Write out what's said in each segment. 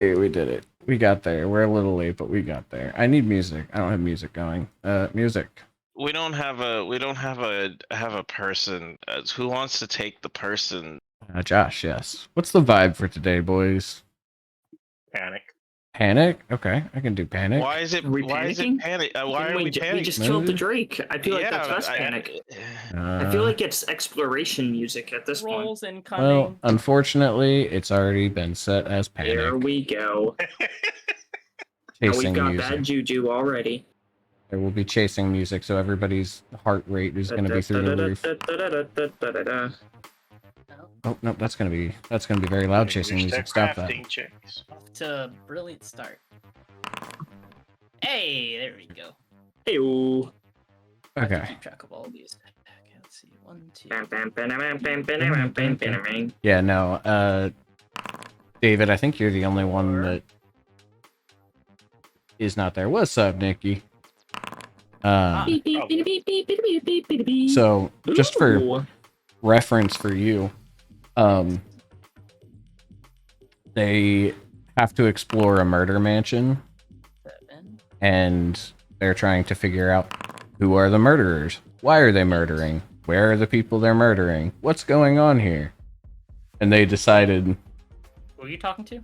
Hey, we did it. We got there. We're a little late, but we got there. I need music. I don't have music going. Music. We don't have a person. Who wants to take the person? Josh, yes. What's the vibe for today, boys? Panic. Panic? Okay, I can do panic. Why is it? Are we Why is it panicking? panic? Why are we panicking? We just killed the Drake. I feel like that's less panic. I feel like it's exploration music at this point. Rolls and cunning. Well, unfortunately, it's already been set as panic. There we go. Now we've got bad juju already. There will be chasing music, so everybody's heart rate is going to be through the roof. Oh no, that's gonna be very loud chasing music. Stop that. Off to brilliant start. Hey, there we go. Hey-o. I have to Okay. keep track of all these. Okay, let's see. 1, 2. Yeah, no. David, I think you're the only one that is not there. What's up, Nikki? So just for reference for you, they have to explore a murder mansion, 7. and they're trying to figure out who are the murderers, why are they murdering, where are the people they're murdering, what's going on here. And they decided, Who are you talking to?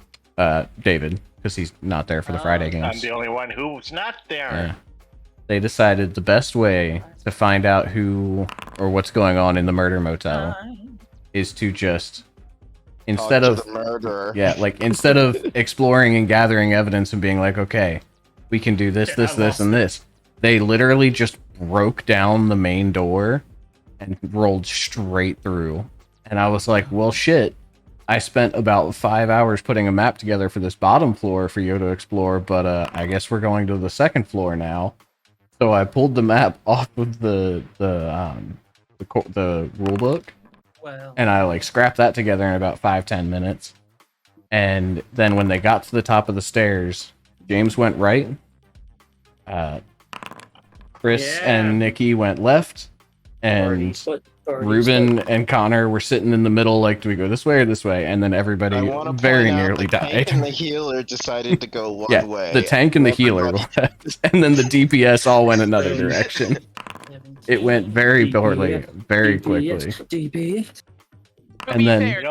David, because he's not there for the Friday games. I'm the only one who's not there. Yeah. They decided the best way to find out who or what's going on in the murder motel is to just instead of the murderer. Yeah, like instead of exploring and gathering evidence and being like, okay, we can do this, and this, they literally just broke down the main door and rolled straight through. And I was like, well, shit. I spent about 5 hours putting a map together for this bottom floor for you to explore, but I guess we're going to the second floor now. So I pulled the map off of the rule book, Well, and I like scrapped that together in about 5-10 minutes. And then when they got to the top of the stairs, James went right, Chris and Nikki went left, and Ruben and Connor were sitting in the middle, like, do we go this way or this way? And then everybody very nearly died. The tank and the healer decided to go one way. The tank and the healer left, and then the DPS all went another direction. It went very poorly, very quickly. And then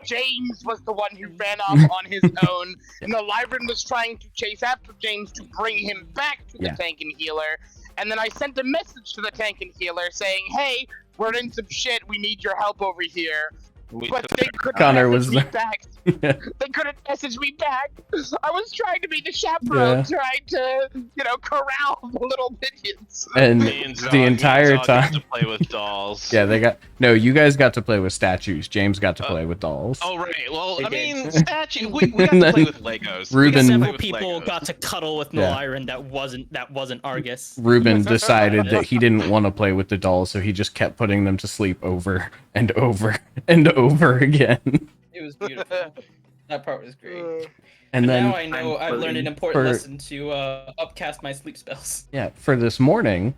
James was the one who ran off on his own, and the Lyran was trying to chase after James to bring him back to the tank and healer. And then I sent a message to the tank and healer saying, "Hey, we're in some shit. We need your help over here." But they couldn't message me back. They couldn't message me back. I was trying to be the chaperone, trying to, corral the little minions. And the entire time, to play with dolls. You guys got to play with statues. James got to play with dolls. Oh right. Well, I mean, statue. We got to play with Legos. Several people got to cuddle with Lyran that wasn't Argus. Ruben decided that he didn't want to play with the dolls, so he just kept putting them to sleep over and over and over again. It was beautiful. That part was great. And then now I know I've learned an important lesson to upcast my sleep spells. Yeah, for this morning,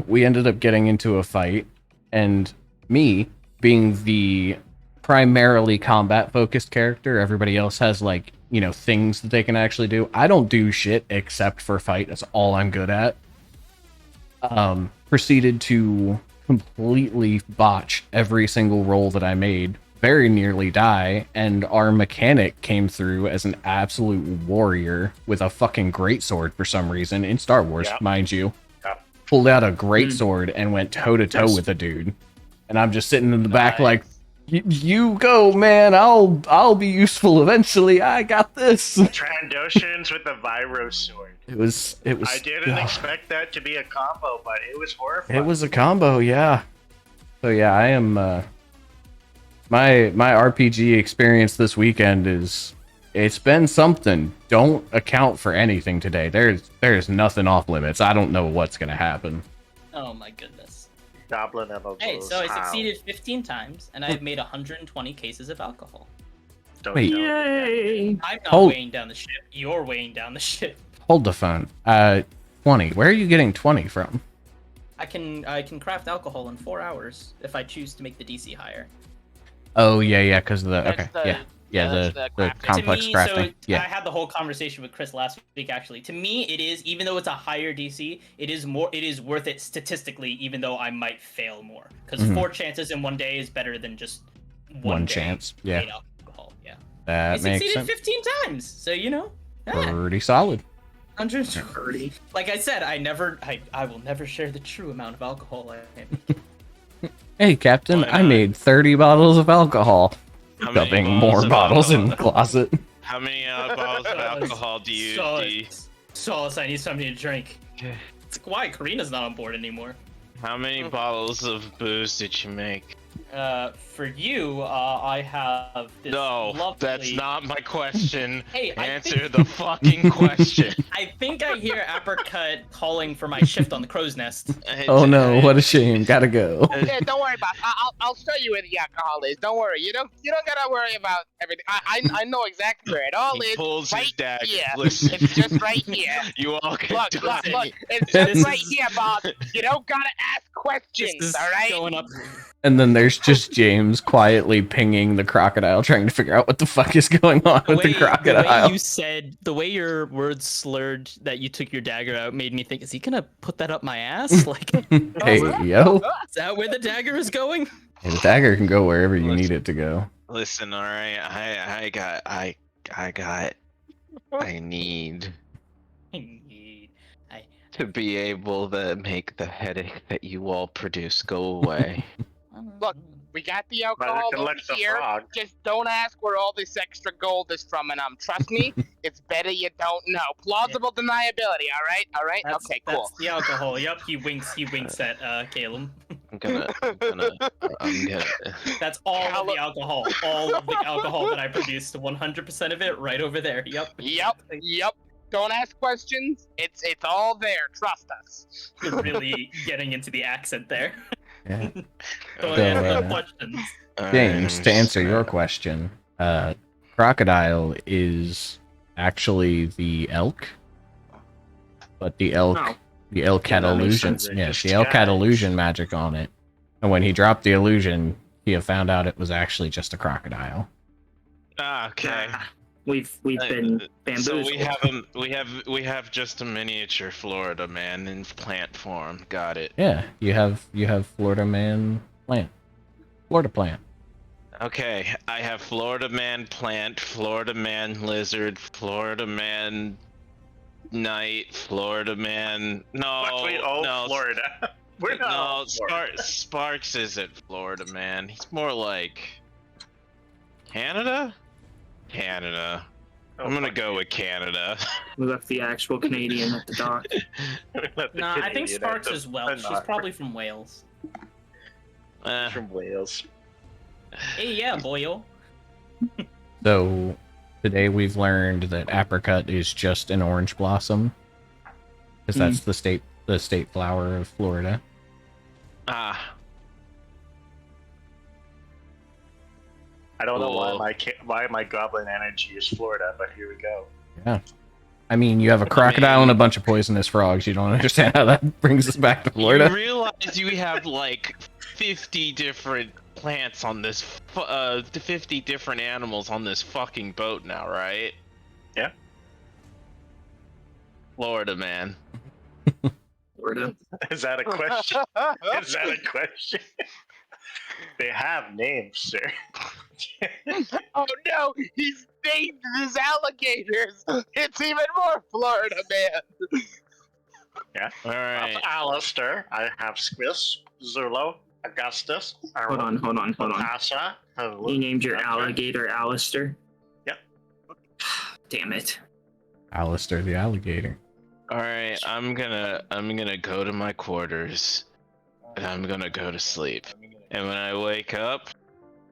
we ended up getting into a fight, and me being the primarily combat-focused character, everybody else has things that they can actually do. I don't do shit except for fight. That's all I'm good at. Proceeded to completely botch every single roll that I made, very nearly die, and our mechanic came through as an absolute warrior with a fucking greatsword for some reason, in Star Wars, mind you. Pulled out a greatsword and went toe-to-toe with a dude. And I'm just sitting in the back like, you go, man, I'll be useful eventually, I got this. Trandoshans with the Viro sword. It was I didn't expect that to be a combo, but it was horrifying. It was a combo, yeah. So yeah, I am my RPG experience this weekend it's been something. Don't account for anything today. There's nothing off limits. I don't know what's gonna happen. Oh my goodness. Goblin MMOs. Hey, so I succeeded 15 times, and I've made 120 cases of alcohol. Wait. Yay! I'm not weighing down the ship. You're weighing down the ship. Hold the phone. 20. Where are you getting 20 from? I can craft alcohol in 4 hours if I choose to make the DC higher. Oh yeah, because of the Yeah, that's the crafting. complex to me, crafting. So Yeah. I had the whole conversation with Chris last week. Actually, to me, it is, even though it's a higher DC, it is worth it statistically, even though I might fail more. Because 4 chances in one day is better than just one day chance. Yeah. made alcohol. Yeah. That I makes succeeded sense. 15 times, so you know. Pretty solid. 130. Like I said, I will never share the true amount of alcohol I make. Hey, Captain, Why I not? made 30 bottles of alcohol. How many Dumping more of bottles in the alcohol- closet. How many bottles of alcohol do you? Sauce, I need something to drink. It's like, why? Karina's not on board anymore. How many bottles of booze did you make? For you, I have this No, lovely... that's not my question. Hey, Answer the fucking question. I think I hear Apricot calling for my shift on the crow's nest. Oh no, what a shame. Gotta go. Yeah, don't worry about it. I'll show you where the alcohol is. Don't worry. You don't gotta worry about everything. I know exactly where it all He is. pulls right his dagger. here. Listen, It's just right here. you all can Look. It's just right here, Bob. You don't gotta ask questions, This is all right? going up. And then there's just James quietly pinging the crocodile, trying to figure out what the fuck is going on with the The crocodile. way you said, the way your words slurred that you took your dagger out made me think, is he gonna put that up my ass? Like, Hey, yo. is that where the dagger is going? Hey, the dagger can go wherever you need it to go. Listen, all right. I need to be able to make the headache that you all produce go away. Look, we got the alcohol over collect the here. frog. Just don't ask where all this extra gold is from, and trust me, it's better you don't know. Plausible deniability, all right? All right? Okay, cool. That's the alcohol. Yep, he winks at Caleb. I'm gonna. That's all of the alcohol. All of the alcohol that I produced. 100% of it right over there. Yep. Yep. Don't ask questions. It's all there. Trust us. You're really getting into the accent there. Yeah. Don't So, ask no questions. James, to answer your question, crocodile is actually the elk, but the elk Oh. The elk had that makes illusion. sense. Yes, the elk had illusion magic on it. And when he dropped the illusion, he found out it was actually just a crocodile. Okay. We've been bamboozled. So we have just a miniature Florida man in plant form. Got it. Yeah, you have Florida man plant. Florida plant. Okay, I have Florida man plant, Florida man lizard, Florida man knight, Florida man. No, But we own no, Florida. We're not no. all Florida. Sparks isn't Florida man. He's more like Canada. Canada. Oh, I'm gonna fuck go you. with Canada. We left the actual Canadian at the dock. Let the Nah, I think Canadian Sparks at the- is Welsh. She's not probably from Wales. from Wales. Hey, yeah, boyo. So today we've learned that apricot is just an orange blossom, because that's the state flower of Florida. Ah, I don't know Cool. why my goblin energy is Florida, but here we go. Yeah. I mean, you have a crocodile and a bunch of poisonous frogs. You don't understand how that brings us back to Florida? You realize you have like 50 different plants on this, 50 different animals on this fucking boat now, right? Yeah. Florida man. Florida. Is that a question? Is that a question? They have names, sir. Oh no, he's named his alligators. It's even more Florida, man. All right. Alistair. I have Squish, Zulo, Augustus. Hold on. Asa. You named your alligator Alistair? Yep. Damn it. Alistair the alligator. All right. I'm gonna go to my quarters, and I'm gonna go to sleep. And when I wake up,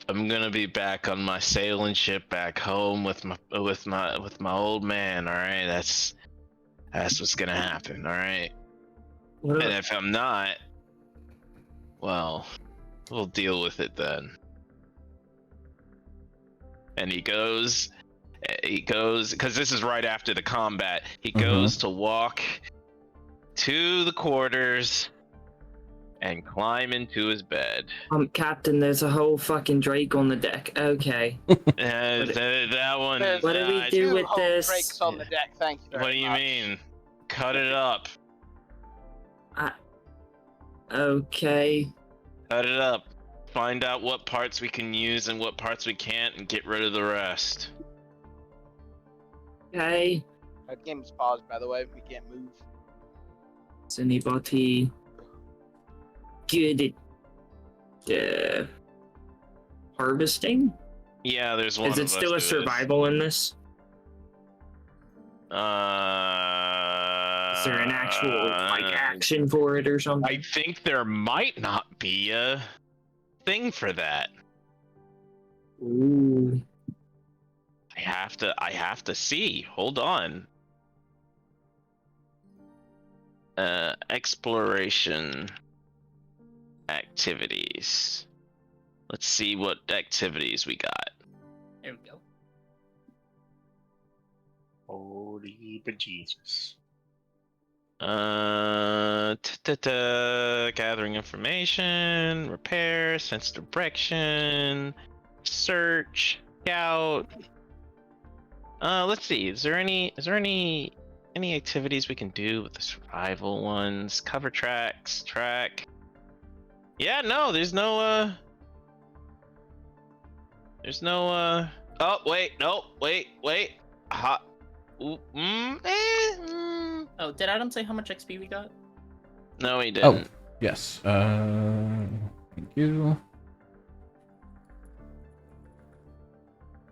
I'm gonna be back on my sailing ship back home with my old man. All right. That's what's gonna happen. All right. What And if I'm not, well, we'll deal with it then. And he goes, because this is right after the combat, he goes to walk to the quarters, and climb into his bed. Captain, there's a whole fucking Drake on the deck. Okay. That one. What do we do with this? Drakes on the deck. Thank you very What do you much. mean? Cut it up. Okay. Cut it up. Find out what parts we can use and what parts we can't, and get rid of the rest. Okay. That game's paused, by the way. We can't move. Is anybody good at harvesting? Yeah, there's one. Is it still a survival in this? Is Is there an actual action for it or something? I think there might not be a thing for that. Ooh. I have to see. Hold on. Exploration activities. Let's see what activities we got. There we go. Holy bejesus. Gathering information, repair, sense direction, search, scout. Let's see. Is there any activities we can do with the survival ones? Cover tracks, track. Yeah, no, there's no oh wait, no, wait. Hot. Oh, did Adam say how much XP we got? No, he didn't. Oh, yes. Thank you.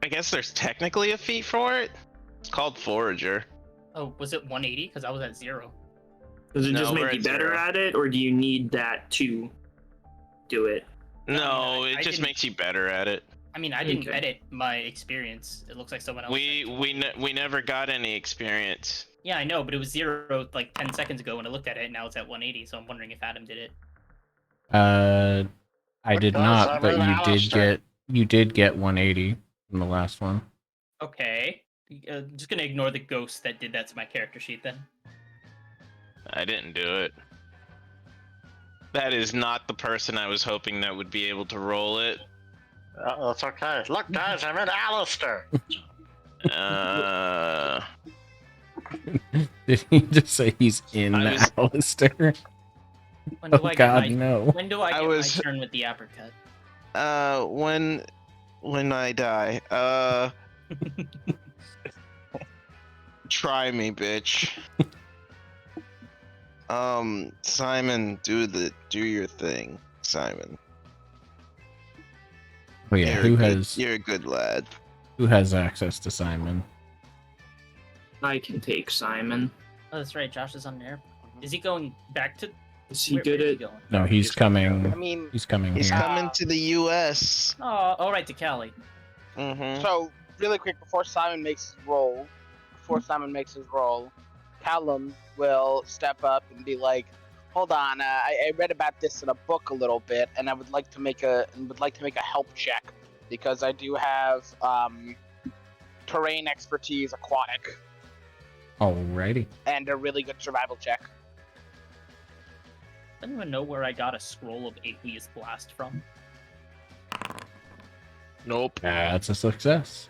I guess there's technically a feat for it. It's called Forager. Oh, was it 180? Because I was at 0. Does it No, just we're make you at better 0. at it, or do you need that to do it? No, I it just didn't- makes you better at it. I mean, I didn't Okay. edit my experience. It looks like someone else. We never got any experience. Yeah, I know, but it was 0 like 10 seconds ago when I looked at it, and now it's at 180. So I'm wondering if Adam did it. I did Because not, I'm but an Alistair. you did get 180 in the last one. Okay. Just gonna ignore the ghost that did that to my character sheet then. I didn't do it. That is not the person I was hoping that would be able to roll it. It's okay. Look, guys, I'm an Alistair. Did he just say he's in I was- Alistair? When do Oh I get God, my, no. When do I I get was- my turn with the apricot? When I die, try me, bitch. Simon, do your thing, Simon. Oh yeah, You're a good lad. who has access to Simon? I can take Simon. Oh, that's right. Josh is on there. Is he going back to? Is he where good is he at? going? No, he's coming. I mean, He's coming He's here. coming to the U.S. Oh, all right, to Cali. Mm-hmm. so really quick before Simon makes his roll, Callum will step up and be like, "Hold on, I read about this in a book a little bit, and I would like to make a help check because I do have terrain expertise, aquatic, Alrighty. and a really good survival check." I don't even know where I got a scroll of Aqueous Blast from. Nope. That's a success.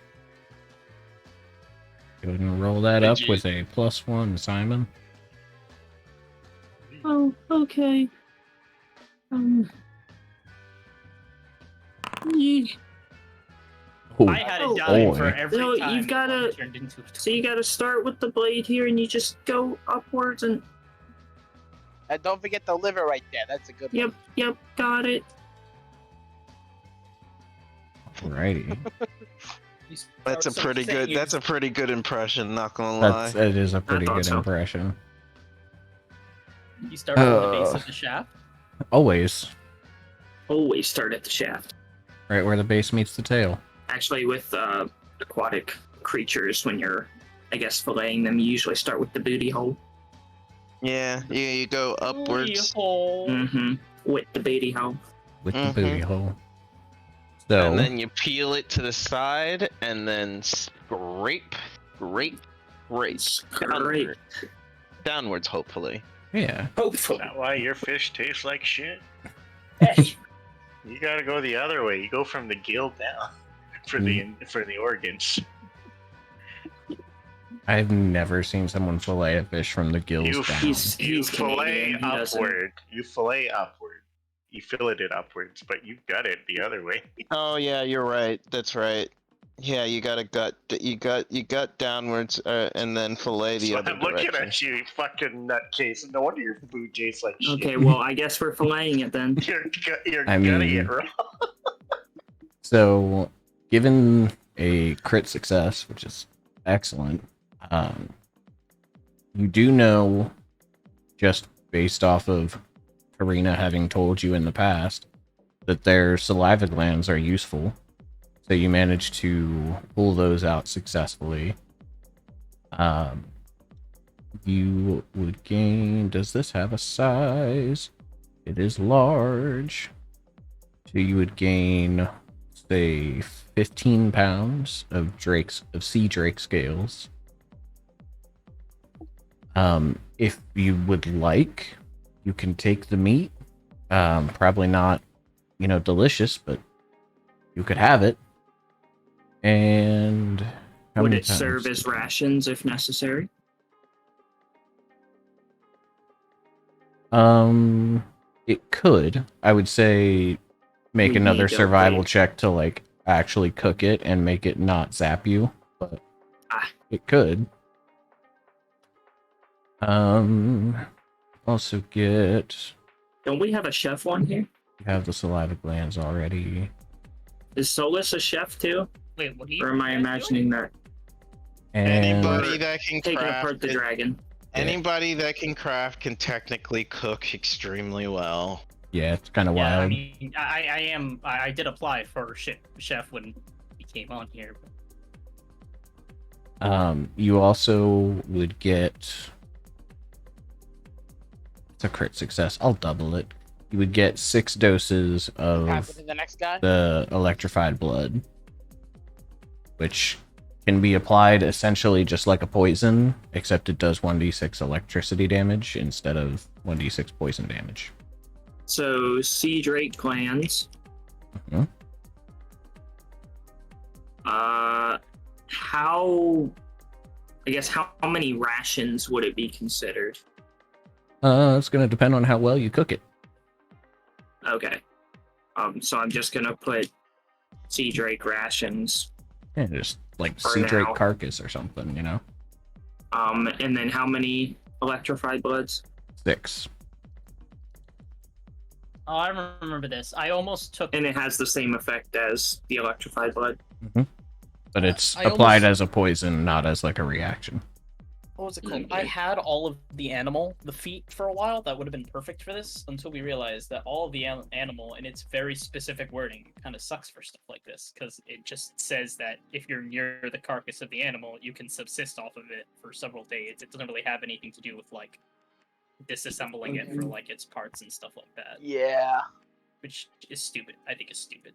Go ahead and roll that Did up you- with a +1, Simon. Oh, okay. Oh, I had it Oh, down boy. for every No, time. you've gotta- one turned into a So you gotta start with the blade here, and you just go upwards, and And don't forget the liver right there. That's a good one. yep, got it. Alrighty. That's a So pretty you're saying good. you- That's a pretty good impression. Not gonna lie. That is a pretty thought good so. impression. You start from the base of the shaft. Always. Always start at the shaft. Right where the base meets the tail. Actually, with aquatic creatures, when you're, I guess, filleting them, you usually start with the booty hole. Yeah. You go upwards. Hole. Mm-hmm. With the booty hole. With Mhm. the booty hole. So, And then you peel it to the side, and then scrape Great. downwards, hopefully. Yeah. Is Hopefully. that why your fish tastes like shit? Hey, You gotta go the other way. You go from the gill down for the organs. I've never seen someone fillet a fish from the gills You, down. he's fillet Canadian. He doesn't. upward. You fillet upward. You fillet it upwards, but you gut it the other way. Oh yeah, you're right. That's right. Yeah, you gotta gut. You gut downwards, and then fillet the So other I'm looking direction. at you, you fucking nutcase. No wonder your food tastes like shit. Okay, well, I guess we're filleting it then. You're I gutting mean- it raw. So, given a crit success, which is excellent, you do know, just based off of Karina having told you in the past, that their saliva glands are useful. So you managed to pull those out successfully. You would gain... Does this have a size? It is large. So you would gain, say, 15 pounds of sea drake scales. If you would like, you can take the meat. Probably not, delicious, but you could have it. And how Would many it serve times? as rations if necessary? It could. I would say make We another need to survival wait. check to like actually cook it and make it not zap you, but it could. Also get... Don't we have a chef one here? You have the saliva glands already. Is Solus a chef too? Wait, what are you? Or am I guys imagining that? And Anybody that can Taking craft. apart the dragon. Anybody that can craft can technically cook extremely well. yeah, it's kind of doing? Yeah, wild. I mean, I did apply for chef when he came on here. You also would get... It's a crit success. I'll double it. You would get 6 doses of Pass it to the next guy. the electrified blood, which can be applied essentially just like a poison, except it does 1d6 electricity damage instead of 1d6 poison damage. So, sea drake glands. Mhm. How many rations would it be considered? It's going to depend on how well you cook it. Okay. So I'm just gonna put sea drake rations. Yeah, just like For sea drake now. carcass or something, And then how many electrified bloods? 6. Oh, I remember this. I almost took. And it has the same effect as the electrified blood. But it's I applied almost- as a poison, not as like a reaction. What was it called? I had all of the feet for a while. That would have been perfect for this until we realized that all of the animal and its very specific wording kind of sucks for stuff like this because it just says that if you're near the carcass of the animal, you can subsist off of it for several days. It doesn't really have anything to do with like disassembling it for like its parts and stuff like that, Yeah. which is stupid. I think it's stupid.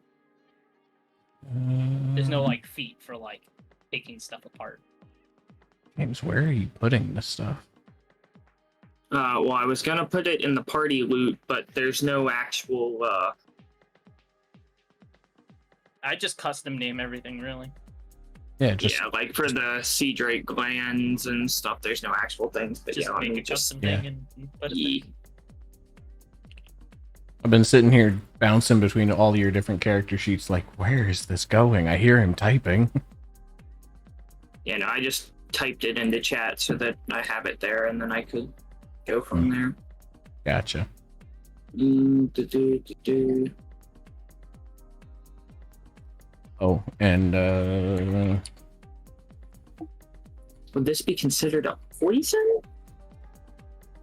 There's no like feet for like taking stuff apart. James, where are you putting this stuff? Well, I was gonna put it in the party loot, but there's no actual. I just custom name everything really. Yeah, just Yeah, like for the sea drake glands and stuff. There's no actual things, but Just yeah, I make mean, a just custom yeah. thing and put it yeah. there. I've been sitting here bouncing between all your different character sheets like, where is this going? I hear him typing. Yeah, no, I just typed it into chat so that I have it there, and then I could go from there. Gotcha. Oh, and Would this be considered a poison?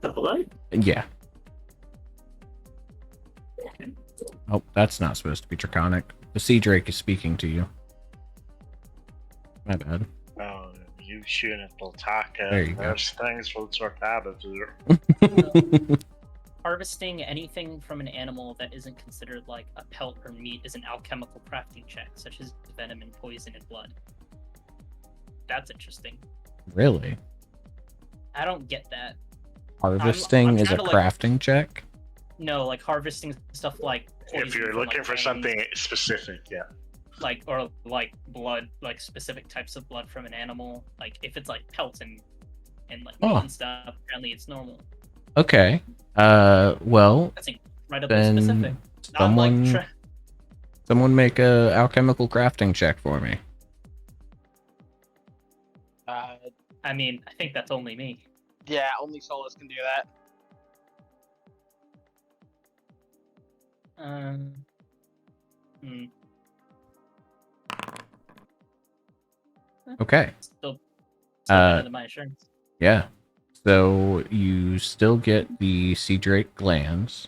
The blood? yeah. Oh, that's not supposed to be draconic. The sea drake is speaking to you. My bad. Oh, you shouldn't talk. There you go. There's things will sort out of here. Harvesting anything from an animal that isn't considered like a pelt or meat is an alchemical crafting check, such as venom and poison and blood. That's interesting. Really? I don't get that. Harvesting is a trying to, like- crafting check. No, like harvesting stuff like If poison you're from, looking like, for enemies, something specific, yeah. like or like blood, like specific types of blood from an animal. Like if it's like pelts and like meat Oh. and stuff, apparently it's normal. Okay. Well, That's incredibly then specific. I'm like, someone make a alchemical crafting check for me. I mean, I think that's only me. Yeah, only Solus can do that. Hmm. Okay. Still better Uh, than my insurance. Yeah. So you still get the sea drake glands,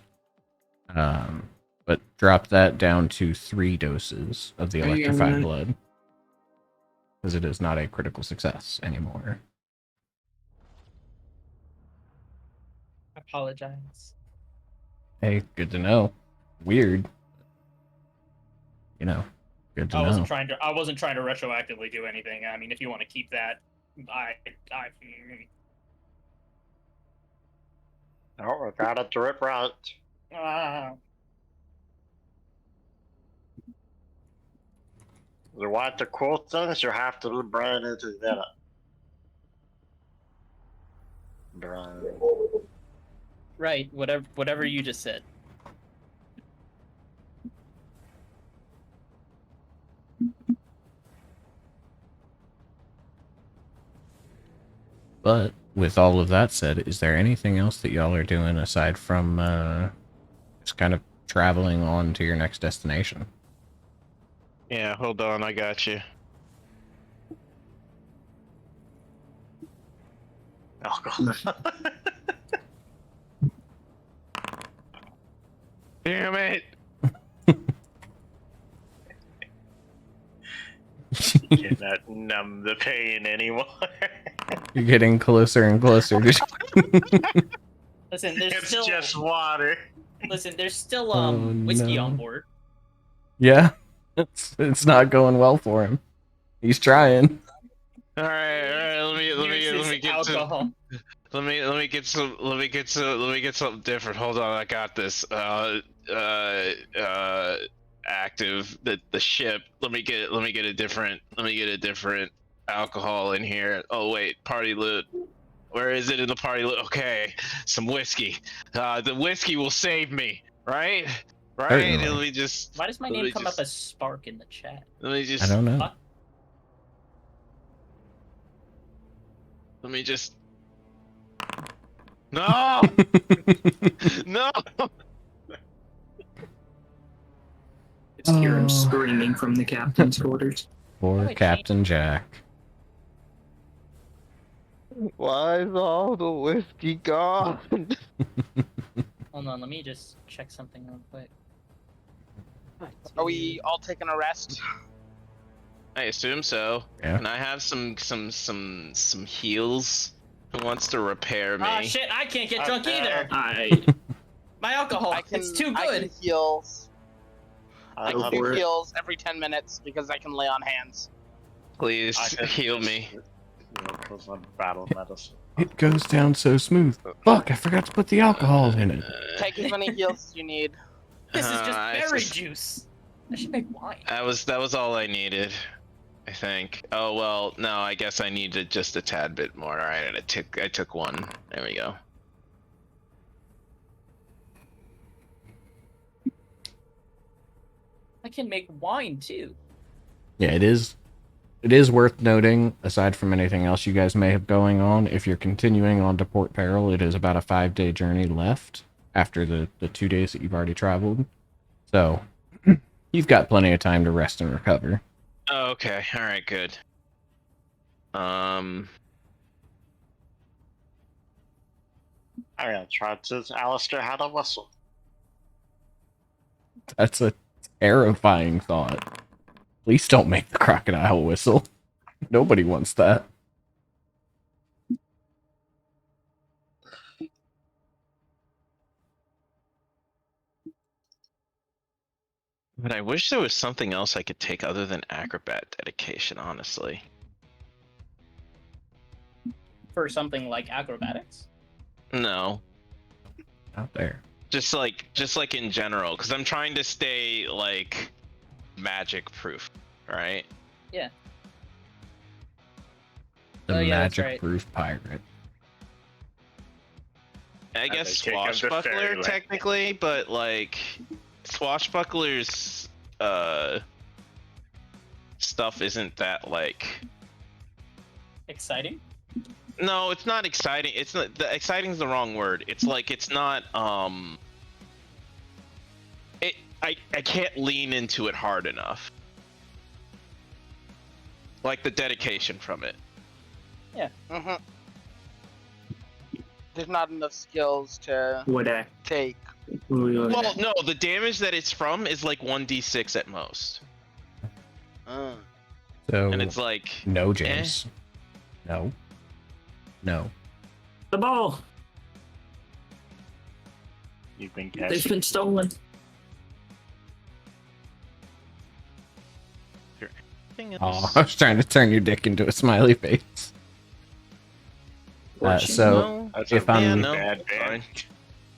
but drop that down to 3 doses of the electrified blood, because it is not a critical success anymore. I apologize. Hey, good to know. Weird. You know, good to I know. wasn't trying to retroactively do anything. I mean, if you want to keep that, Oh, we got it to rip out. You want the cool things, you have to burn it together. Burn. Right, whatever you just said. But with all of that said, is there anything else that y'all are doing aside from just kind of traveling on to your next destination? Yeah, hold on, I got you. Alcohol. Damn it! Cannot numb the pain anymore. You're getting closer and closer to... Listen, there's It's still just water. there's still Oh, whiskey no. on board. Yeah, it's not going well for him. He's trying. All right. Let me Uses get some. alcohol. Let me get something different. Hold on, I got this. Active the ship. Let me get a different alcohol in here. Oh wait, party loot. Where is it in the party loot? Okay, some whiskey. The whiskey will save me, right? Right? Certainly. Let me just. Why does my let name me come just- up as Spark in the chat? Let me just. I don't know. Fuck. Let me just. No! No! Just hear him Oh. screaming from the captain's quarters. Poor Wait, Captain Jack. Why is all the whiskey gone? Hold on, let me just check something real quick. Are we all taking a rest? I assume so. Yeah. Can I have some heals? Who wants to repair me? Ah, shit! I can't get drunk either. My alcohol, it's too I good. can heal. I Go can do for it. heals every 10 minutes because I can lay on hands. Please I can heal just, me. Because I'm battle medicine. It goes down so smooth. Fuck, I forgot to put the alcohol in it. Take as many heals as you need. This is just I berry just- juice. I should make wine. That was all I needed, I think. Oh well, no, I guess I needed just a tad bit more. All right, I took one. There we go. I can make wine too. Yeah, it is. It is worth noting, aside from anything else you guys may have going on, if you're continuing on to Port Peril, it is about a 5-day journey left after the 2 days that you've already traveled. So, you've got plenty of time to rest and recover. Oh, okay, all right, good. I'm gonna try to Alistair had a whistle. That's a terrifying thought. Please don't make the crocodile whistle. Nobody wants that. But I wish there was something else I could take other than acrobat dedication, honestly. For something like acrobatics. No. Out there. Just like in general, because I'm trying to stay like magic proof, right? The Oh, yeah, that's magic right. proof pirate. I And guess they take 'em to swashbuckler fairyland. technically, but like swashbuckler's stuff isn't that like. Exciting. No, it's not exciting. It's not. Exciting is the wrong word. It's like it's not. I can't lean into it hard enough. Like the dedication from it. Mm-hmm. There's not enough skills to Would I? take. Well, no, the damage that it's from is like 1d6 at most, So and it's like no, James. No. The ball! You've been They've catching. been stolen. Oh, I was trying to turn your dick into a smiley face. So That's if a I'm- yeah, really no, bad fine. band.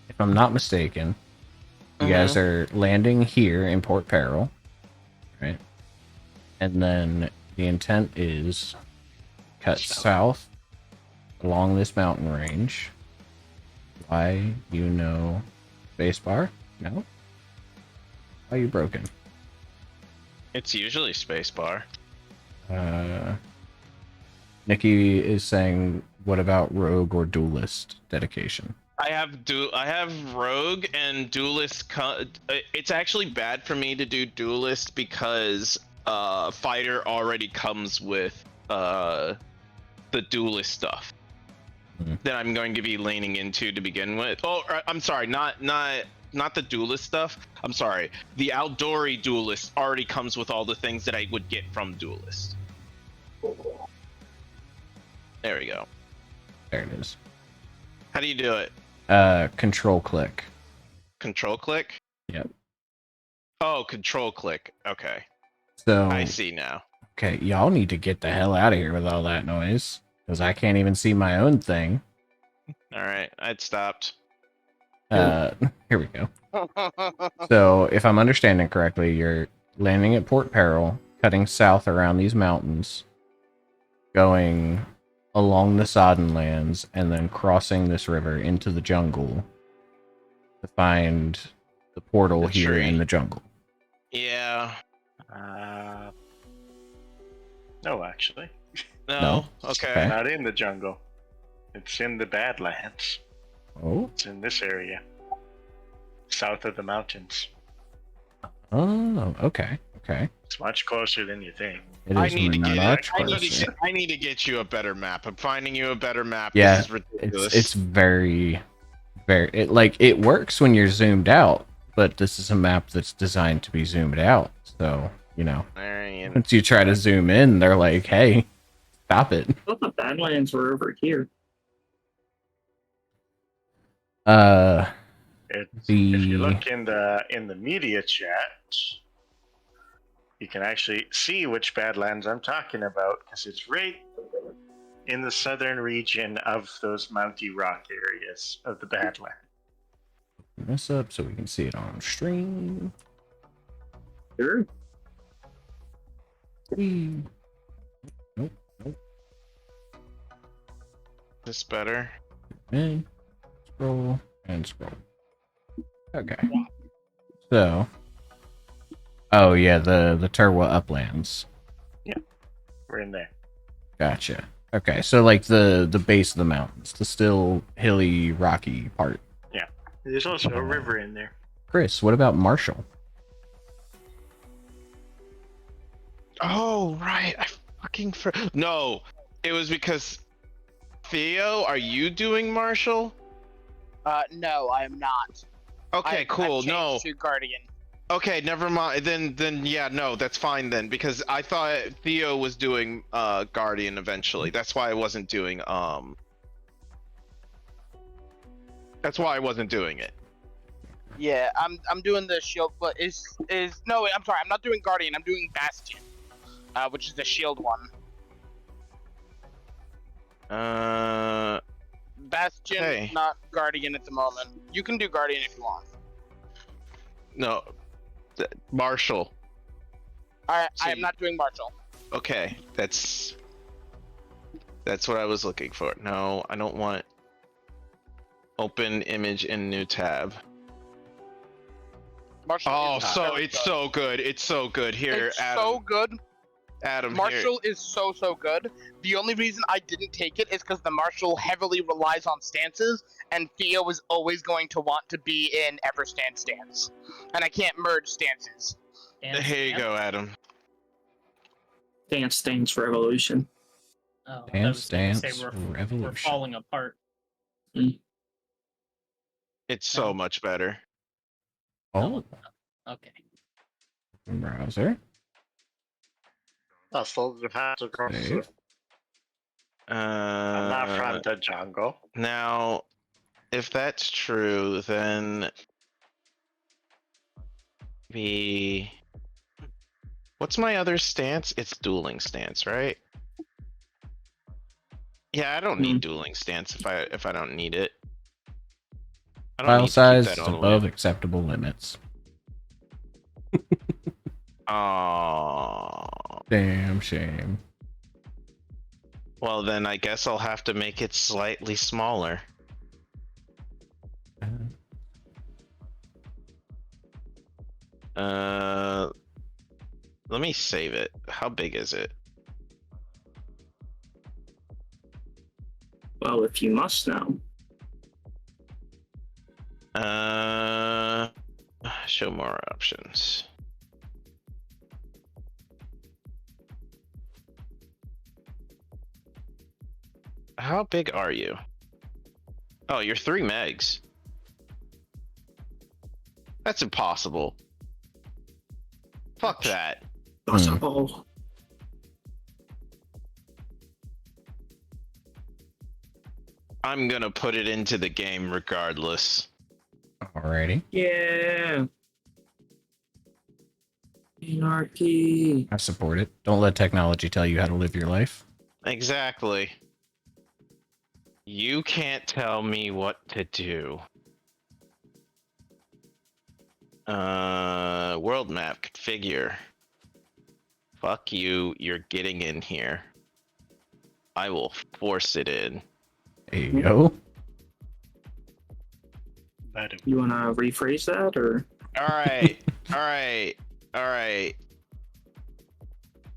if I'm not mistaken, you guys are landing here in Port Peril, right? And then the intent is cut south along this mountain range. Why spacebar? No? Why are you broken? It's usually spacebar. Nikki is saying, what about rogue or duelist dedication? I have rogue and duelist. It's actually bad for me to do duelist because fighter already comes with the duelist stuff that I'm going to be leaning into to begin with. Oh, I'm sorry, not the duelist stuff. I'm sorry. The Outdoory duelist already comes with all the things that I would get from duelist. There we go. There it is. How do you do it? Control click. Control click? Yep. Oh, control click. Okay. So I see now. Okay, y'all need to get the hell out of here with all that noise, because I can't even see my own thing. All right, I'd stopped. Here we go. So, if I'm understanding correctly, you're landing at Port Peril, cutting south around these mountains, going along the Sodden lands, and then crossing this river into the jungle to find the portal The here tree. in the jungle. Yeah. No, actually. No. No? Okay. Okay. Not in the jungle. It's in the Badlands. Oh? It's in this area. South of the mountains. Oh, okay. Okay. It's much closer than you think. It I is need to get. much I need to closer. get. I need to get you a better map. I'm finding you a better map. Yeah, This is ridiculous. It's very, it works when you're zoomed out, but this is a map that's designed to be zoomed out. So, There you go. once you try to zoom in, they're like, hey, stop it. I thought the Badlands were over here. If The you look in the media chat, you can actually see which Badlands I'm talking about, because it's right in the southern region of those mounty rock areas of the Badlands. this up so we can see it on stream. Sure. Nope. This better. And scroll and scroll. Okay. So, oh yeah, the Turwa uplands. We're in there. Gotcha. Okay, so like the base of the mountains, the still hilly, rocky part. There's also a river in there. Chris, what about Marshall? Oh right, I fucking no. It was because Theo, are you doing Marshall? No, I am not. Okay, I've cool. changed No. to Guardian. Okay, never mind. Then yeah, no, that's fine then because I thought Theo was doing Guardian eventually. That's why I wasn't doing That's why I wasn't doing it. Yeah, I'm doing the shield, but no, I'm sorry, I'm not doing Guardian. I'm doing Bastion, which is the shield one. Bastion, Hey. not Guardian at the moment. You can do Guardian if you want. No, Marshall. I See. am not doing Marshall. Okay, that's what I was looking for. No, I don't want open image in new tab. Marshall Oh, is so very it's good. so good. It's so good. Here, It's Adam. so good. Adam, Marshall is so good. The only reason I didn't take it is because the Marshall heavily relies on stances, and Theo is always going to want to be in Everstand stance, and I can't merge stances. Here. Here you go, Adam. Dance Stance Revolution. Oh, I Dance was gonna say Dance we're Revolution. falling apart. It's so No. much better. Oh, Okay. browser. I'll still have to cross Save. it. I'm not Uh, from the jungle. now, if that's true, then what's my other stance? It's dueling stance, right? Yeah, I don't need dueling stance if I don't need it. I don't File need to keep size that is all the above way. acceptable limits. Oh. Damn shame. Well, then I guess I'll have to make it slightly smaller. Let me save it. How big is it? Well, if you must know. Show more options. How big are you? Oh, you're 3 megs. That's impossible. Fuck that. Possible. I'm gonna put it into the game regardless. Alrighty. Yeah. Anarchy. I support it. Don't let technology tell you how to live your life. Exactly. You can't tell me what to do. World map configure. Fuck you, you're getting in here. I will force it in. There you go. You want to rephrase that, or? Alright, alright, alright.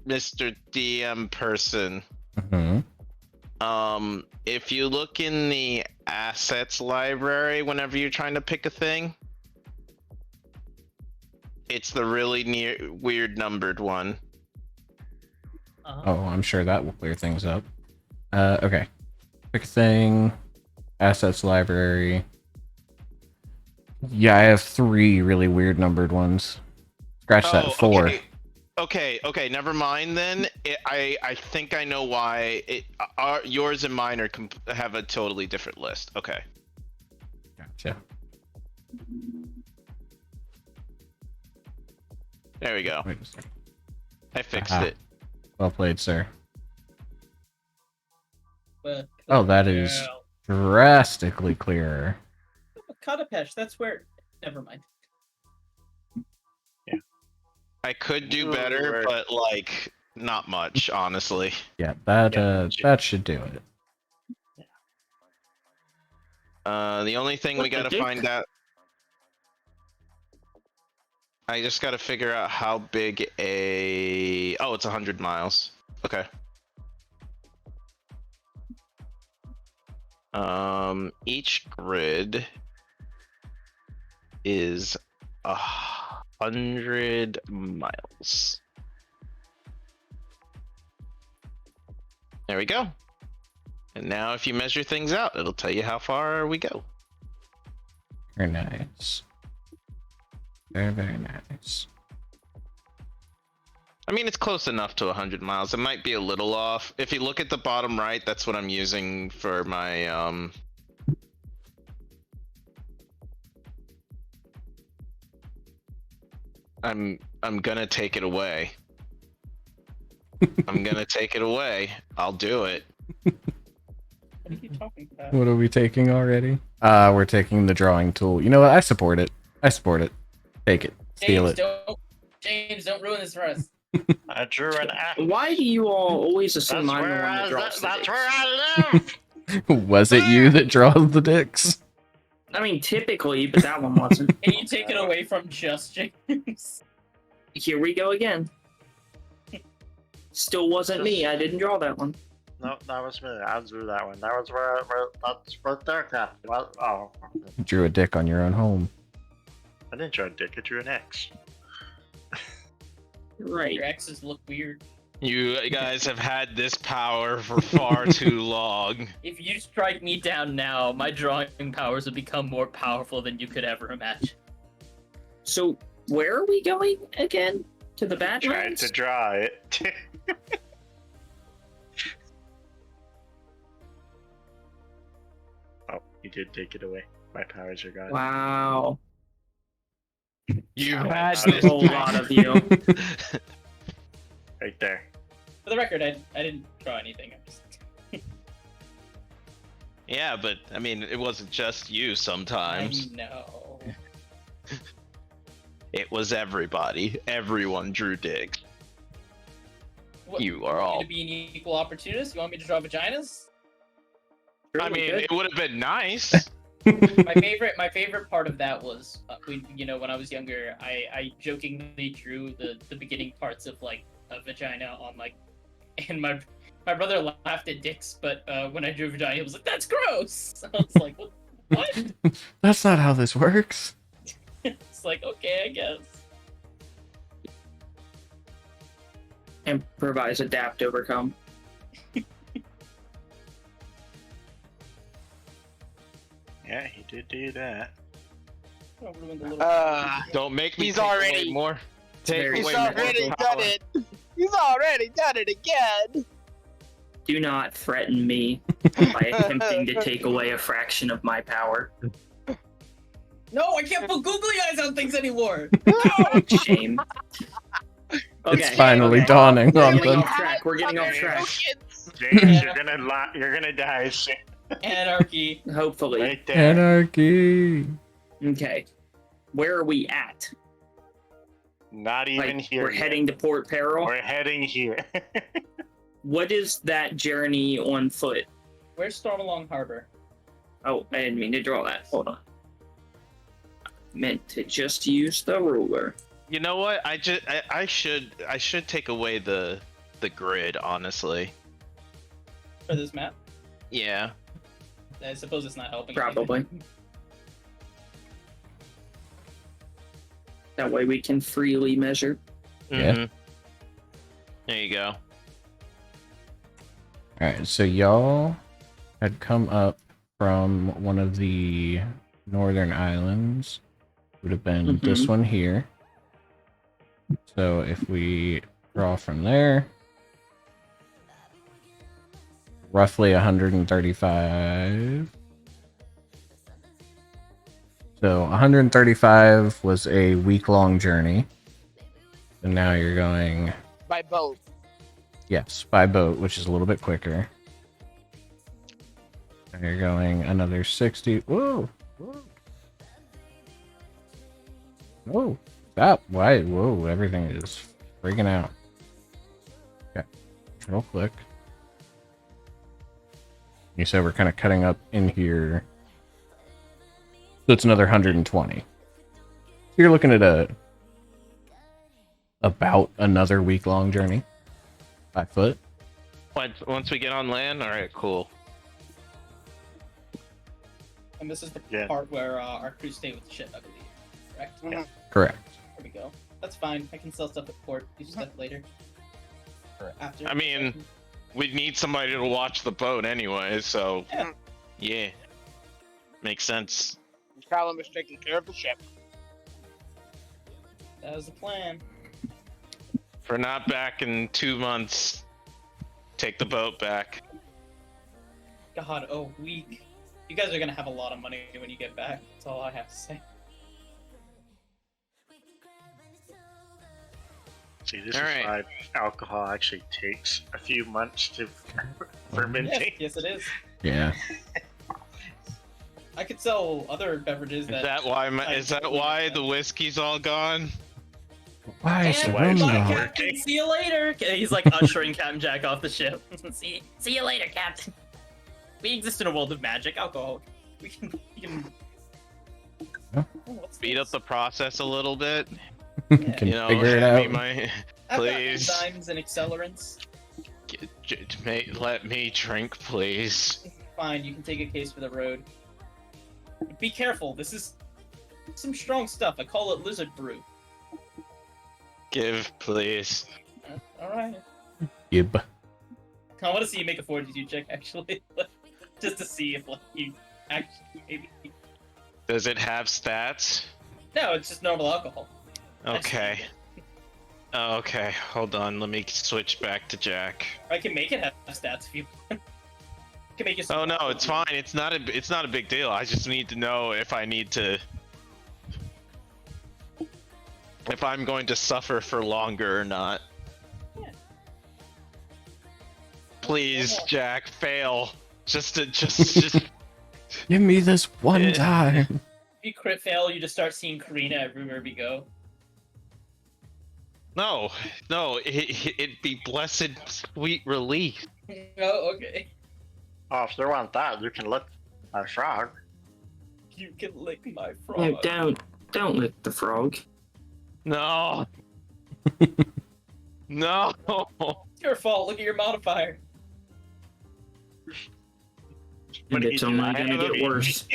Mr. DM person. Mm-hmm. If you look in the assets library whenever you're trying to pick a thing, it's the really weird numbered one. Oh, I'm sure that will clear things up. Okay. Pick a thing. Assets library. Yeah, I have 3 really weird numbered ones. Scratch that 4. Okay, never mind then. I think I know why. Yours and mine have a totally different list. Okay. Gotcha. There we go. Wait a second. I fixed Aha. it. Well played, sir. But, Oh, that is drastically clearer. Katapesh, that's where. Never mind. I could do better, but like not much, honestly. Yeah, that should do it. The only thing we gotta find out. I just gotta figure out how big a. Oh, it's 100 miles. Okay. Each grid is 100 miles. There we go. And now if you measure things out, it'll tell you how far we go. Very nice. Very, very nice. I mean, it's close enough to 100 miles. It might be a little off. If you look at the bottom right, that's what I'm using for my, I'm gonna take it away. I'm gonna take it away. I'll do it. What are you talking What are we taking already? We're taking the drawing tool. You know what? I support it. I support it. Take it. Steal James, don't ruin this for us. I drew an axe. Why do you all always assume That's I'm the where one that I, draws the that's dicks? where I live. Was it you that draws the dicks? I mean, typically, but that one wasn't. Can you take it away from just James? Here we go again. Still wasn't me. I didn't draw that one. No, that was me. I drew that one. That was where that's what that got. Well, oh, You drew a dick on your own home. I didn't draw a dick. I drew an X. Right. Your X's look weird. You guys have had this power for far too long. If you strike me down now, my drawing powers will become more powerful than you could ever imagine. So, where are we going again? To the Tried Badlands? to draw it. Oh, you did take it away. My powers are gone. Wow. You've had That's this a whole lot of you. Right there. For the record, I didn't draw anything. I'm just... Yeah, but I mean, it wasn't just you sometimes. I know. It was everybody. Everyone drew dicks. What, You are want me all. to be an equal opportunist? You want me to draw vaginas? I mean, it would have been nice. my favorite part of that was when I was younger, I jokingly drew the beginning parts of like a vagina on like, and my brother laughed at dicks, but when I drew vagina, he was like, "That's gross." I was like, "What?" That's not how this works. It's like, okay, I guess. Improvise, adapt, overcome. Yeah, he did do that. I'll ruin the little- Don't make me He's take already- away more. Take very He's away Wait, already more done power. it. He's already done it again. Do not threaten me by attempting to take away a fraction of my power. No, I can't put googly eyes on things anymore. Shame. It's finally okay. dawning We're on getting them. off track. We're getting off track. James, you're gonna die soon. Anarchy. Hopefully. Right there. Anarchy. Okay. Where are we at? Not even Like, here. we're yet. heading to Port Peril. We're heading here. What is that journey on foot? Where's Stormalong Harbor? Oh, I didn't mean to draw that. Hold on. Meant to just use the ruler. You know what? I should take away the grid, honestly. For this map? Yeah. I suppose it's not helping. Probably. That way we can freely measure. Yeah. Mhm. There you go. Alright, so y'all had come up from one of the northern islands. Would have been this one here. So if we draw from there, roughly 135. So 135 was a week-long journey. And now you're going, By boat. yes, by boat, which is a little bit quicker. And you're going another 60. Whoa! Whoa! Whoa! Stop! Why? Whoa! Everything is freaking out. Okay. Control click. You said we're kind of cutting up in here. So it's another 120. So you're looking at about another week-long journey. By foot. Once we get on land, all right, cool. And this is the Yeah. part where our crew stay with the ship, I believe. Correct? Yeah. Correct. There we go. That's fine. I can sell stuff at port. Do stuff later. Or after. I mean, we need somebody to watch the boat anyway, so Yeah. yeah, makes sense. Callum is taking care of the ship. That was the plan. If we're not back in 2 months, take the boat back. God, a week. You guys are gonna have a lot of money when you get back. That's all I have to say. See, this All is right. why alcohol actually takes a few months to Yes, fermentate. yes, it is. Yeah. I could sell other beverages. Is that why the whiskey's all gone? Why is the And room bye, gone? Captain. See you later. He's like ushering Captain Jack off the ship. see you later, Captain. We exist in a world of magic. Alcohol. We can. Huh? Speed up the process a little bit. Can You know, figure it hand me out. I've got please. enzymes and accelerants. Let me drink, please. Fine, you can take a case for the road. Be careful. This is some strong stuff. I call it lizard brew. Give, please. All right. Yib. I want to see you make a fortitude check, actually, just to see if like you actually maybe. Does it have stats? No, it's just normal alcohol. Okay. Okay, hold on. Let me switch back to Jack. I can make it have stats if you want. I can make it. Oh no, it's fine. It's not a big deal. I just need to know if I need to, if I'm going to suffer for longer or not. Yeah. Please, Jack, fail. Just Give me this one time. If you crit fail, you just start seeing Karina everywhere we go. no, it'd be blessed sweet relief. Oh, okay. Oh, if they want that, you can lick a frog. You can lick my frog. No, don't lick the frog. No. No. It's your fault. Look at your modifier. What And do it's you do? only gonna get worse.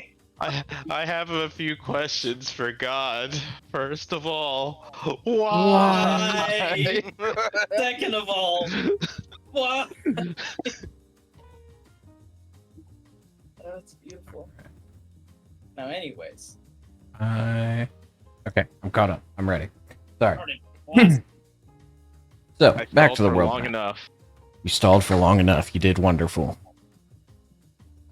I have a few questions for God. First of all, why? Second of all, what? That's beautiful. Now, anyways. Okay, I'm caught up. I'm ready. Sorry. Last So, I back to stalled the for world. long map. enough. You stalled for long enough. You did wonderful.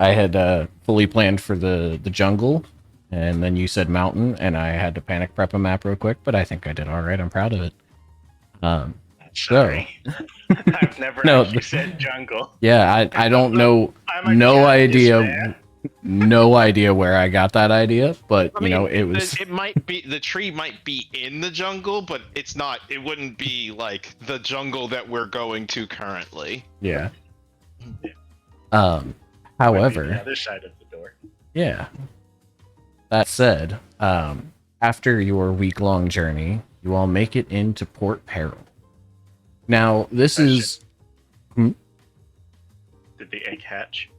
I had fully planned for the jungle, and then you said mountain, and I had to panic prep a map real quick, but I think I did all right. I'm proud of it. Sorry. I've never No, actually said jungle. Yeah, I don't know, I'm a no cactus idea, man. no idea where I got that idea, but I mean, it was. It might be, the tree might be in the jungle, but it's not. It wouldn't be like the jungle that we're going to currently. Yeah. Might be However, the other side of the door. yeah. That said, after your week-long journey, you all make it into Port Peril. Now, this is. Did the egg hatch?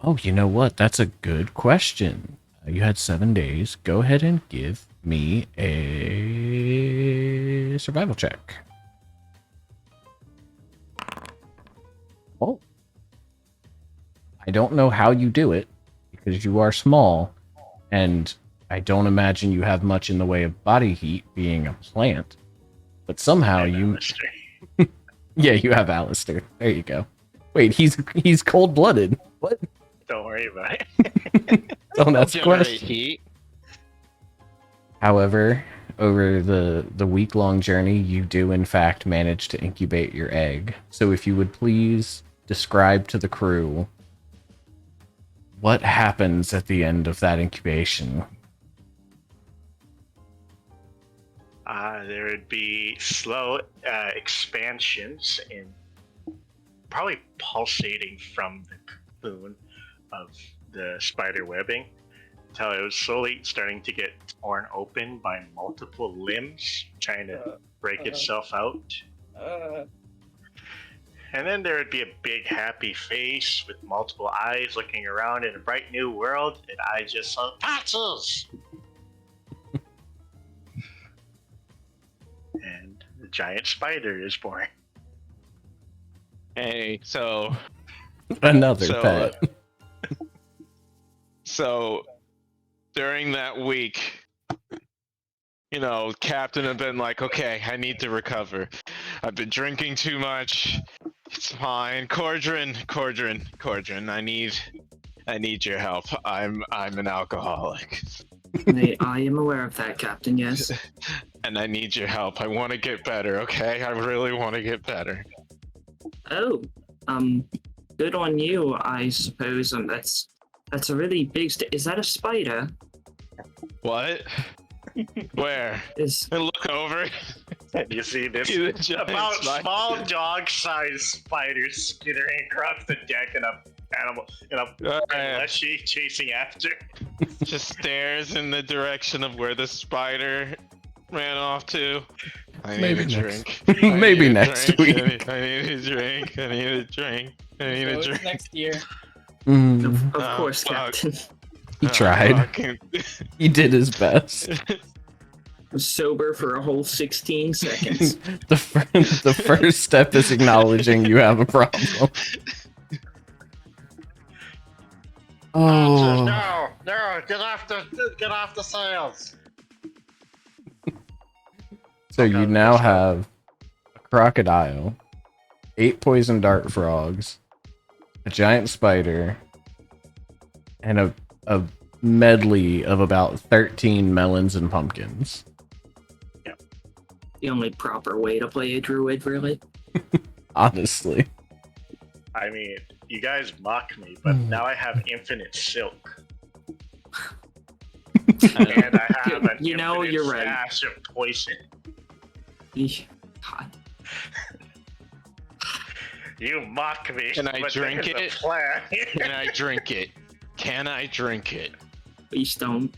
Oh, you know what? That's a good question. You had 7 days. Go ahead and give me a survival check. Oh. I don't know how you do it, because you are small, and I don't imagine you have much in the way of body heat, being a plant. But somehow And you... Alistair. Yeah, you have Alistair. There you go. Wait, he's cold-blooded. What? Don't worry about it. Don't ask Generate questions. heat. However, over the week-long journey, you do in fact manage to incubate your egg. So if you would please describe to the crew what happens at the end of that incubation. There would be slow expansions in probably pulsating from the cocoon of the spider webbing until it was slowly starting to get torn open by multiple limbs trying to break itself out. And then there would be a big happy face with multiple eyes looking around in a bright new world, and I just saw taxes! And the giant spider is born. Hey, so Another pet. So during that week, Captain had been like, okay, I need to recover. I've been drinking too much. It's fine. Cordrin, I need your help. I'm an alcoholic. I am aware of that, Captain, yes. And I need your help. I want to get better, okay? I really want to get better. Oh, good on you, I suppose. That's That's a really big. Is that a spider? What? Where? Is And look over. You see this See the giant about spider. small dog-sized spider skittering across the deck in a fleshy chasing after. Just stares in the direction of where the spider ran off to. I need Maybe a next- drink. maybe I need a next drink. week. I need a drink. I need a drink. I need So a it's drink. next year. Mm, of Oh, course, fuck. Captain. he tried. Fucking- He did his best. Was sober for a whole 16 seconds. The first step is acknowledging you have a problem. Oh, No, get off the sails. so you now have a crocodile, 8 poison dart frogs, a giant spider, and a medley of about 13 melons and pumpkins. The only proper way to play a druid, really. Honestly. I mean, you guys mock me, but now I have infinite silk. And I have an You know, infinite you're right. stash of poison. Eesh. God. You mock me. Can I but drink there's it? a plan. Can I drink it? Can I drink it? Please don't.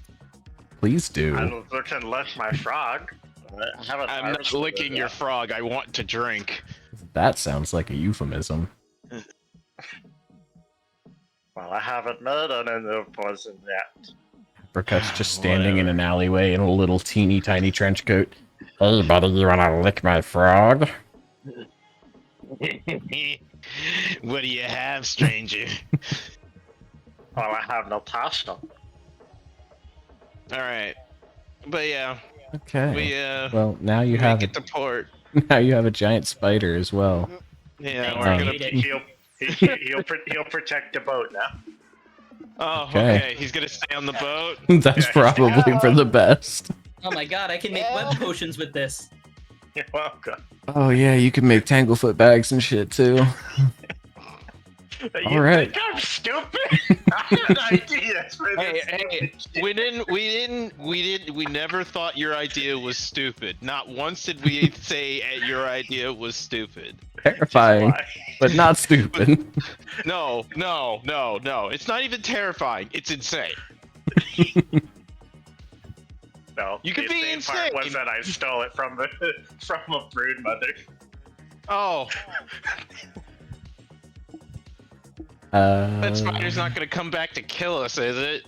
Please do. I'm looking like my frog. I haven't I'm not harvested licking it your yet. frog. I want to drink. That sounds like a euphemism. Well, I haven't made any new poison yet. Apricot's just standing in an alleyway in a little teeny tiny trench coat. Hey, buddy, you wanna lick my frog? What do you have, stranger? Well, I have no pasta. All right, but yeah, Okay. we Well, now you make have it to port. now you have a giant spider as well. Yeah, Thanks, we're Um, gonna. Hate it. He'll protect the boat now. Oh, Okay. okay. He's gonna stay on the boat. That's probably for the best. Oh my god, I can make web potions with this. You're welcome. Oh yeah, you can make tanglefoot bags and shit too. You right. think I'm stupid? I had ideas for this. Hey, we never thought your idea was stupid. Not once did we say your idea was stupid. Terrifying, Why? but not stupid. No. It's not even terrifying. It's insane. No, You could the be insane part was insane. that I stole it from a brood mother. Oh, that spider's Uh, not gonna come back to kill us, is it?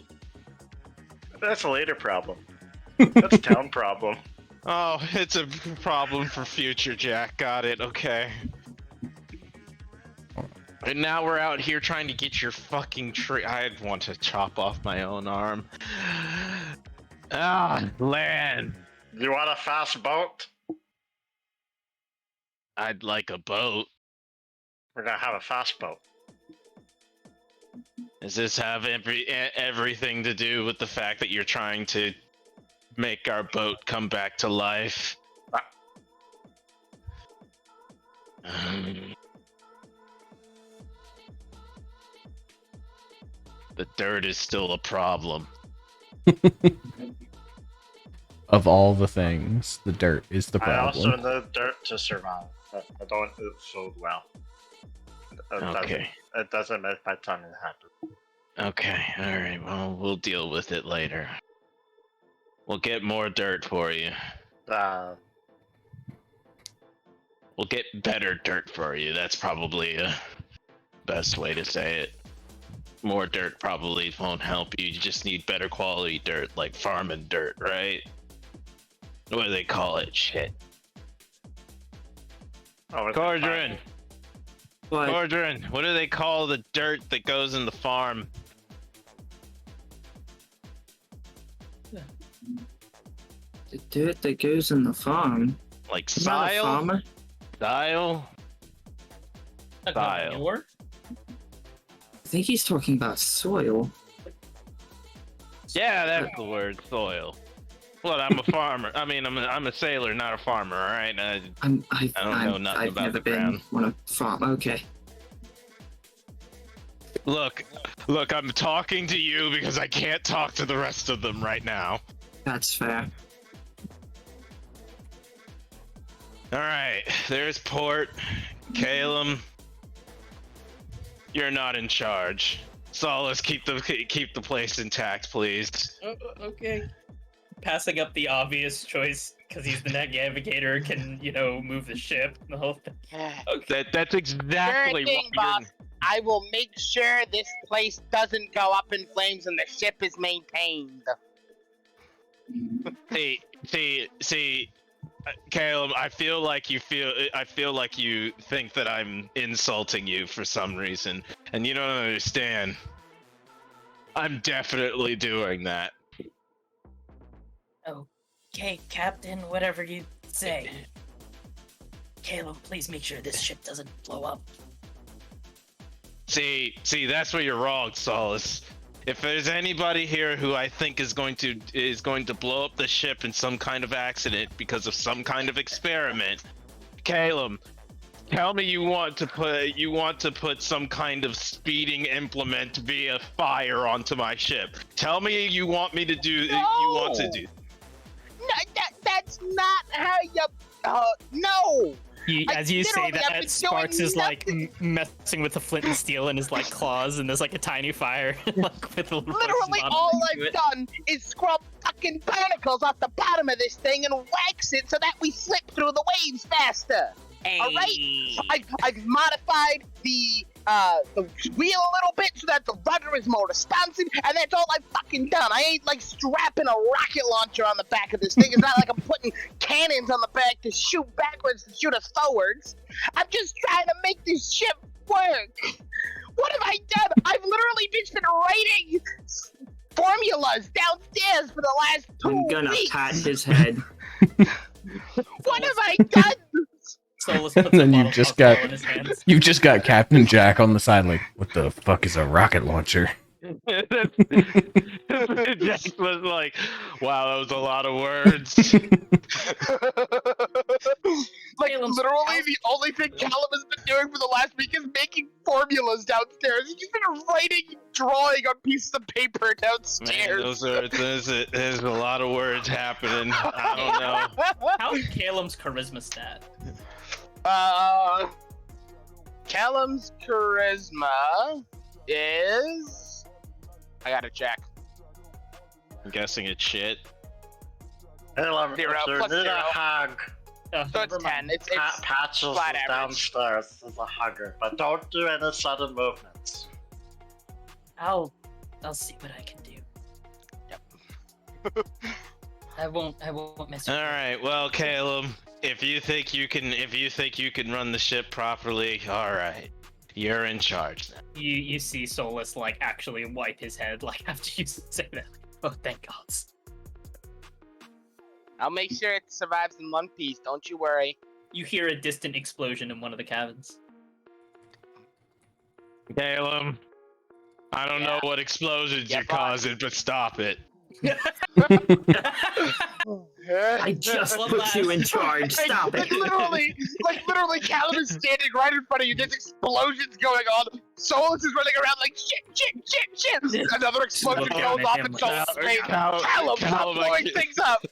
That's a later problem. That's a town problem. Oh, it's a problem for future, Jack. Got it. Okay. And now we're out here trying to get your fucking tree. I'd want to chop off my own arm. Ah, land. You want a fast boat? I'd like a boat. We're gonna have a fast boat. Does this have everything to do with the fact that you're trying to make our boat come back to life? The dirt is still a problem. of all the things, the dirt is the I also problem. need dirt to survive. But I don't eat food well. Okay. It doesn't make my tummy happy. Okay, alright, well, we'll deal with it later. We'll get more dirt for you. We'll get better dirt for you. That's probably a best way to say it. More dirt probably won't help you. You just need better quality dirt, like farming dirt, right? What do they call it? Shit. Oh, it's Cordrin! But Cordrin, what do they call the dirt that goes in the farm? the dirt that goes in the farm. Like I'm not a sile? farmer. Sile? Like Style. manure? I think he's talking about soil. Yeah, that's the word, soil. Well, I'm a farmer. I mean, I'm a sailor, not a farmer, alright? I've I don't know nothing I've about never the been ground. on a farm. Okay. Look, I'm talking to you because I can't talk to the rest of them right now. That's fair. Alright, there's Port. Calum, you're not in charge. Solace, keep the place intact, please. Okay. Passing up the obvious choice because he's the navigator, can move the ship. The whole thing. Okay. That's exactly Sure thing, what boss. I will make sure this place doesn't go up in flames and the ship is maintained. See, Caleb, I feel like you think that I'm insulting you for some reason, and you don't understand. I'm definitely doing that. Okay, Captain, whatever you say. Caleb, please make sure this ship doesn't blow up. See, that's where you're wrong, Solace. If there's anybody here who I think is going to blow up the ship in some kind of accident because of some kind of experiment, Caleb, tell me you want to put some kind of speeding implement via fire onto my ship. Tell me you want me to do. No! You want to do. No, that's not how you. No. As you say literally have been that, Sparks doing is like messing with the flint and steel in his like claws, and there's like a tiny fire, like with a little Literally, person all onto I've it. done is scrub fucking barnacles off the bottom of this thing and wax it so that we slip through the waves faster. All right. I've modified the wheel a little bit so that the rudder is more responsive, and that's all I've fucking done. I ain't like strapping a rocket launcher on the back of this thing. It's not like I'm putting cannons on the back to shoot backwards to shoot us forwards. I'm just trying to make this ship work. What have I done? I've literally just been writing formulas downstairs for the last 2 I'm gonna weeks. pat his head. What have I done? Solus puts And then a you bottle of just alcohol got- in his hands. You've just got Captain Jack on the side like, what the fuck is a rocket launcher? Jack was like, "Wow, that was a lot of words." Like, Caleb's literally, house- the only thing Callum has been doing for the last week is making formulas downstairs. He's just been writing, drawing on pieces of paper Man, downstairs. there's a lot of words happening. I don't know. How's Caleb's charisma stat? Callum's charisma is. I gotta check. I'm guessing it's shit. Caleb, Zero, if you plus need zero. a hug, So it's 10. It's Patches is flat average. downstairs as a hugger, but don't do any sudden movements. I'll see what I can do. I won't mess with All right, well, Caleb, if you think you can run the ship properly, all right, you're in charge then. You see Solus like actually wipe his head like after you say that. Oh, thank God. I'll make sure it survives in one piece. Don't you worry. You hear a distant explosion in one of the cabins. Caleb, I don't know what explosions Yeah, you're boss. causing, but stop it. I just put you in charge. Stop Like it. literally, Callum is standing right in front of you. There's explosions going on. Solus is running around like shit. Another explosion Looking goes at off him and like, Solus screams, Callum, Callum, stop Callum, I blowing can't- things up.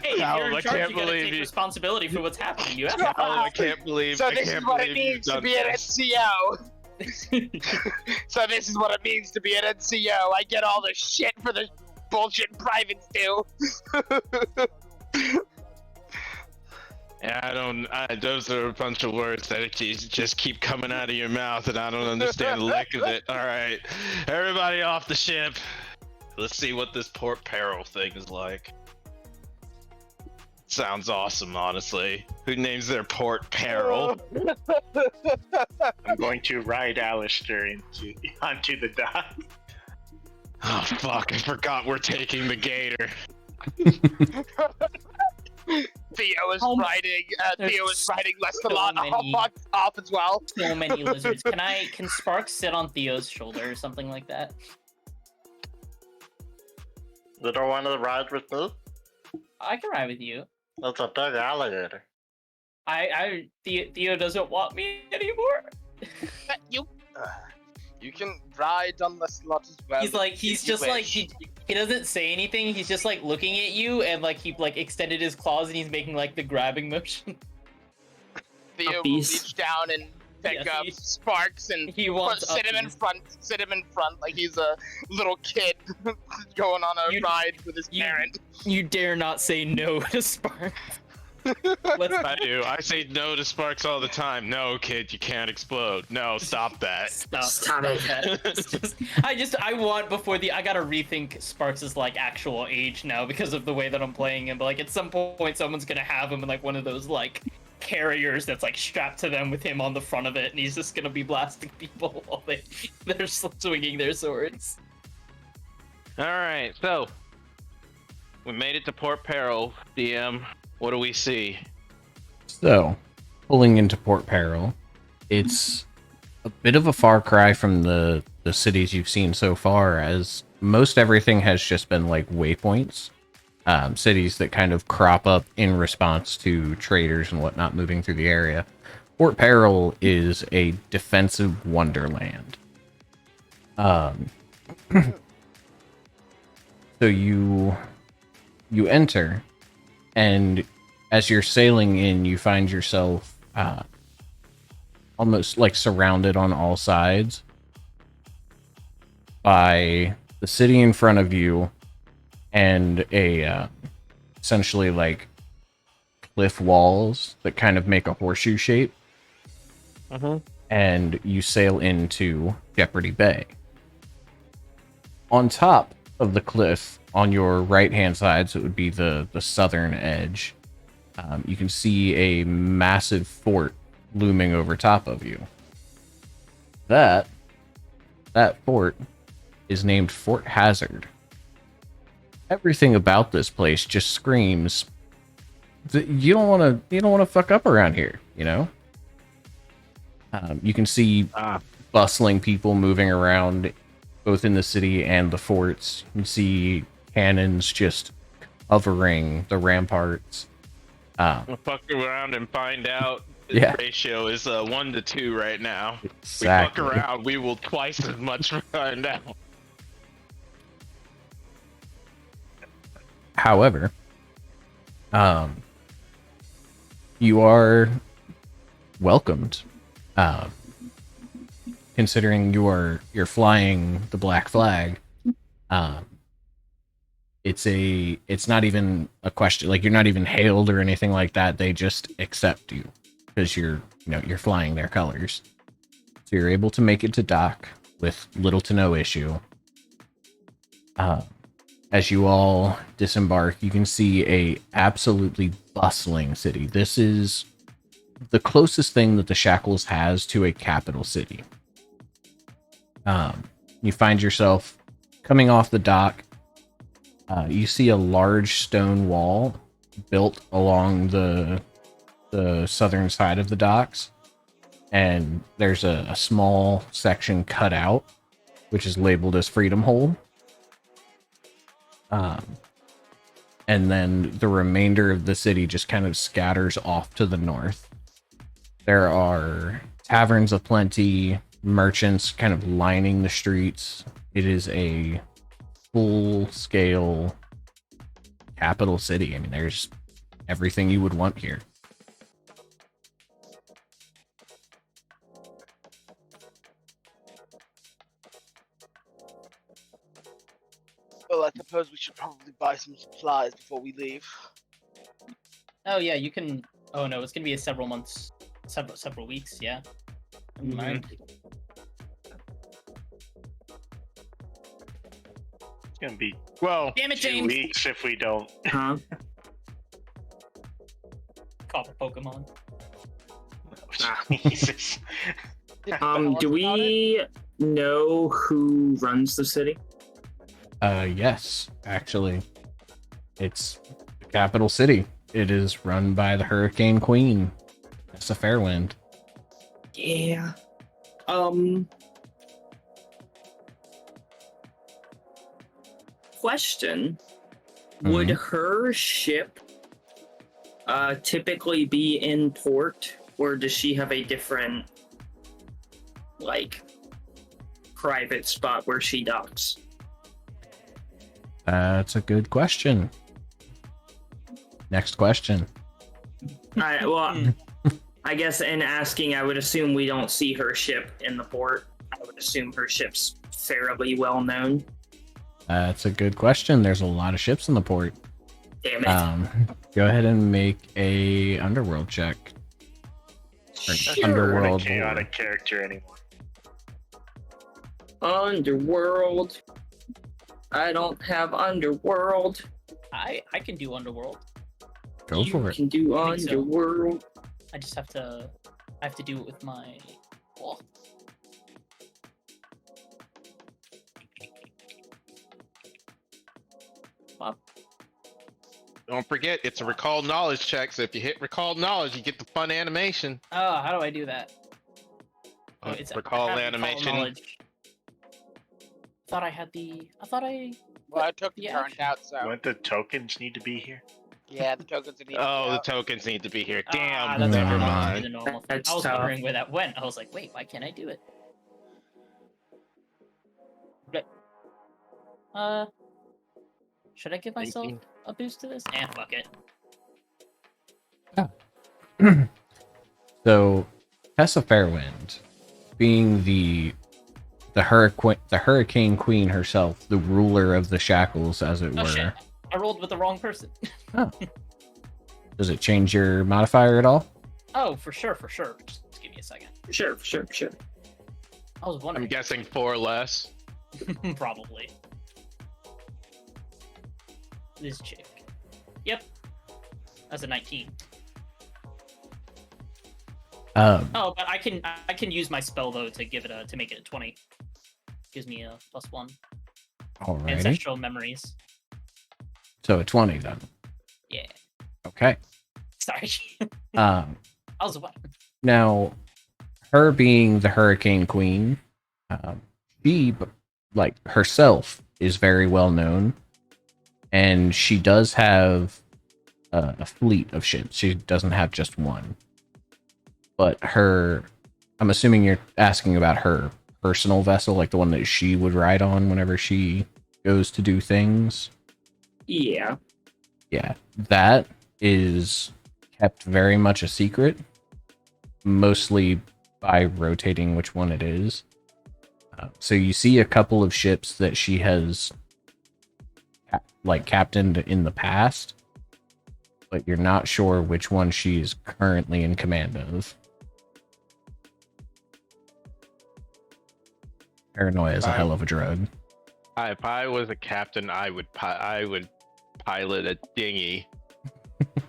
Hey, Callum, you're I in charge. can't You gotta believe take you- responsibility for what's happening. You have to. Caleb, I can't believe. So I this is can't what it believe you've means to done be an this. NCO. So this is what it means to be an NCO. I get all the shit for the bullshit privates do. Yeah, those are a bunch of words that just keep coming out of your mouth, and I don't understand a lick of it. All right, everybody off the ship. Let's see what this Port Peril thing is like. Sounds awesome, honestly. Who names their port Peril? I'm going to ride Alistair onto the dock. Oh fuck! I forgot we're taking the gator. Theo is Oh, riding. Theo is there's riding less than so a lot many- off as well. So many lizards. Can Sparks sit on Theo's shoulder or something like that? You don't want to ride with me? I can ride with you. That's a big alligator. Theo doesn't want me anymore. You. You can ride on the slot as well. He's just like he doesn't say anything. He's just like looking at you and like he like extended his claws and he's making like the grabbing motion. Theo will reach down and pick up Sparks and he wants sit him in front like he's a little kid going on a ride with his parent. You dare not say no to Sparks. I do. I say no to Sparks all the time. No, kid, you can't explode. No, stop that. Stop it. I want I gotta rethink Sparks' like actual age now because of the way that I'm playing him. But like at some point, someone's gonna have him in like one of those like carriers that's like strapped to them with him on the front of it, and he's just gonna be blasting people while they're swinging their swords. All right, so we made it to Port Peril, DM. What do we see? So, pulling into Port Peril, it's a bit of a far cry from the cities you've seen so far, as most everything has just been like waypoints, cities that kind of crop up in response to traders and whatnot moving through the area. Port Peril is a defensive wonderland. So you enter, and as you're sailing in, you find yourself almost like surrounded on all sides by the city in front of you and a essentially like cliff walls that kind of make a horseshoe shape. And you sail into Jeopardy Bay. On top of the cliff, on your right-hand side, so it would be the southern edge, you can see a massive fort looming over top of you. That fort is named Fort Hazard. Everything about this place just screams that you don't want to fuck up around here, you know? You can see bustling people moving around both in the city and the forts. You can see cannons just hovering the ramparts. We'll fuck around and find out. The ratio is 1 to 2 right now. Exactly. We fuck around, we will twice as much find out. However, you are welcomed. Considering you're flying the black flag, it's not even a question. Like, you're not even hailed or anything like that. They just accept you because you're flying their colors. So you're able to make it to dock with little to no issue. As you all disembark, you can see a absolutely bustling city. This is the closest thing that the Shackles has to a capital city. You find yourself coming off the dock. You see a large stone wall built along the southern side of the docks, and there's a small section cut out, which is labeled as Freedom Hold. And then the remainder of the city just kind of scatters off to the north. There are taverns aplenty, merchants kind of lining the streets. It is a full-scale capital city. I mean, there's everything you would want here. Well, I suppose we should probably buy some supplies before we leave. Oh yeah, you can. Oh no, it's gonna be several months, several weeks. Yeah. Never mind. It's gonna be Damn it, 2 James! weeks if we don't. Huh? Call the Pokemon. Jesus. Do we know who runs the city? Yes, actually. It's the capital city. It is run by the Hurricane Queen, Nessa Fairwind. Yeah. Question. Would her ship typically be in port, or does she have a different, like, private spot where she docks? That's a good question. Next question. Well, I guess in asking, I would assume we don't see her ship in the port. I would assume her ship's fairly well known. That's a good question. There's a lot of ships in the port. Damn it. Go ahead and make a underworld check. Sure. Underworld. I'm a chaotic character anymore. Underworld. I don't have underworld. I can do Underworld. Go for You it. can do I think so. underworld. I just have to. I have to do it with my. Oh. Wow. Don't forget, it's a recall knowledge check. So if you hit recall knowledge, you get the fun animation. Oh, how do I do that? Oh, it's Recall I have animation. knowledge. Thought I had the. I thought I. Well, I took the Yeah. turn out, so Don't the tokens need to be here? yeah, the tokens need to Oh, be the out. tokens need to be here. Ah, Damn, that's never not mind. the normal thing. That's I was tough. wondering where that went. I was like, wait, why can't I do it? Okay. Should I give myself a boost to this? Eh, fuck it. So, Tessa Fairwind, being the hurricane queen herself, the ruler of the Shackles, as it Oh were. shit! I rolled with the wrong person. Does it change your modifier at all? Oh, for sure. Just give me a second. Sure. I was I'm wondering. guessing 4 or less. Probably. This chick. Yep. That's a 19. Oh, but I can use my spell though to give it to make it a 20. Gives me a +1. Alrighty. Ancestral memories. So a 20 then. Yeah. Okay. Sorry. I was wondering. Now, her being the Hurricane Queen, she, like, herself is very well known, and she does have a fleet of ships. She doesn't have just one. But I'm assuming you're asking about her personal vessel, like the one that she would ride on whenever she goes to do things. Yeah. Yeah, that is kept very much a secret, mostly by rotating which one it is. So you see a couple of ships that she has captained in the past, but you're not sure which one she's currently in command of. Paranoia is a hell of a drug. If I was a captain, I would pilot a dinghy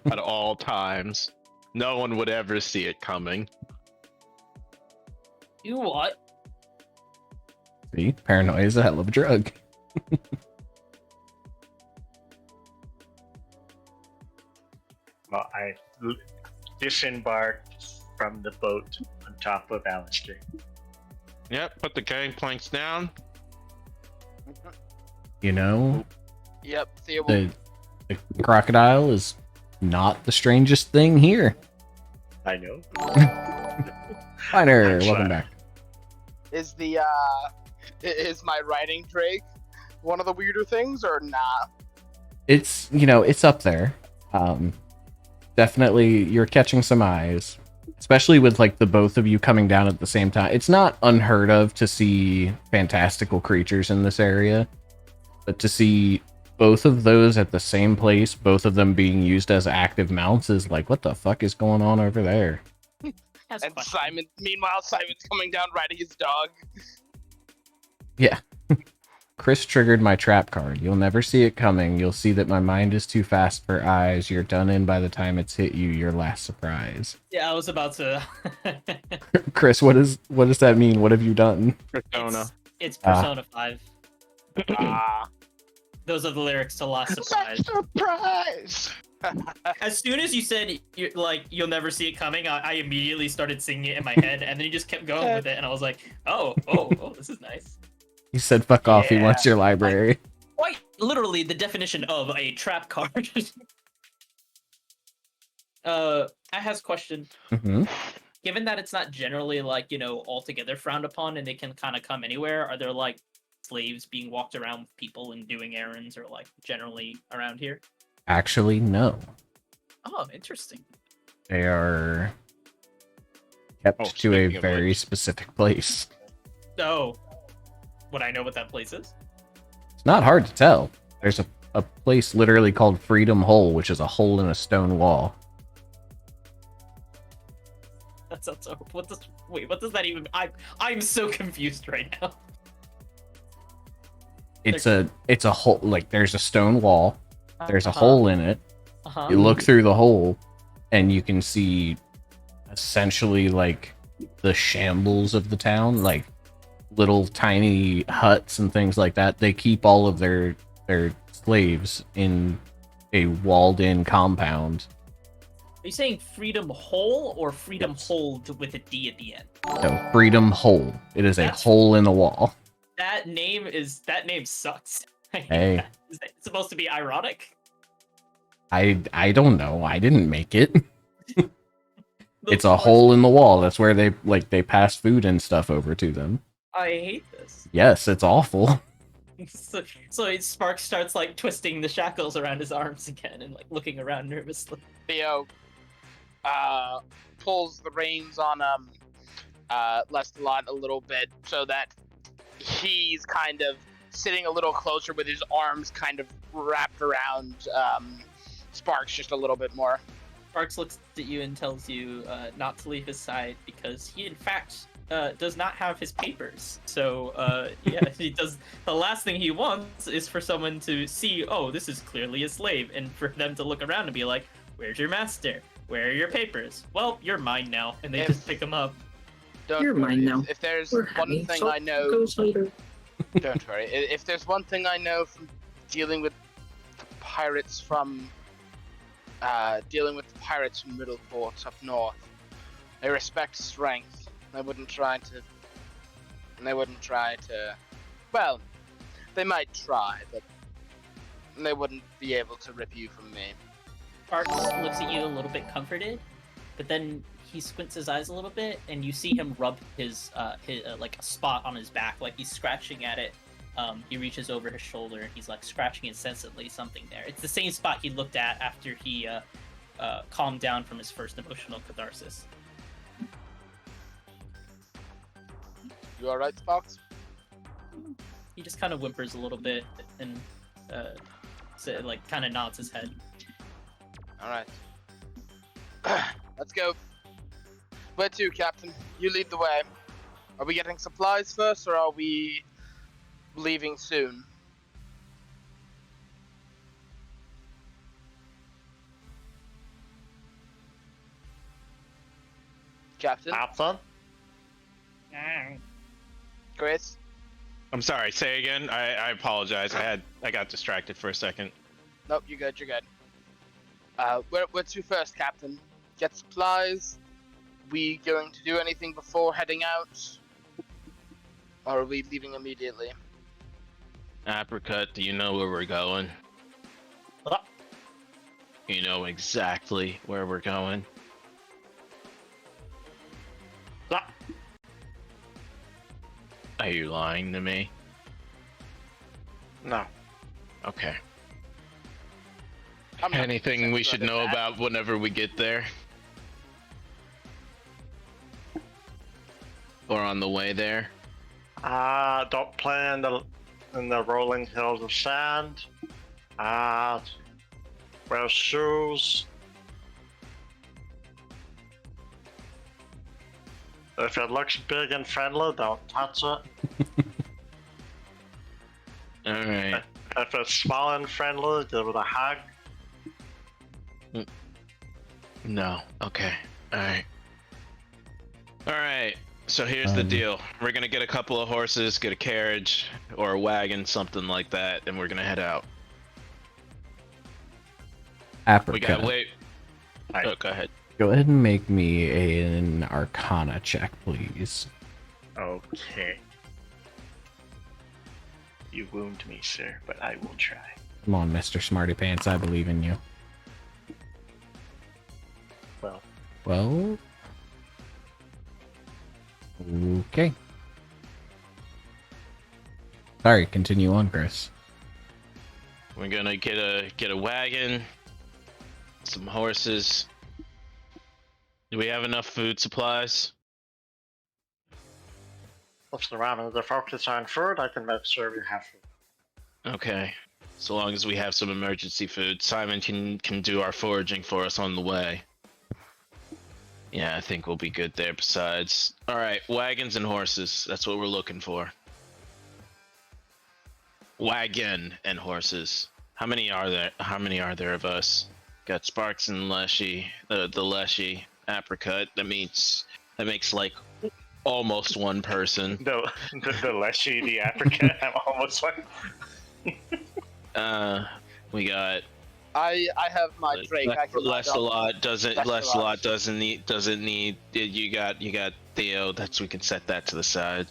at all times. No one would ever see it coming. You what? See, paranoia is a hell of a drug. Well, I disembarked from the boat on top of Alistair. Yep, put the gangplanks down. You know, Yep, see it will. the crocodile is not the strangest thing here. I know. Finer, That's welcome fine. back. Is my writing Drake one of the weirder things or not? It's, it's up there. Definitely you're catching some eyes, especially with like the both of you coming down at the same time. It's not unheard of to see fantastical creatures in this area, but to see both of those at the same place, both of them being used as active mounts, is like, what the fuck is going on over there? Has a And question. meanwhile, Simon's coming down riding his dog. Yeah. Chris triggered my trap card. You'll never see it coming. You'll see that my mind is too fast for eyes. You're done in by the time it's hit you. Your last surprise. Yeah, I was about to. Chris, what does that mean? What have you done? Persona. It's Persona 5. Ah. Those are the lyrics to Last Surprise. Surprise! As soon as you said you'll never see it coming, I immediately started singing it in my head, and then you just kept going with it, and I was like, oh, this is nice. He said, fuck off. He Yeah. wants your library. Quite literally the definition of a trap card. I has a question. Hmm. given that it's not generally like, altogether frowned upon and it can kind of come anywhere, are there like slaves being walked around with people and doing errands or like generally around here? Actually, no. Oh, interesting. They are kept to a speaking of very which. specific place. Oh, would I know what that place is? It's not hard to tell. There's a place literally called Freedom Hole, which is a hole in a stone wall. That sounds so. What does that even? I'm so confused right now. It's a hole, like there's a stone wall. There's a Uh-huh. hole in it. Uh-huh. You look through the hole, and you can see essentially like the shambles of the town, like little tiny huts and things like that. They keep all of their slaves in a walled-in compound. Are you saying Freedom Hole or Freedom Yes. Hold with a D at the end? No, Freedom Hole. It is a That's- hole in the wall. That name sucks. I hate Hey. that. Is that supposed to be ironic? I don't know. I didn't make it. It's The a worst- hole in the wall. That's where they pass food and stuff over to them. I hate this. Yes, it's awful. So Spark starts like twisting the shackles around his arms again and like looking around nervously. Theo pulls the reins on Lestalot a little bit so that he's kind of sitting a little closer with his arms kind of wrapped around Sparks just a little bit more. Sparks looks at you and tells you not to leave his side because he, in fact, does not have his papers. So, yeah, he does. The last thing he wants is for someone to see, oh, this is clearly a slave, and for them to look around and be like, "Where's your master? Where are your papers?" Well, you're mine now, and they just pick them up. Don't You're worry. mine now. If there's We're one having thing so- I know, goes later. don't worry. If there's one thing I know from dealing with the pirates from Middleport up north, they respect strength. They wouldn't try to. Well, they might try, but they wouldn't be able to rip you from me. Sparks looks at you a little bit comforted, but then he squints his eyes a little bit, and you see him rub his like a spot on his back, like he's scratching at it. He reaches over his shoulder, and he's like scratching incessantly something there. It's the same spot he looked at after he calmed down from his first emotional catharsis. You alright, Sparks? He just kind of whimpers a little bit and like kind of nods his head. Alright. Let's go. Where to, Captain? You lead the way. Are we getting supplies first, or are we leaving soon? Captain? Captain? Chris? I'm sorry. Say again. I apologize. I got distracted for a second. Nope, you're good, you're good. Where to first, Captain? Get supplies? We going to do anything before heading out? Or are we leaving immediately? Apricot, do you know where we're going? What? You know exactly where we're going? Are you lying to me? No. Okay. I'm not Anything we should sure know that. about whenever we get there? Or on the way there? Don't play in the rolling hills of sand. Wear shoes. If it looks big and friendly, don't touch it. Alright. If it's small and friendly, give it a hug. No. Okay. Alright. Alright. So here's the deal. We're gonna get a couple of horses, get a carriage, or a wagon, something like that, and we're gonna head out. We Apricot. gotta wait. Oh, go ahead. Go ahead and make me an Arcana check, please. Okay. You wound me, sir, but I will try. Come on, Mr. Smarty Pants, I believe in you. Well, Well, Okay. Sorry, continue on, Chris. We're gonna get a wagon, some horses. Do we have enough food supplies? If the round the focus on food, I can make sure we have food. Okay. So long as we have some emergency food, Simon can do our foraging for us on the way. Yeah, I think we'll be good there. Besides, all right, wagons and horses. That's what we're looking for. Wagon and horses. How many are there? How many are there of us? Got Sparks and Leshy, the Leshy apricot. That makes like almost one person. The Leshy, the African, I'm almost one. We got I have my Drake. I can Lessalot doesn't need. You got Theo. We can set that to the side.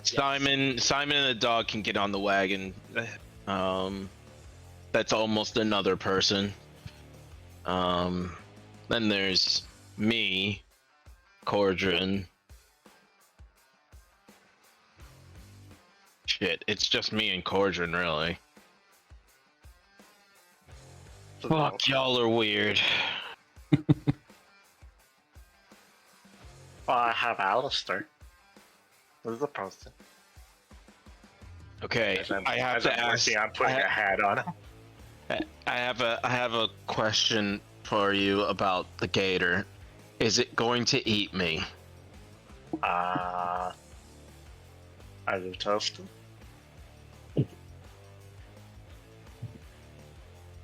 Simon and the dog can get on the wagon. That's almost another person. Then there's me, Cordrin. Shit, it's just me and Cordrin, really. Fuck, y'all are weird. Well, I have Alistair. This is a person. Okay, I have to ask. I'm putting a hat on him. I have a question for you about the gator. Is it going to eat me? I will toast him.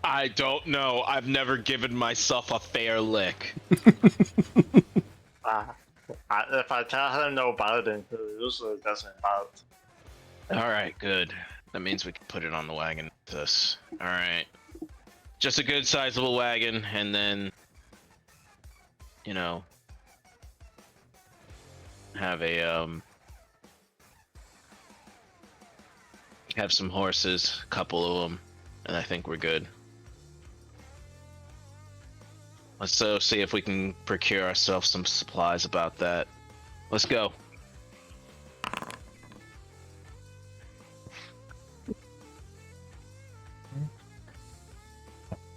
I don't know. I've never given myself a fair lick. If I tell him no biting, he usually doesn't bite. Alright, good. That means we can put it on the wagon with us. Alright. Just a good sizable wagon, and then, you know, have have some horses, a couple of them, and I think we're good. Let's see if we can procure ourselves some supplies about that. Let's go.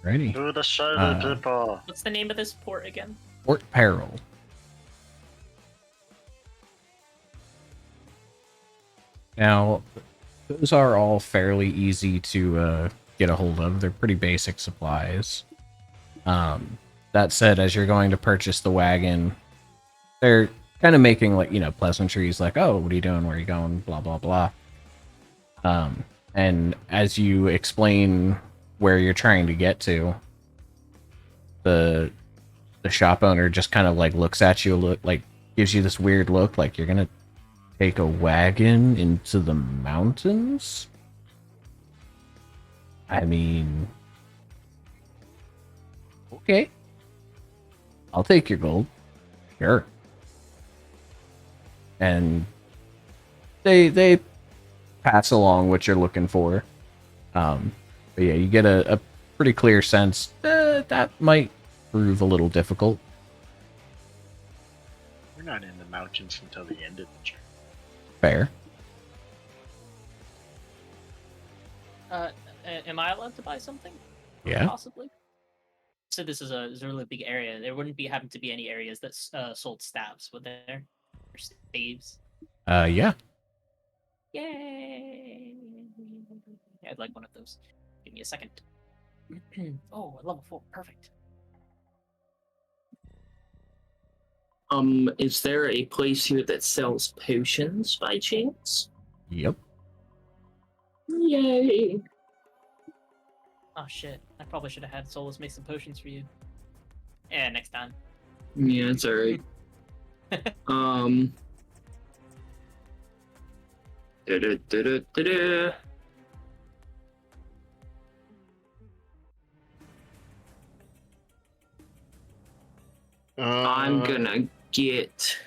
Ready. To the shoulder, people. What's the name of this port again? Port Peril. Now, those are all fairly easy to get a hold of. They're pretty basic supplies. That said, as you're going to purchase the wagon, they're kind of making, like, you know, pleasantries like, oh, what are you doing? Where are you going? Blah, blah, blah. And as you explain where you're trying to get to, the shop owner just kind of like looks at you, like gives you this weird look, like you're gonna take a wagon into the mountains? I mean, okay, I'll take your gold, sure. And they pass along what you're looking for. But yeah, you get a pretty clear sense that might prove a little difficult. We're not in the mountains until the end of the journey. Fair. Am I allowed to buy something? Yeah. Possibly. So this is a really big area. There wouldn't happen to be any areas that sold staves, would there? Or staves? Yeah. Yay! I'd like one of those. Give me a second. Oh, level 4. Perfect. Is there a place here that sells potions by chance? Yep. Yay! Oh shit! I probably should have had Solus make some potions for you. Yeah, next time. Yeah, it's alright. Da-da-da-da-da-da. I'm gonna get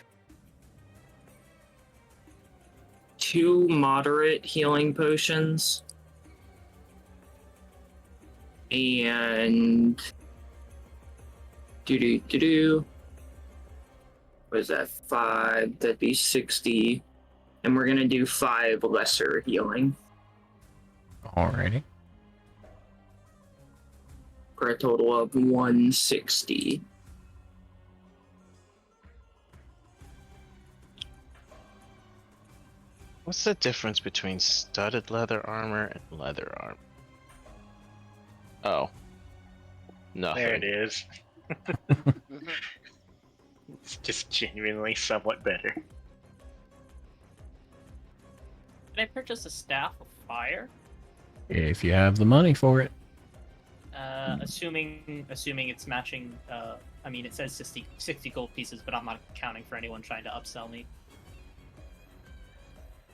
2 moderate healing potions and What is that? 5. That'd be 60. And we're gonna do 5 lesser healing Alrighty. for a total of 160. What's the difference between studded leather armor and leather armor? Oh. Nothing. There it is. Mhm. It's just genuinely somewhat better. Can I purchase a staff of fire? If you have the money for it. Assuming it's matching. I mean, it says 60 gold pieces, but I'm not accounting for anyone trying to upsell me.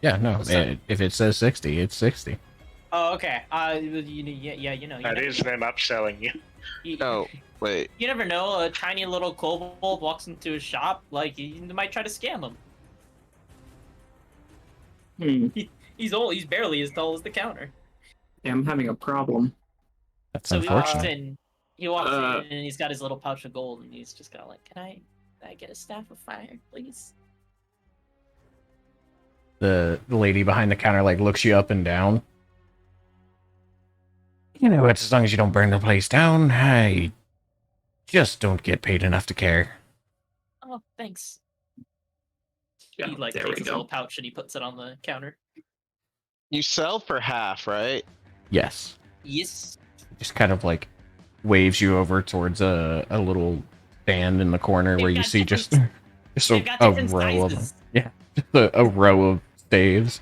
Yeah, no. What's that? If it says 60, it's 60. Oh, okay. That is them upselling you. You, Oh, wait. you never know. A tiny little kobold walks into a shop, like you might try to scam him. He's old. He's barely as tall as the counter. Yeah, I'm having a problem. That's So unfortunate. he walks in and he's got his little pouch of gold, and he's just kind of like, "Can I get a staff of fire, please?" The lady behind the counter like looks you up and down. You know, it's as long as you don't burn the place down, I just don't get paid enough to care. Oh, thanks. Yeah, He like there takes we his go. little pouch and he puts it on the counter. You sell for half, right? Yes. Yes. Just kind of like waves you over towards a little stand in the corner where They've you got see just They've got a different row of them. sizes. Yeah, just a row of staves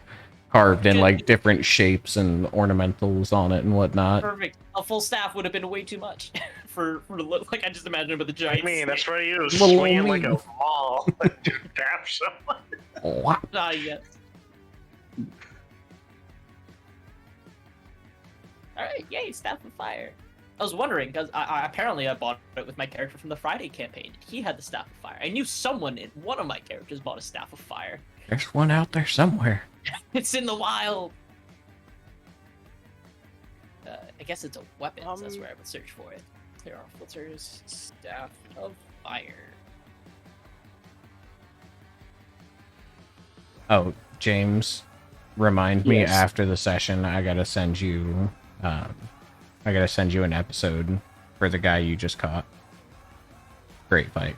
carved in Good. like different shapes and ornamentals on it and whatnot. Perfect. A full staff would have been way too much for like I just imagine him with a giant. I mean, that's what you Little swinging like me. a ball to tap someone. What? Yes. All right, yay, staff of fire. I was wondering because I apparently I bought it with my character from the Friday campaign. He had the staff of fire. I knew someone in one of my characters bought a staff of fire. There's one out there somewhere. It's in the wild. I guess it's a weapon. So that's where I would search for it. There are filters, staff of fire. Oh, James, remind me Yes. after the session. I gotta send you an episode for the guy you just caught. Great fight.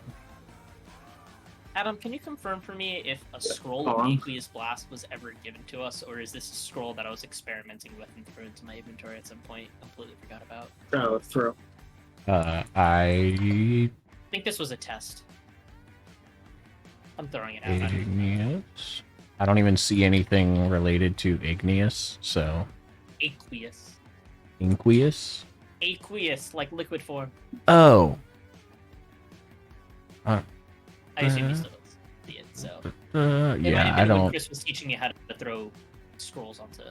Adam, can you confirm for me if a scroll of Aqueous Blast was ever given to us, or is this a scroll that I was experimenting with and threw into my inventory at some point? Completely forgot about. Oh, throw. I I think this was a test. I'm throwing it out. Igneous. I don't even see anything related to igneous, so Aqueous. inqueous. Aqueous, like liquid form. Oh. I assume you still see it, so. It might Yeah, have I been when don't. Chris was teaching you how to throw scrolls onto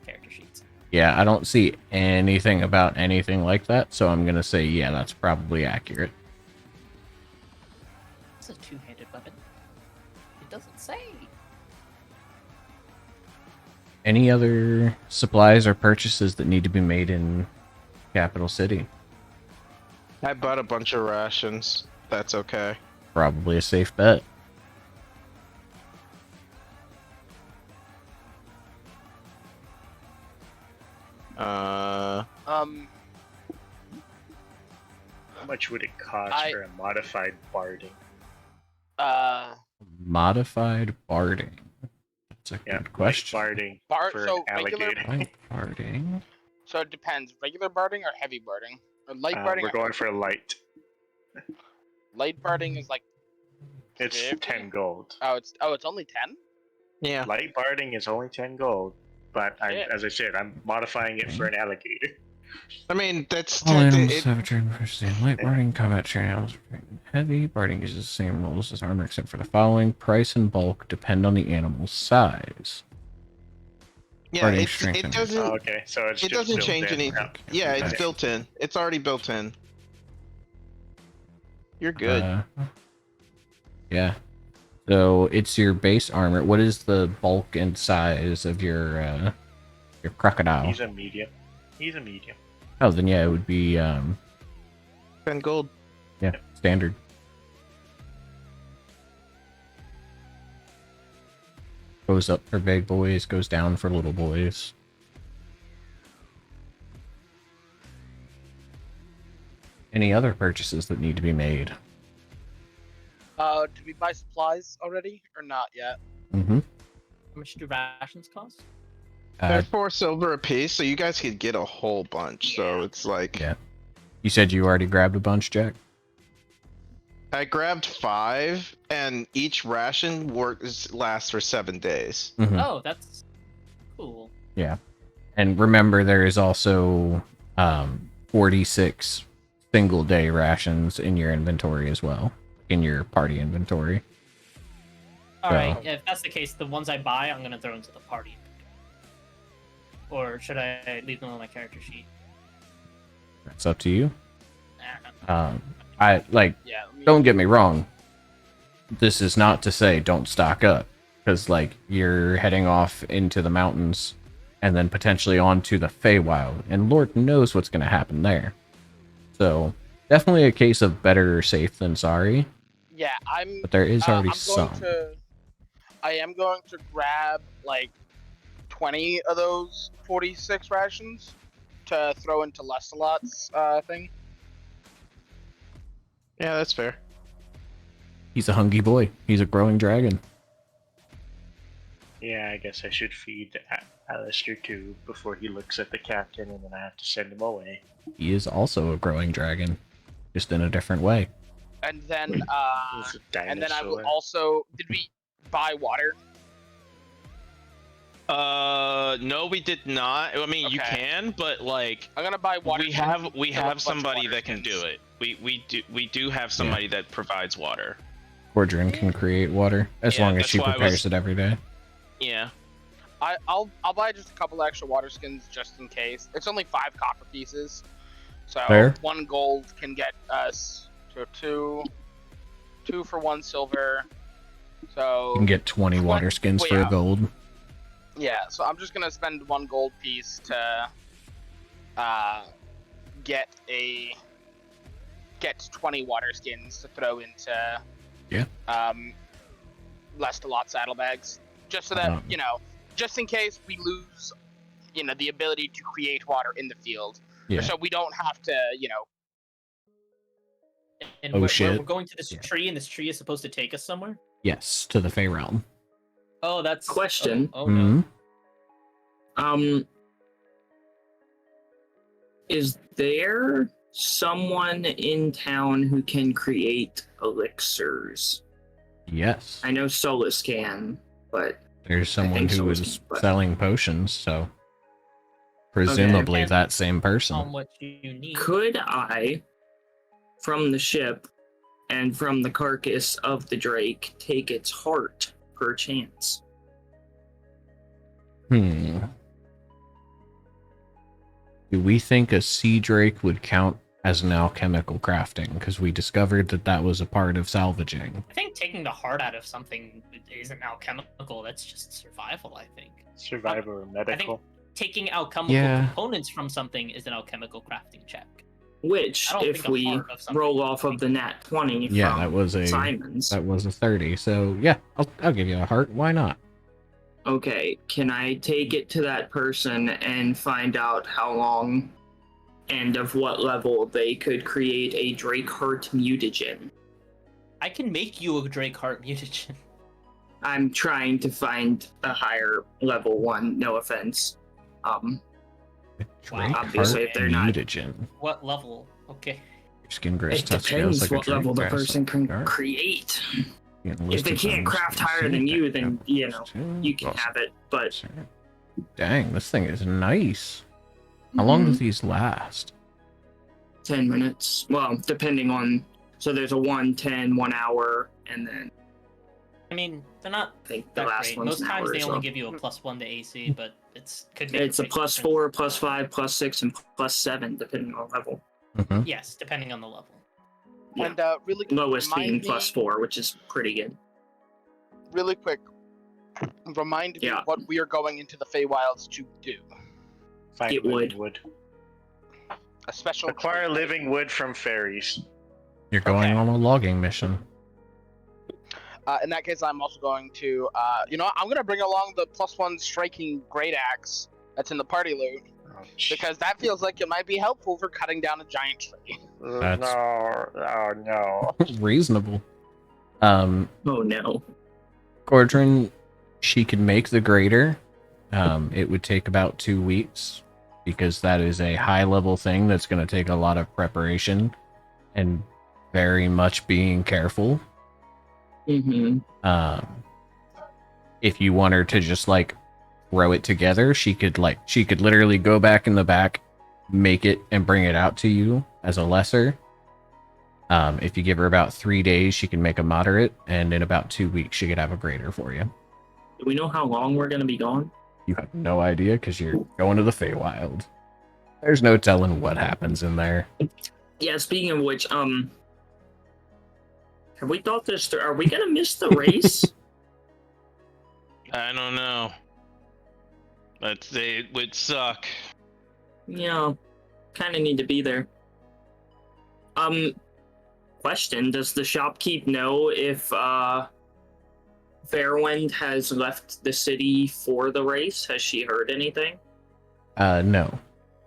character sheets. Yeah, I don't see anything about anything like that, so I'm gonna say yeah, that's probably accurate. It's a two-handed weapon. It doesn't say. Any other supplies or purchases that need to be made in Capital City? I bought a bunch of rations. That's okay. Probably a safe bet. How much would it cost for a modified barding? Modified barding. That's a good question. Barding for so an regular- alligator. Light barding. So it depends. Regular barding or heavy barding? Or light barding? We're or going for light. light barding is like It's 50? 10 gold. it's only 10? Yeah. Light barding is only 10 gold, but Shit. as I said, I'm modifying it for an alligator. I mean, that's All animals it, have a turn first in light barding. Combat trained animals are heavy. Barding uses the same rules as armor except for the following. Price and bulk depend on the animal's size. yeah, Barding it strength doesn't. Oh, okay, so it's It just doesn't built change in. anything. Yeah. Yeah, it's Okay. built in. It's already built in. You're good. Yeah. So it's your base armor. What is the bulk and size of your crocodile? He's a medium. He's a medium. Oh, then yeah, it would be 10 gold. yeah, standard. Goes up for big boys, goes down for little boys. Any other purchases that need to be made? Did we buy supplies already or not yet? Mm-hmm. How much do rations cost? They're 4 silver apiece, so you guys could get a whole bunch. So it's like, Yeah. You said you already grabbed a bunch, Jack? I grabbed 5, and each ration lasts for 7 days. Mhm. Oh, that's cool. Yeah. And remember, there is also 46 single day rations in your inventory as well, in your party inventory. All So- right, yeah, if that's the case, the ones I buy, I'm gonna throw into the party. Or should I leave them on my character sheet? That's up to you. Nah. I like. Yeah. Don't get me wrong. This is not to say don't stock up, because like you're heading off into the mountains, and then potentially onto the Feywild, and Lord knows what's going to happen there. So definitely a case of better safe than sorry. Yeah, But there is already some. I am going to grab like 20 of those 46 rations to throw into Lestalot's thing. Yeah, that's fair. He's a hungry boy. He's a growing dragon. Yeah, I guess I should feed Alistair too before he looks at the captain, and then I have to send him away. He is also a growing dragon, just in a different way. And then He's a and then I will dinosaur. also did we buy water? No, we did not. I mean, you Okay. can, but like I'm gonna buy water. we have a bunch of somebody water that can skins. do it. We do have somebody that provides water. Cordrin can create water as Yeah, long as that's she why I prepares was- it every day. Yeah. I'll buy just a couple extra water skins just in case. It's only 5 copper pieces, so Fair. 1 gold can get us to two for 1 silver. So You can get 20 water skins well, for yeah. a gold. yeah, so I'm just gonna spend 1 gold piece to get 20 water skins to throw into Lestalot saddlebags, just so that just in case we lose, the ability to create water in the field, Yeah. so we don't have to, And Oh, we're shit. going to this Yeah. tree, and this tree is supposed to take us somewhere? Yes, to the Fey realm. Oh, that's... Question. Oh, no. Mhm. Is there someone in town who can create elixirs? Yes. I know Solus can, but There's someone think who so, was but- selling potions, so presumably Okay. that same How person. much you need? could I, from the ship and from the carcass of the drake, take its heart, perchance? Do we think a sea drake would count as an alchemical crafting? Because we discovered that was a part of salvaging. I think taking the heart out of something isn't alchemical. That's just survival, I think. Survivor or medical. Taking alchemical Yeah. components from something is an alchemical crafting check. Which, I don't if think a we heart of something roll is off of the nat 20 Yeah, from that was a Simon's. 30. So yeah, I'll give you a heart. Why not? Okay, can I take it to that person and find out how long and of what level they could create a Drake Heart mutagen? I can make you a Drake Heart mutagen. I'm trying to find a higher level one, no offense. Drake Obviously, heart if they're not- mutagen. What level? Okay. Your skin grows It testicles depends like a what level the drake person grass. can Alright. create. Yeah, If they listed can't bones, craft you higher see than that. you, then, you Apples, can have it, but... Dang, this thing is nice. How long Mhm. does these last? 10 minutes. Well, depending on... So there's a 1, 10, 1 hour, and then I mean, they're not I think the that last great. one's Most an times hour they or only so. give you a +1 to AC, but could make It's a big plus difference. 4, plus 5, plus 6, and plus 7, depending on level. Mhm. Yes, depending on the level. Yeah. And really Lowest being remind plus me- 4, which is pretty good. Really quick, remind me Yeah. what we are going into the Feywilds to do. Find Get living wood. A special Acquire trait. living wood from fairies. You're going Okay. on a logging mission. In that case, I'm also going to, I'm gonna bring along the +1 striking great axe that's in the party loot because that feels like it might be helpful for cutting down a giant tree. That's- No, oh no. Reasonable. Oh no. Cordrin, she could make the grater. It would take about 2 weeks because that is a high level thing that's going to take a lot of preparation and very much being careful. Mm-hmm. If you want her to just like throw it together, she could literally go back in the back, make it, and bring it out to you as a lesser. If you give her about 3 days, she can make a moderate, and in about 2 weeks, she could have a greater for you. Do we know how long we're gonna be gone? You have no idea because you're going to the Feywild. There's no telling what happens in there. Yeah, speaking of which, have we thought this through? Are we gonna miss the race? I don't know. It would suck. Yeah, kind of need to be there. Question, does the shopkeep know if, Fairwind has left the city for the race? Has she heard anything? No.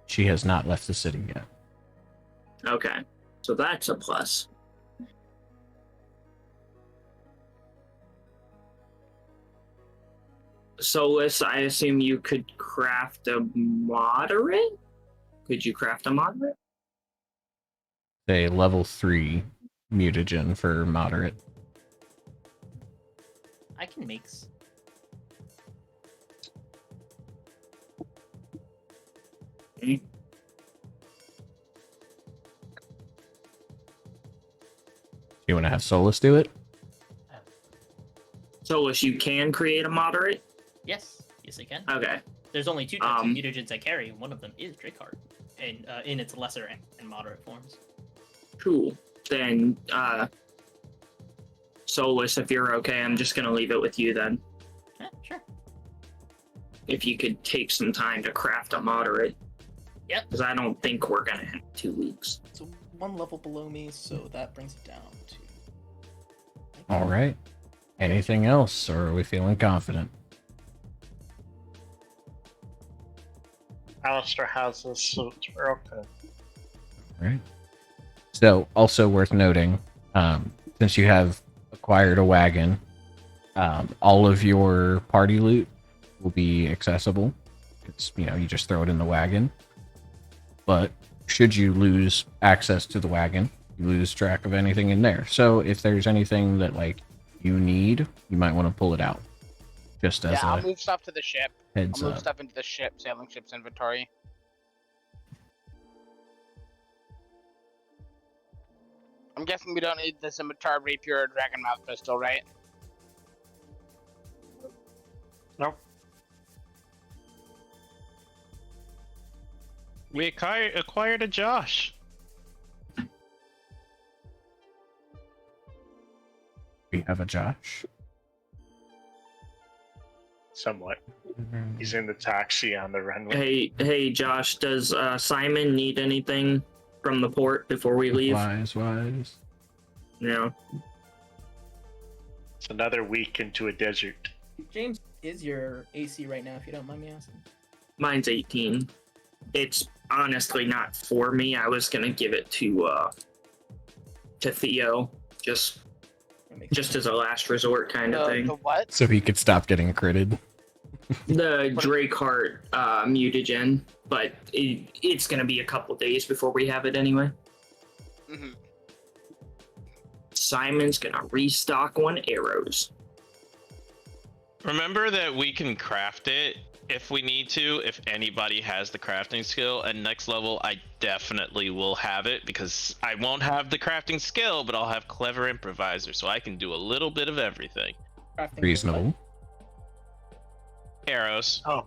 She has not left the city yet. Okay, so that's a plus. Solus, I assume you could craft a moderate? Could you craft a moderate? A level 3 mutagen for moderate. I can make. Okay. You want to have Solus do it? Solus, you can create a moderate? Yes, I can. Okay. There's only 2 types of mutagens I carry, and one of them is Drakeheart, and in its lesser and moderate forms. Cool. Then, Solus, if you're okay, I'm just gonna leave it with you then. Yeah, sure. If you could take some time to craft a moderate. Yep. Because I don't think we're gonna have 2 weeks. So 1 level below me, so that brings it down to... All right. Anything else, or are we feeling confident? Alistair has a suit. We're okay. All right. So, also worth noting, since you have acquired a wagon, all of your party loot will be accessible. It's, you just throw it in the wagon. But should you lose access to the wagon, you lose track of anything in there. So if there's anything that you need, you might want to pull it out. Just as I'll move stuff to the ship. heads I'll move up. stuff into the sailing ship's inventory. I'm guessing we don't need the scimitar, rapier, or dragonmouth pistol, right? Nope. We acquired a Josh. We have a Josh. Somewhat. He's in the taxi on the runway. Hey, Josh, does Simon need anything from the port before we leave? Wise. No. It's another week into a desert. James, is your AC right now, if you don't mind me asking? Mine's 18. It's honestly not for me. I was gonna give it to Theo, just as a last resort kind of thing. The what? So he could stop getting critted. The Drakeheart mutagen, but it's gonna be a couple days before we have it anyway. Mm-hmm. Simon's gonna restock on arrows. Remember that we can craft it if we need to, if anybody has the crafting skill. At next level, I definitely will have it because I won't have the crafting skill, but I'll have clever improviser, so I can do a little bit of everything. Crafting Reasonable. Arrows. Oh,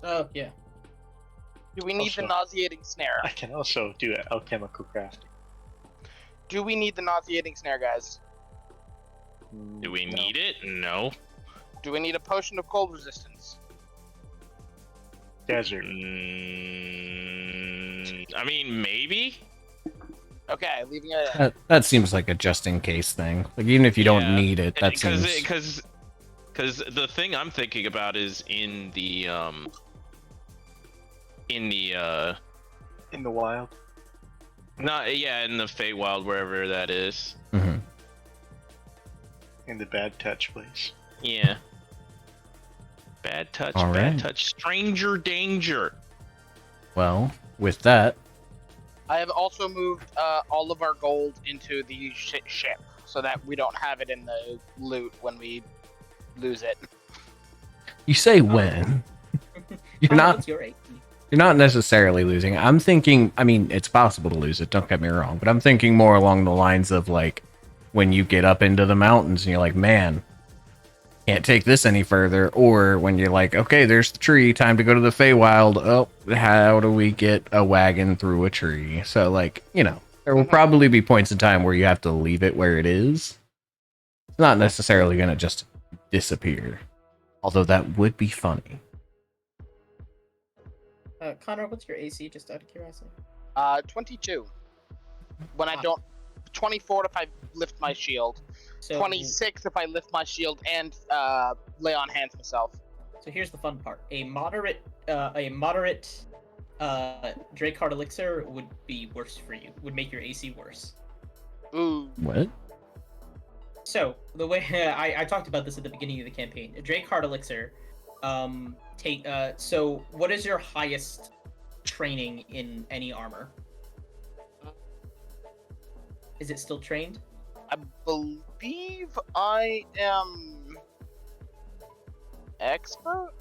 Oh, yeah. Do we need the nauseating snare? I can also do alchemical crafting. Do we need the nauseating snare, guys? Do we need it? No. Do we need a potion of cold resistance? Desert. I mean, maybe. Okay, leaving it. That seems like a just in case thing. Like even if you don't need it, that seems. Because the thing I'm thinking about is in the in the wild. not yeah in the Feywild wherever that is. Mhm. In the bad touch place. Yeah. Bad touch, All bad right. touch, stranger danger. Well, with that, I have also moved all of our gold into the ship so that we don't have it in the loot when we lose it. you say when. You're Connor, not. What's your AC? You're not necessarily losing. I'm thinking. I mean, it's possible to lose it. Don't get me wrong, but I'm thinking more along the lines of like when you get up into the mountains and you're like, man, can't take this any further. Or when you're like, okay, there's the tree, time to go to the Feywild. Oh, how do we get a wagon through a tree? So like, there will probably be points in time where you have to leave it where it is. It's not necessarily gonna just disappear, although that would be funny. Connor, what's your AC? Just out of curiosity. 22. When I don't. 24 if I lift my shield. So, 26 if I lift my shield and lay on hands myself. So here's the fun part: a moderate Drake Heart Elixir would be worse for you. Would make your AC worse. Ooh. What? So the way I talked about this at the beginning of the campaign, a Drake Heart Elixir. So what is your highest training in any armor? Is it still trained? I believe I am expert.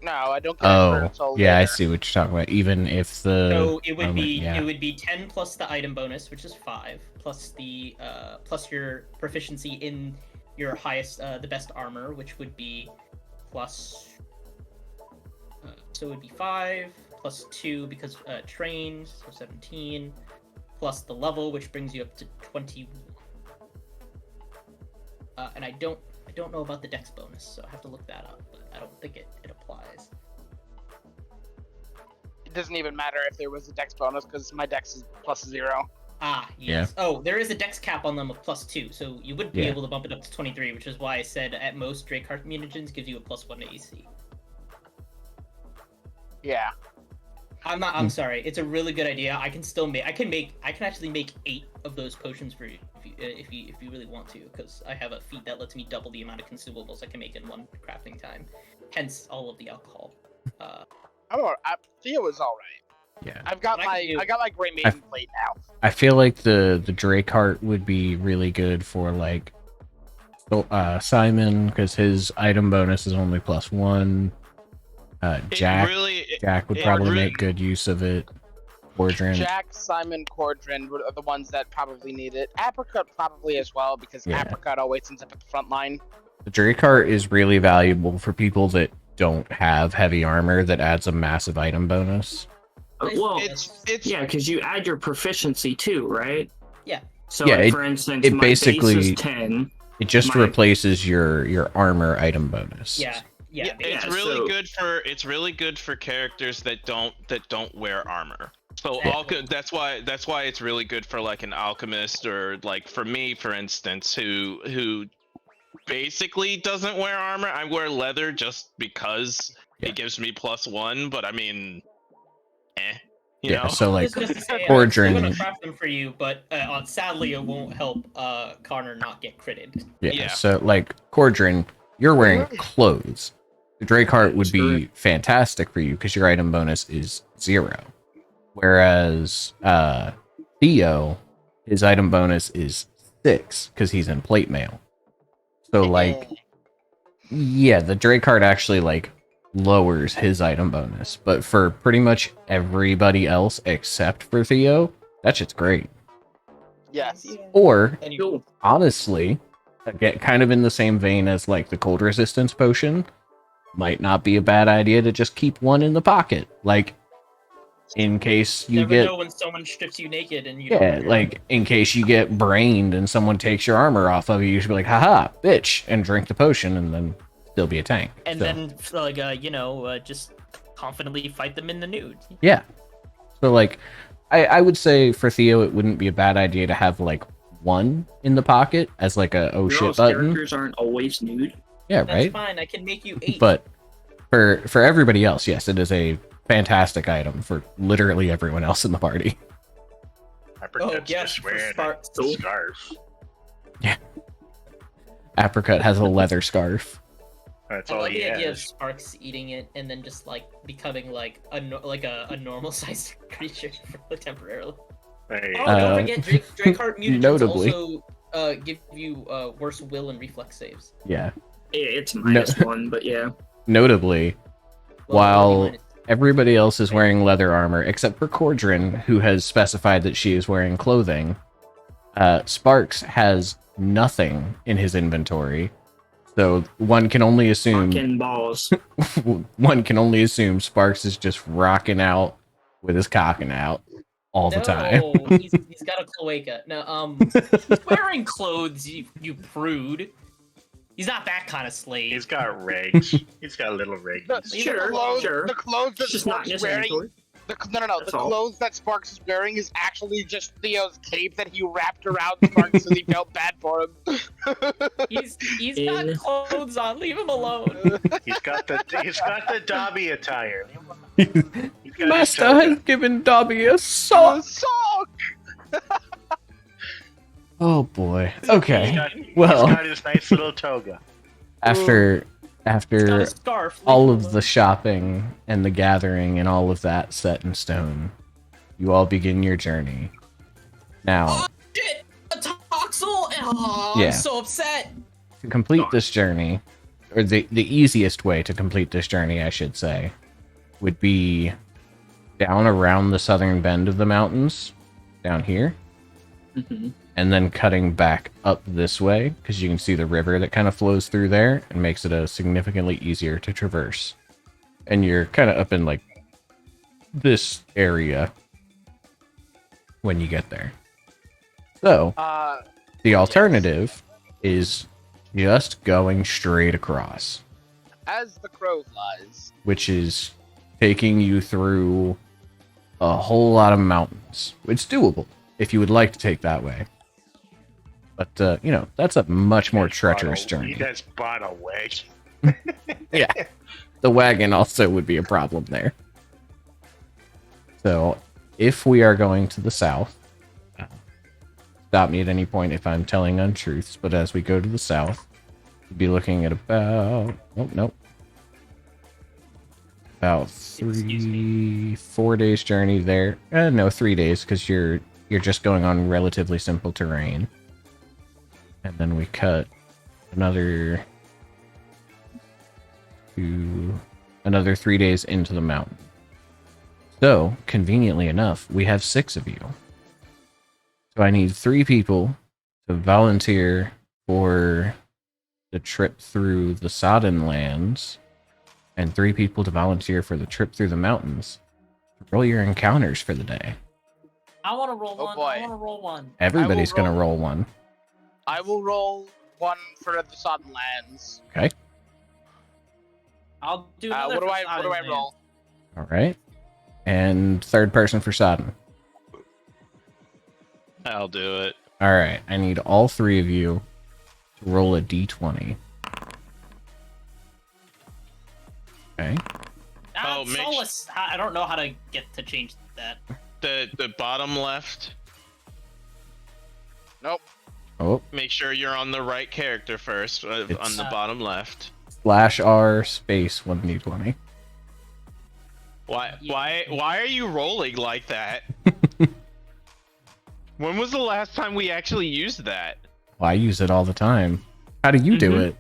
No, I don't get expert Oh, until yeah, I later. see what you're talking about. Even if the So it would be yeah. it would be 10 plus the item bonus, which is 5, plus the plus your proficiency in your highest the best armor, which would be plus so it would be 5 plus 2 because trained, so 17, plus the level, which brings you up to 21. And I don't know about the dex bonus, so I have to look that up, but I don't think it applies. It doesn't even matter if there was a dex bonus because my dex is +0. Ah, yes. Yeah. Oh, there is a dex cap on them of +2, so you would be able to bump it up to 23, which is why I said at most Drake Heart mutagens gives you a +1 to AC. Yeah. I'm sorry. It's a really good idea. I can actually make 8 of those potions for you if you really want to, because I have a feat that lets me double the amount of consumables I can make in one crafting time. Hence all of the alcohol. Theo is all right. Yeah. I got my Grey Maiden plate now. I feel like the Drake Heart would be really good for like Simon, because his item bonus is only +1. Jack would probably make good use of it. Cordrin. Jack, Simon, Cordrin are the ones that probably need it. Apricot probably as well, because Apricot always ends up at the front line. The Drake Heart is really valuable for people that don't have heavy armor that adds a massive item bonus. Well, yeah, because you add your proficiency too, right? Yeah. So, yeah, like, for instance, it my basically base is 10. It just replaces your armor item bonus. Yeah. Yeah, it's really good for characters that don't wear armor. So that's why it's really good for like an alchemist, or like for me, for instance, who basically doesn't wear armor. I wear leather just because it gives me +1, but I mean, you know. So like I'm Cordrin, gonna craft them for you, but sadly it won't help Connor not get critted. Yeah. So like Cordrin, you're wearing clothes. The Drake Heart would be fantastic for you because your item bonus is 0. Whereas Theo, his item bonus is 6 because he's in plate mail. So like, yeah, the Drake Heart actually like lowers his item bonus, but for pretty much everybody else except for Theo, that shit's great. Yes. Or honestly, again, kind of in the same vein as like the cold resistance potion, might not be a bad idea to just keep one in the pocket, like in case you never know when someone strips you naked and you don't like in case you get brained and someone takes your armor off of you, you should be like, haha, bitch, and drink the potion and then still be a tank. And then like just confidently fight them in the nude. Yeah. So like I would say for Theo, it wouldn't be a bad idea to have like one in the pocket as like a oh shit button. Characters aren't always nude. Yeah, That's right. fine. I can make you 8. But for everybody else, yes, it is a fantastic item for literally everyone else in the party. Apricot's yes, just for wearing Sparks. a scarf. Apricot has a leather scarf. That's I all love he the idea of has. Sparks eating it and then just like becoming like a normal sized creature temporarily. Hey, Oh, don't forget Drakeheart mutagens notably. also give you worse will and reflex saves. Yeah. It's -1, but yeah. Notably, Well, while minus- everybody else is wearing leather armor, except for Cordrin, who has specified that she is wearing clothing, Sparks has nothing in his inventory. So one can only assume Fucking balls. one can only assume Sparks is just rocking out with his cocking out all the time. No, he's got a cloaca. No, he's wearing clothes, you prude. He's not that kind of slave. he's got rags. He's got little rags. Sure, sure. The clothes that It's just not in Sparks his wearing. inventory. No. That's The all. clothes that Sparks is wearing is actually just Theo's cape that he wrapped around Sparks because he felt bad for him. He's got In- clothes on. Leave him alone. He's got the Dobby attire. He's got his Master toga. has given Dobby a sock. Sock! Oh boy. He's Okay. got, Well. he's got his nice little toga. After He's got a scarf. Leave all him of the alone. shopping and the gathering and all of that set in stone, you all begin your journey. Now, Shit! A toxel! Oh, Yeah. I'm so upset. to complete this journey, or the easiest way to complete this journey, I should say, would be down around the southern bend of the mountains, down here, Mhm. and then cutting back up this way, because you can see the river that kind of flows through there and makes it a significantly easier to traverse. And you're kind of up in like this area when you get there. So, the alternative is just going straight across, As the crow flies. which is taking you through a whole lot of mountains. It's doable if you would like to take that way. But, that's a much more treacherous He journey. just bought a wig. Yeah. The wagon also would be a problem there. So, if we are going to the south, stop me at any point if I'm telling untruths, but as we go to the south, we'd be looking at about... Oh, nope. About Excuse 4 days journey there. No, 3 days, because you're just going on relatively simple terrain. And then we cut another 3 days into the mountain. So, conveniently enough, we have 6 of you. So I need 3 people to volunteer for the trip through the Sodden lands, and 3 people to volunteer for the trip through the mountains. Roll your encounters for the day. I want to roll Oh, one. boy. I want to roll one. Everybody's going to roll- roll one. I will roll one for the Sodden Lands. Okay. I'll do another. What do for I Sodden roll? All right. And third person for Sodden. I'll do it. All right. I need all 3 of you to roll a d20. Okay. Oh, Mitch. Solace. I don't know how to get to change that. The bottom left. Nope. Oh, Make sure you're on the right character first. It's- On the bottom left. /r space 1d20. Why are you rolling like that? When was the last time we actually used that? Well, I use it all the time. How do you do Mhm. it?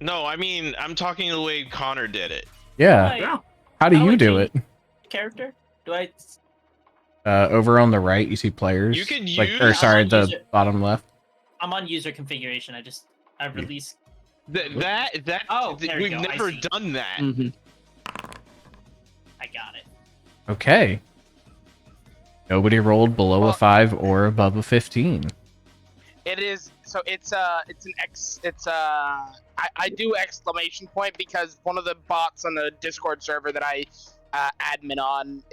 No, I mean I'm talking the way Connor did it. Yeah. Yeah. How do How you I do it? change character? Do I? Over on the right, you see players. You could like, use- or sorry, I'll the use it. bottom left. I'm on user configuration. I release. That Oh, there we've you go, I never see. done that. Mhm. I got it. Okay. Nobody rolled below a Well- 5 or above a 15. It is so it's an X it's I do exclamation point because one of the bots on the Discord server that I admin on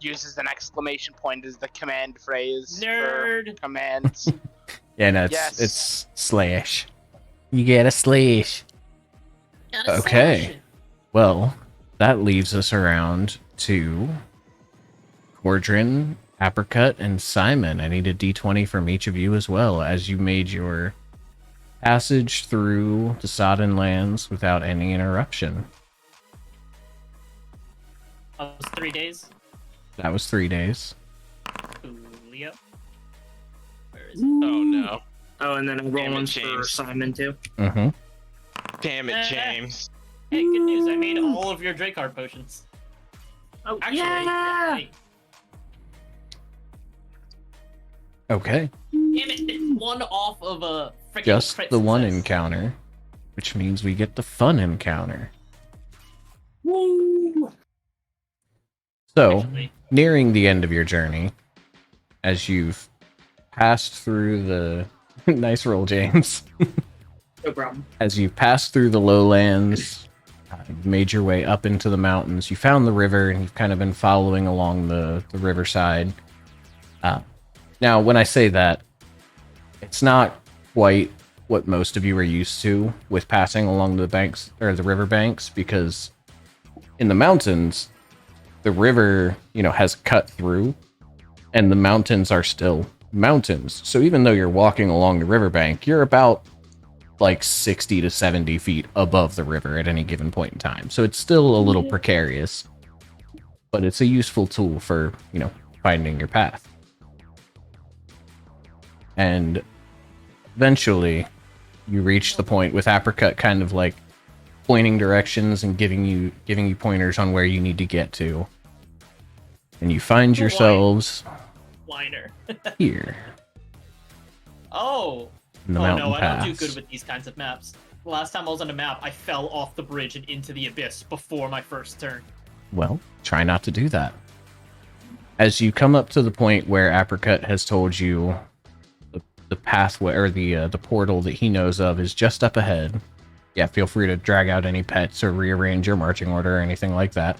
uses an exclamation point as the command phrase Nerd. for commands. Yeah, no, Yes. it's slash. You get a slash. Okay. Well, that leaves us around to Cordrin, Apricot, and Simon. I need a d20 from each of you as well, as you made your passage through the Sodden lands without any interruption. That was 3 days. That was 3 days. Julio. Where is it? Oh no. Oh, and then a roll Damn it, ones for James. Simon too. Mm-hmm. Damn it, James. Hey, good news. I made all of your Dracard potions. Oh, Actually, yeah! wait. Okay. Damn it, it's one off of a freaking Just crit the one success. encounter, which means we get the fun encounter. Woo! So, Actually, nearing the end of your journey, as you've passed through the... nice roll, James. No problem. As you passed through the lowlands, you made your way up into the mountains, you found the river, and you've kind of been following along the riverside. Now, when I say that, it's not quite what most of you are used to with passing along the banks, or the river banks, because in the mountains, the river, has cut through, and the mountains are still mountains. So even though you're walking along the riverbank, you're about like 60 to 70 feet above the river at any given point in time. So it's still a little precarious, but it's a useful tool for, finding your path. And eventually you reach the point with Apricot kind of like pointing directions and giving you pointers on where you need to get to. And you find yourselves whiner. here Oh. in the Oh mountain no, I don't do pass. good with these kinds of maps. The last time I was on a map, I fell off the bridge and into the abyss before my first turn. Well, try not to do that. As you come up to the point where Apricot has told you the pathway, or the portal that he knows of is just up ahead. Yeah, feel free to drag out any pets or rearrange your marching order or anything like that.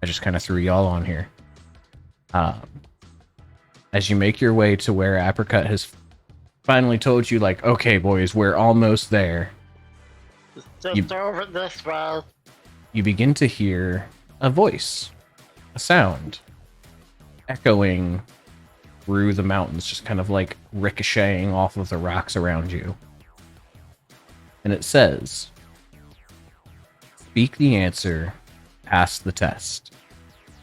I just kind of threw y'all on here. As you make your way to where Apricot has finally told you, like, okay, boys, we're almost there. Just over this way. You begin to hear a voice, a sound, echoing through the mountains, just kind of like ricocheting off of the rocks around you. And it says, "Speak the answer, pass the test.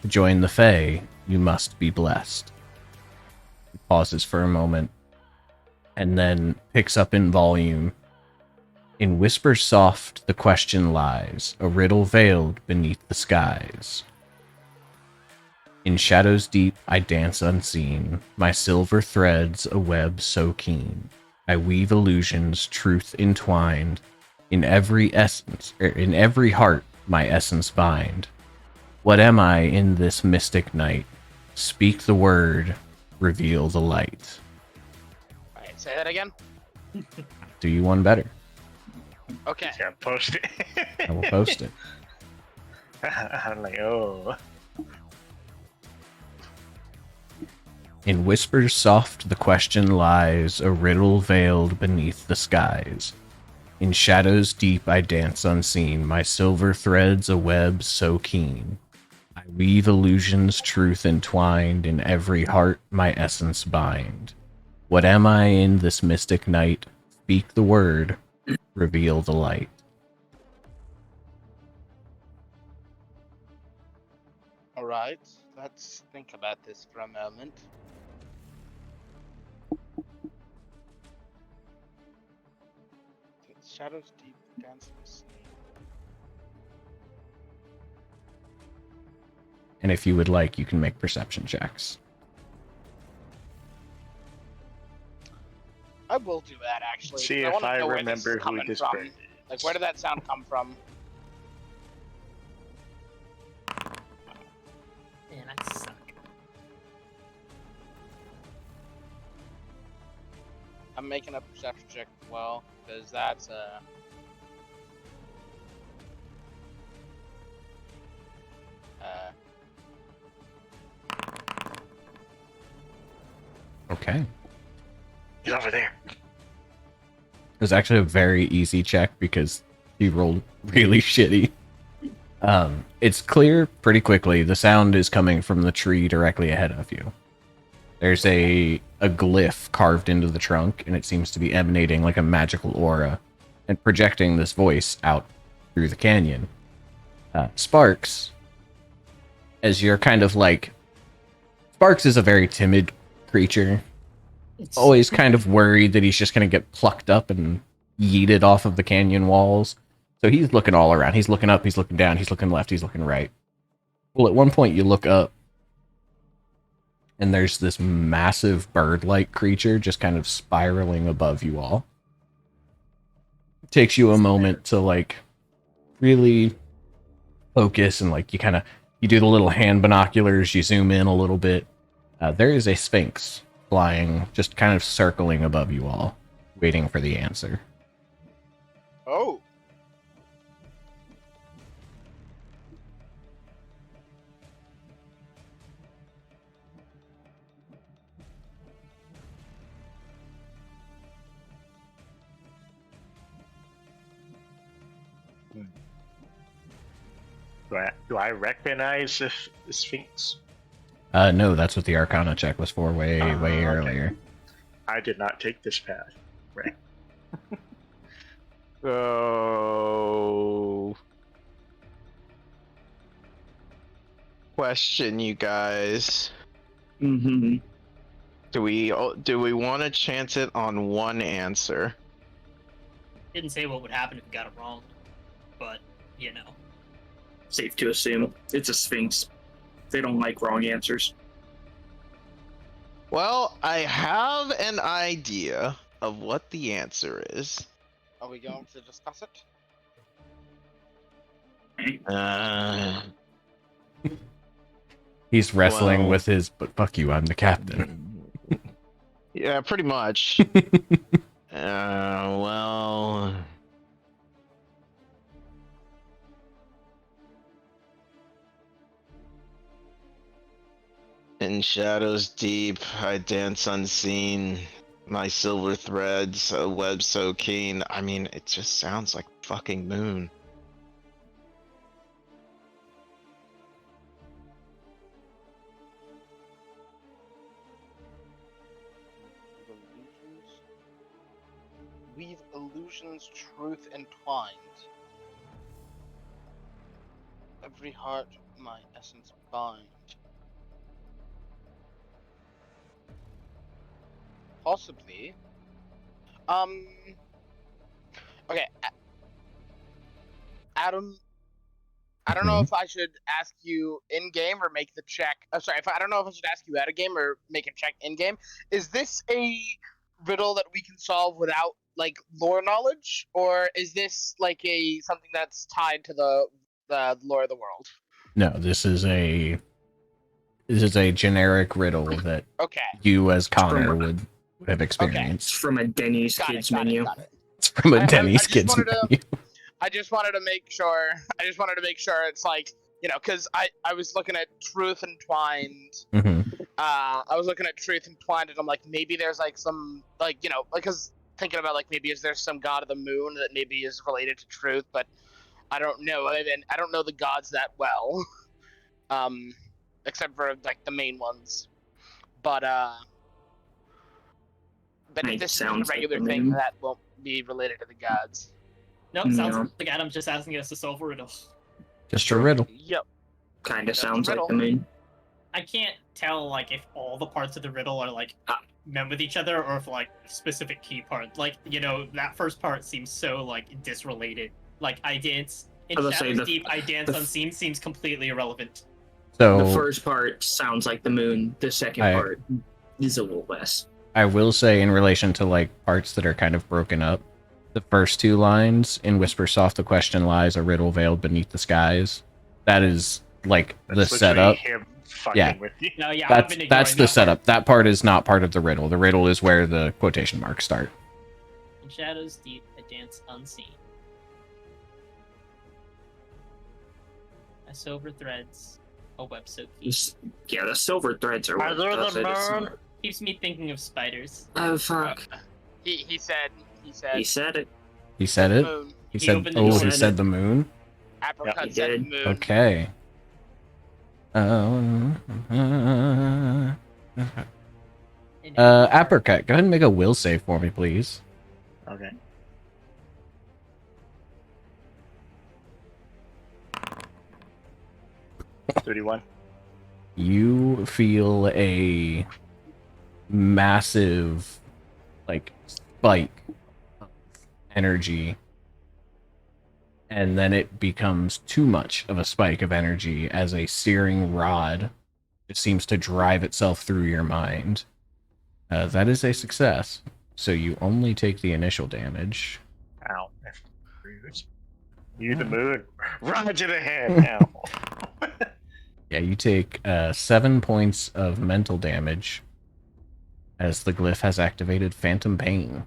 To join the Fae, you must be blessed." It pauses for a moment, and then picks up in volume. "In whispers soft the question lies, a riddle veiled beneath the skies. In shadows deep I dance unseen, my silver threads a web so keen. I weave illusions, truth entwined, in every heart my essence bind. What am I in this mystic night? Speak the word, reveal the light." Alright, say that again. Do you one better? Okay. Yeah, post it. I will post it. I'm like, oh. In whispers soft the question lies, a riddle veiled beneath the skies. In shadows deep I dance unseen, my silver threads a web so keen. I weave illusions, truth entwined, in every heart my essence bind. What am I in this mystic night? Speak the word, reveal the light. Alright, let's think about this for a moment. Shadows deep, dance unseen. And if you would like, you can make perception checks. I will do that actually. See I if wanna I know where this is remember who coming this from. bird is. Like, where did that sound come from? Man, that suck. I'm making a perception check as well, because that's Okay. He's over there. It was actually a very easy check because he rolled really shitty. It's clear pretty quickly. The sound is coming from the tree directly ahead of you. There's a glyph carved into the trunk, and it seems to be emanating like a magical aura and projecting this voice out through the canyon. Sparks, as you're kind of like... Sparks is a very timid creature. Always kind of worried that he's just going to get plucked up and yeeted off of the canyon walls. So he's looking all around. He's looking up, he's looking down, he's looking left, he's looking right. Well, at one point you look up, and there's this massive bird-like creature just kind of spiraling above you all. It takes you a moment to, like, really focus, and, like, you do the little hand binoculars, you zoom in a little bit. There is a sphinx flying, just kind of circling above you all, waiting for the answer. Oh. Do I recognize the Sphinx? No, that's what the Arcana check was for way Okay. earlier. I did not take this path. Right. So, question, you guys. Mm-hmm. Do we want to chance it on one answer? Didn't say what would happen if you got it wrong, but you know. Safe to assume it's a sphinx. They don't like wrong answers. Well, I have an idea of what the answer is. Are we going to discuss it? He's wrestling Well- with his, but fuck you, I'm the captain. Yeah, pretty much. Well... In shadows deep, I dance unseen. My silver threads, a web so keen. I mean, it just sounds like fucking Moon. Weave illusions, truth entwined. Every heart my essence bind. Possibly. Okay. Adam, I don't know if I should ask you in game or make the check. I don't know if I should ask you out of game or make a check in game. Is this a riddle that we can solve without like lore knowledge, or is this like something that's tied to the lore of the world? No, this is a generic riddle that Okay. you as Connor would have It's experienced. from a Denny's Kids menu. Got it. It's from a I Denny's just Kids wanted to- menu. I just wanted to make sure. It's like, you know, because I was looking at truth entwined. Mhm. I was looking at truth entwined, and I'm like, maybe there's like some like, you know, like, because thinking about like maybe is there some god of the moon that maybe is related to truth, but I don't know. And I don't know the gods that well, except for like the main ones. But if this is a Sounds like regular the thing, moon. that won't be related to the gods. No, sounds No. like Adam's just asking us to solve a riddle. Just a riddle. Yep. Kind of That's sounds like riddle. the moon. I can't tell like if all the parts of the riddle are like meant with each other or if like specific key parts. Like, you know, that first part seems so like disrelated. Like I dance in I was saying shadows the- deep, I dance the- unseen seems completely irrelevant. So The first part sounds like the moon. The second I- part is a little less. I will say in relation to like parts that are kind of broken up, the first two lines in Whisper Soft the question lies, a riddle veiled beneath the skies. That is like the That's setup. literally him fucking Yeah. with you. No, yeah, I've That's been ignoring that's the that part. setup. That part is not part of the riddle. The riddle is where the quotation marks start. In shadows deep, I dance unseen. My silver threads, a web so keen. Yeah, the silver threads are what Under does the it. It's moon, not- Keeps me thinking of spiders. Oh fuck. He said He said it. He said it? moon. He He said, opened the oh, door. he Said said it. the moon? Apricot He said did. moon. Okay. Apricot, go ahead and make a will save for me, please. Okay. $31. You feel a massive, like, spike of energy, and then it becomes too much of a spike of energy as a searing rod just seems to drive itself through your mind. That is a success, so you only take the initial damage. Ow. Rude. You the moon. Roger the head now. Yeah, you take 7 points of mental damage as the glyph has activated Phantom Pain.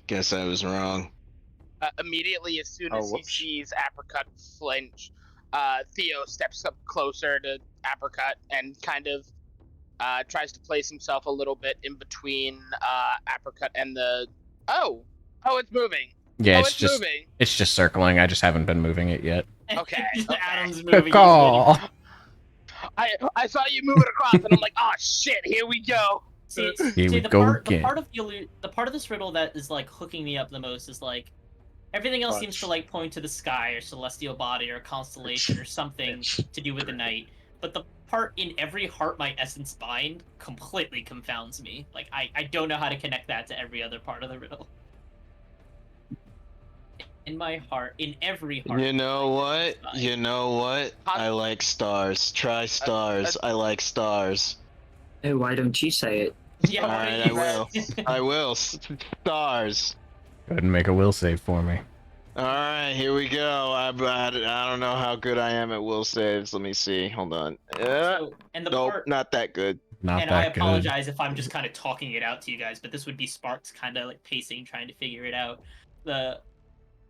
Guess I was wrong. Immediately, as soon Oh, as he whoops. sees Apricot flinch, Theo steps up closer to Apricot and kind of tries to place himself a little bit in between Apricot and the. Oh, it's moving. Yeah, it's moving. it's just circling. I just haven't been moving it yet. Okay, Adam's moving. Caw. I saw you move it across, and I'm like, oh shit, here we go. See, Here we the go part, again. the part of this riddle that is like hooking me up the most is like everything else seems to like point to the sky or celestial body or constellation or something to do with the night. But the part in every heart my essence bind completely confounds me. Like I don't know how to connect that to every other part of the riddle. In my heart, in every heart. You know my what? essence bind. You know what? I like stars. Try stars. I like stars. Oh, why don't you say it? Yeah, All why right, don't I you- will. I will. Stars. Go ahead and make a will save for me. All right, here we go. I don't know how good I am at will saves. Let me see. Hold on. So, and the Nope, part, not that good. Not and that I good. apologize if I'm just kind of talking it out to you guys, but this would be Sparks kind of like pacing, trying to figure it out. The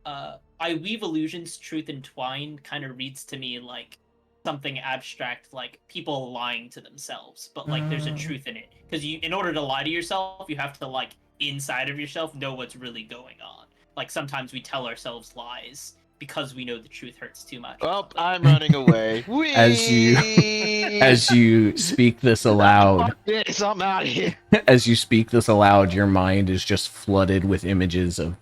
I weave illusions, truth entwined kind of reads to me like something abstract, like people lying to themselves, but like there's a truth in it. Because in order to lie to yourself, you have to like inside of yourself know what's really going on. Like sometimes we tell ourselves lies because we know the truth hurts too much. Oh, I'm running away. As you speak this aloud, Fuck this, I'm out of here. as you speak this aloud, your mind is just flooded with images of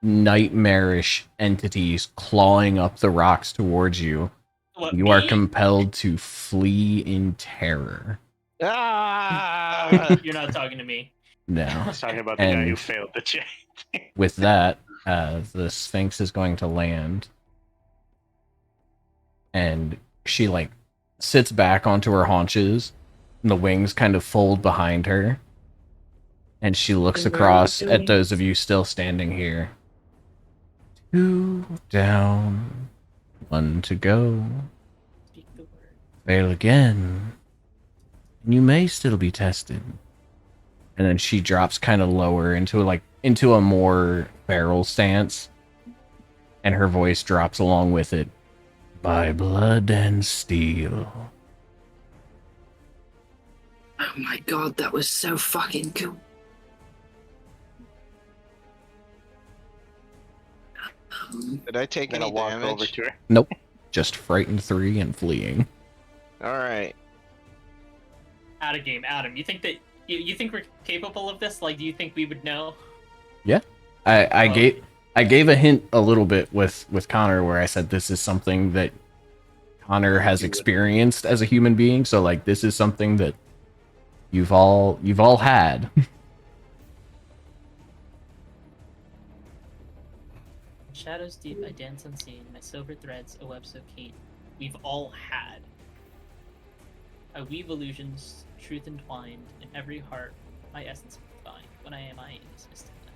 nightmarish entities clawing up the rocks towards you. What, You are me? compelled to flee in terror. Ah! You're not talking to me. I No. was talking about the guy who And- failed the check. With that, the Sphinx is going to land. And she, like, sits back onto her haunches. And the wings kind of fold behind her. And she looks Where are you across at going? those of you still standing here. 2 down, 1 to go. Speak the word. Fail again. And you may still be tested. And then she drops kind of lower into a more barrel stance. And her voice drops along with it. By blood and steel. Oh my god, that was so fucking cool. Did I take I'm gonna any walk over damage? to her. Nope. Just frightened 3 and fleeing. All right. Out of game, Adam. You think that you think we're capable of this? Like, do you think we would know? I gave a hint a little bit with Connor where I said this is something that Connor has experienced as a human being, so like this is something that you've all had. Shadows deep, I dance unseen. My silver threads, a web so keen. We've all had. I weave illusions, truth entwined in every heart. My essence bind. When I am I in this mystic night.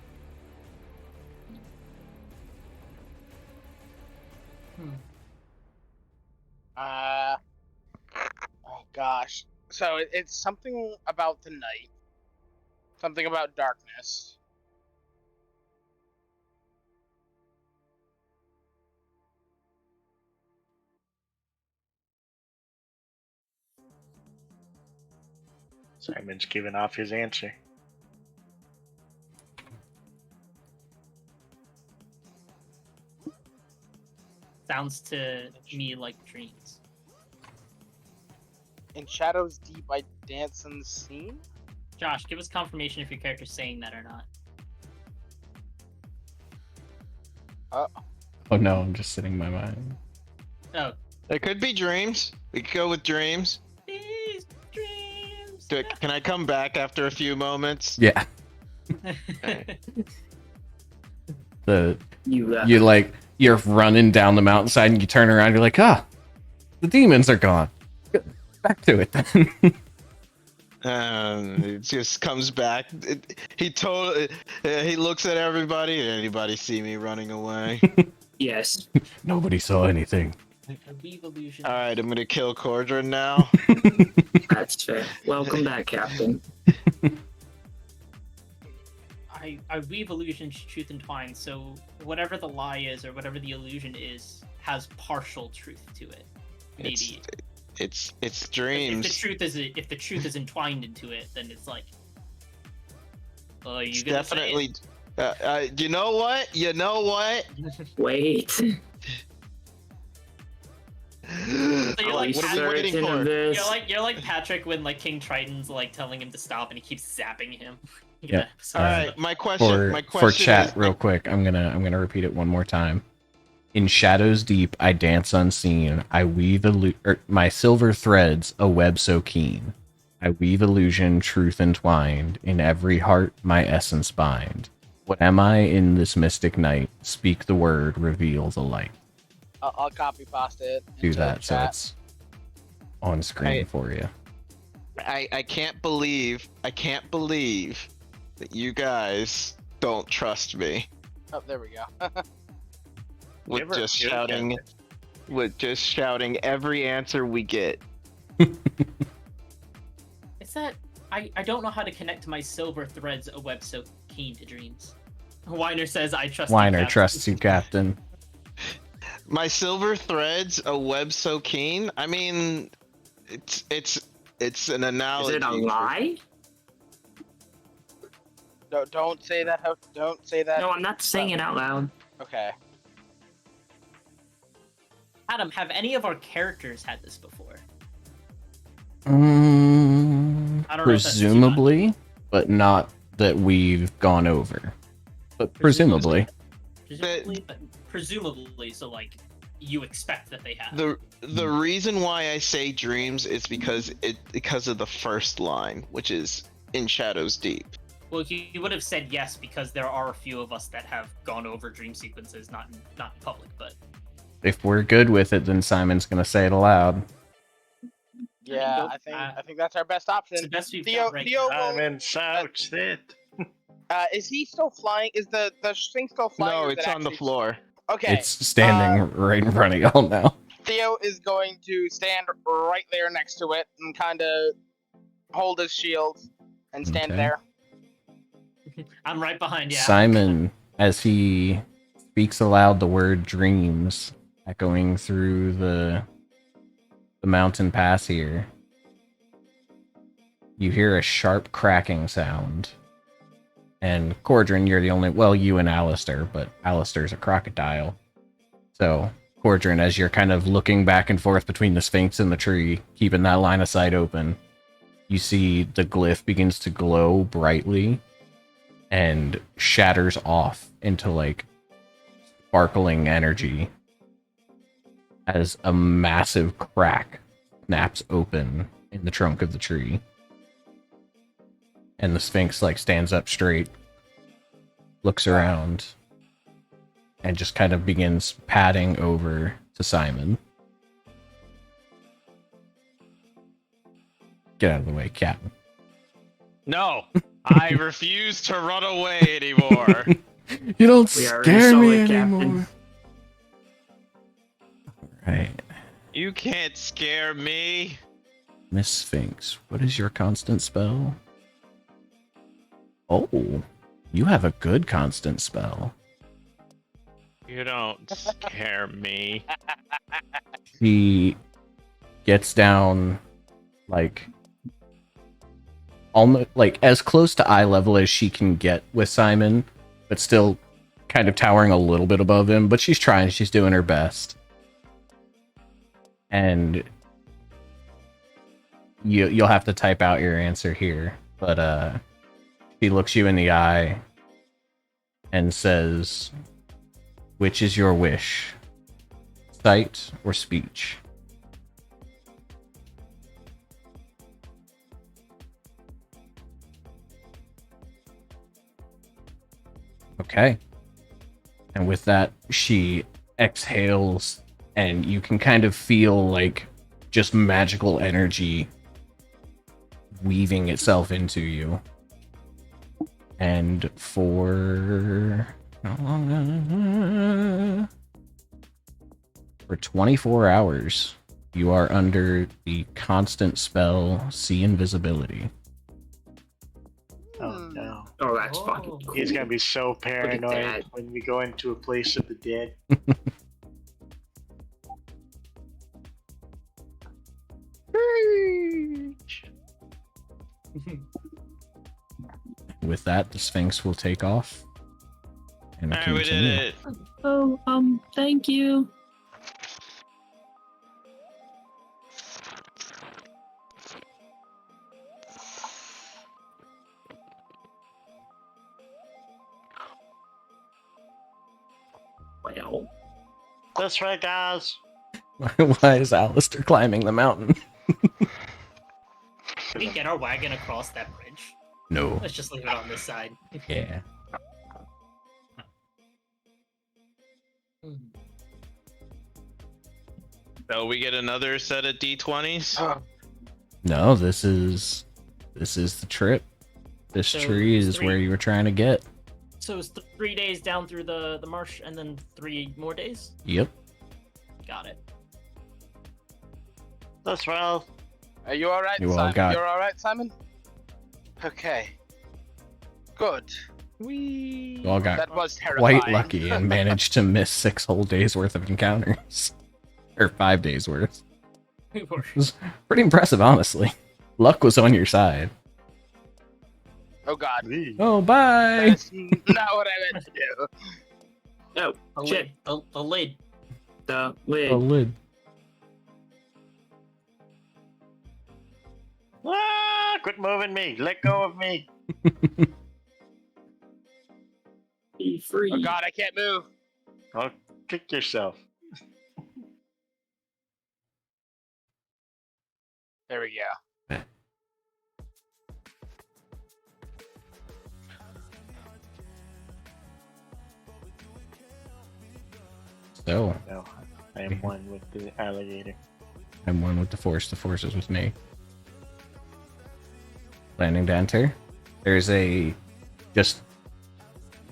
Oh gosh. So it's something about the night. Something about darkness. Simon's giving off his answer. Sounds to me like dreams. In Shadows Deep, I dance in the scene? Josh, give us confirmation if your character's saying that or not. Oh no, I'm just sitting in my mind. Oh. It could be dreams. We could go with dreams. These dreams. Can I come back after a few moments? Yeah. The You you're running down the mountainside and you turn around, you're like, the demons are gone. Back to it then. It just comes back. He looks at everybody. Did anybody see me running away? yes. Nobody saw anything. Weave illusion. All right, I'm gonna kill Cordron now. That's fair. Welcome back, Captain. I weave illusion, truth entwined. So whatever the lie is or whatever the illusion is has partial truth to it. Maybe It's dreams. if the truth is entwined into it, then it's like, oh, you It's gonna definitely. You know what? Wait. So you're like, What are we waiting Certain for? of this. you're like Patrick when like King Triton's like telling him to stop and he keeps zapping him. Yeah. All right, my question. For chat, is, real quick, I'm gonna repeat it one more time. In shadows deep, I dance unseen. I weave my silver threads, a web so keen. I weave illusion, truth entwined. In every heart, my essence bind. What am I in this mystic night? Speak the word, reveal the light. I'll copy paste it. Do into that the so chat. it's on screen for you. I can't believe that you guys don't trust me Oh, there we go. with Never just do it shouting, again. every answer we get. It's that I don't know how to connect my silver threads a web so keen to dreams. Weiner says I trust you, Weiner Captain. trusts you, Captain. My silver threads, a web so keen. I mean, it's an Is analogy. it a lie? No, don't say that. Don't say that. No, I'm not saying it out loud. Okay. Adam, have any of our characters had this before? I don't know if that's Presumably, but not that we've gone over. But presumably. Presumably, so like you expect that they have. The reason why I say dreams is because of the first line, which is in shadows deep. Well, he would have said yes because there are a few of us that have gone over dream sequences, not in public, but If we're good with it, then Simon's gonna say it aloud. Yeah, I think that's our best option. it's the best we've Theo, got right Theo, now. Simon's out it. is he still flying? Is the thing still flying? No, or is it's it on the actually- floor. Okay. It's standing right in front of y'all now. Theo is going to stand right there next to it and kind of hold his shield and stand Okay. there. I'm right behind you. Simon, as he speaks aloud the word dreams, echoing through the mountain pass here, you hear a sharp cracking sound. And Cordron, you're the only, well, you and Alistair, but Alistair's a crocodile. So, Cordron, as you're kind of looking back and forth between the Sphinx and the tree, keeping that line of sight open, you see the glyph begins to glow brightly and shatters off into like sparkling energy as a massive crack snaps open in the trunk of the tree. And the Sphinx like stands up straight, looks around, and just kind of begins padding over to Simon. Get out of the way, Captain. No, I refuse to run away anymore. You don't We already scare saw me it, Captain. anymore. Right. You can't scare me. Miss Sphinx, what is your constant spell? Oh, you have a good constant spell. You don't scare me. He gets down, like, almost like as close to eye level as she can get with Simon, but still kind of towering a little bit above him. But she's trying, she's doing her best. And you'll have to type out your answer here. But she looks you in the eye and says, "Which is your wish? Sight or speech?" Okay. And with that, she exhales, and you can kind of feel like just magical energy weaving itself into you. And for how long? For 24 hours, you are under the constant spell See Invisibility. Oh no. Oh, that's fucking cool. He's gonna be so paranoid that. when we go into a place of the dead. With that, the Sphinx will take off. And Alright, we did it. Oh, thank you. Well, That's right, guys. Why is Alistair climbing the mountain? Can we get our wagon across that bridge? No. Let's just leave it on this side. Yeah. So we get another set of D20s. No, this is the trip. This So tree is three- where you were trying to get. So it's 3 days down through the marsh, and then 3 more days. Yep. Got it. That's well. Are you all right, You all Simon? got- You're all right, Simon? Okay. Good. You all got That was terrifying. quite lucky and managed to miss 6 whole days worth of encounters. Or 5 days worth. We were. It was pretty impressive, honestly. Luck was on your side. Oh God. Oh, bye! That's not what I meant to do. oh, The shit. lid. The lid. The lid. A lid. Ah, quit moving me. Let go of me. Be free. Oh God, I can't move. Oh, kick yourself. There we go. So, No, I am one with the alligator. I'm one with the force. The force is with me. Landing to enter. There's a just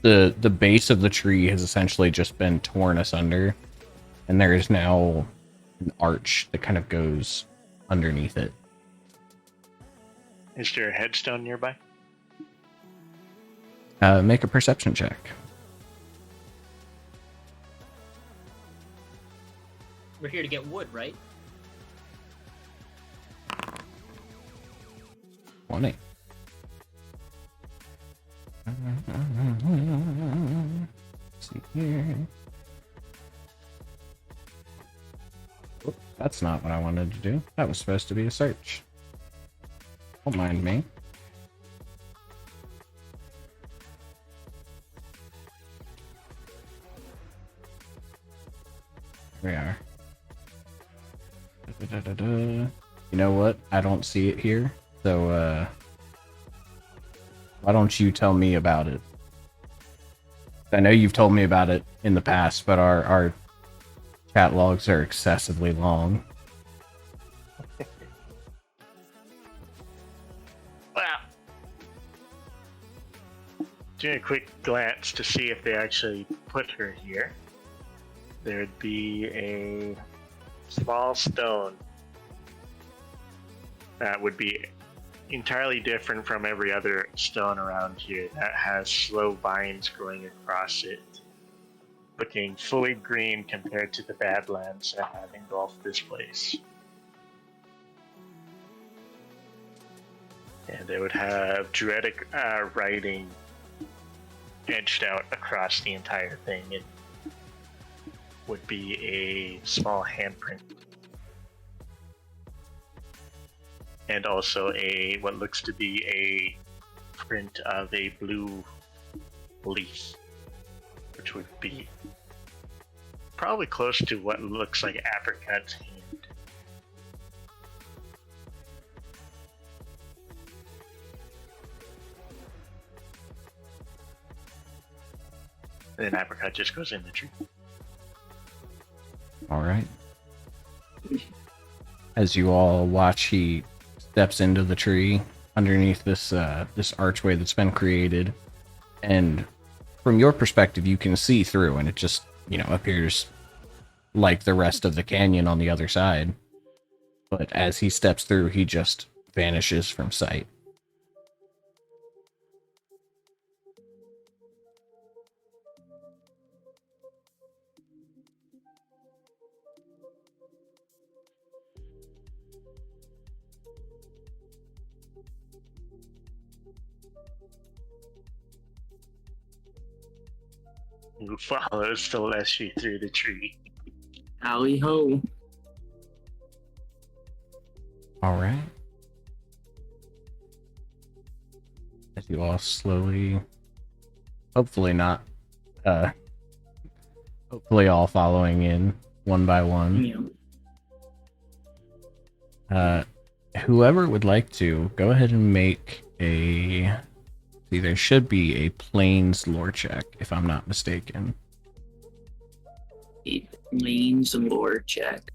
the base of the tree has essentially just been torn asunder, and there is now an arch that kind of goes underneath it. Is there a headstone nearby? Make a perception check. We're here to get wood, right? 20. See here. Oop, that's not what I wanted to do. That was supposed to be a search. Don't mind me. Here we are. You know what? I don't see it here. So, why don't you tell me about it? I know you've told me about it in the past, but our chat logs are excessively long. Well, doing a quick glance to see if they actually put her here. There'd be a small stone that would be entirely different from every other stone around here that has slow vines growing across it, looking fully green compared to the badlands that have engulfed this place. And it would have druidic writing edged out across the entire thing. It would be a small handprint. And also what looks to be a print of a blue leaf, which would be probably close to what looks like Apricot's hand. And then Apricot just goes in the tree. All right. As you all watch, he steps into the tree underneath this archway that's been created, and from your perspective, you can see through, and it just appears like the rest of the canyon on the other side. But as he steps through, he just vanishes from sight. Who follows Celestia through the tree. Alley ho. All right. As you all slowly, hopefully all following in one by one. Yeah. Whoever would like to, go ahead and make a... See, there should be a Plains lore check, if I'm not mistaken. A Plains lore check.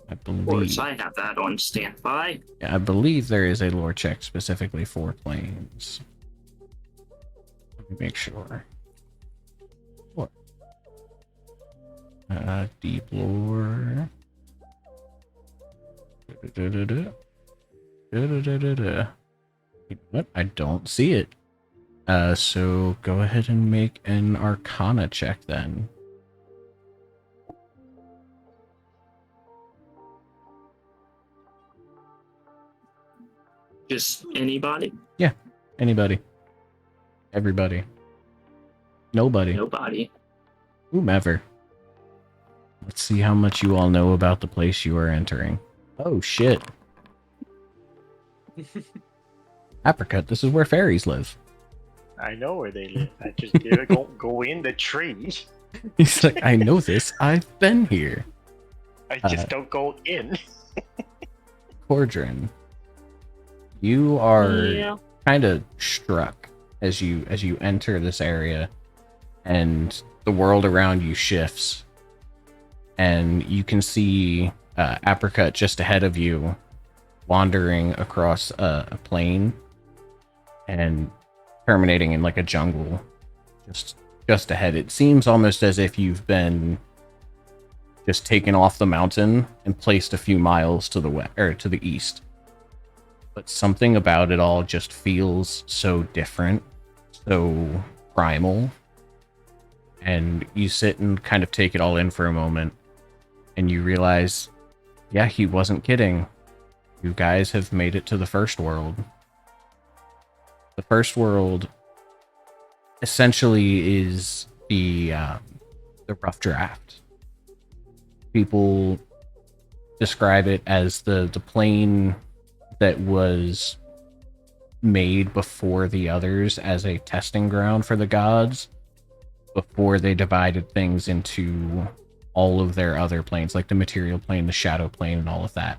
I Of course, believe... I have that on standby. Yeah, I believe there is a lore check specifically for Plains. Let me make sure. What? Deep lore... What? I don't see it. So go ahead and make an Arcana check then. Just anybody? Yeah, anybody. Everybody. Nobody. Nobody. Whomever. Let's see how much you all know about the place you are entering. Oh shit. Apricot, this is where fairies live. I know where they live. I just didn't go in the tree. He's like, I know this. I've been here. I just don't go in. Cordrin, you are kind of struck as you enter this area, and the world around you shifts, and you can see Apricot just ahead of you, wandering across a plain and terminating in like a jungle just ahead. It seems almost as if you've been just taken off the mountain and placed a few miles to the west or to the east. But something about it all just feels so different, so primal. And you sit and kind of take it all in for a moment, and you realize, yeah, he wasn't kidding. You guys have made it to the first world. The first world essentially is the rough draft. People describe it as the plane that was made before the others as a testing ground for the gods, before they divided things into all of their other planes, like the material plane, the shadow plane, and all of that.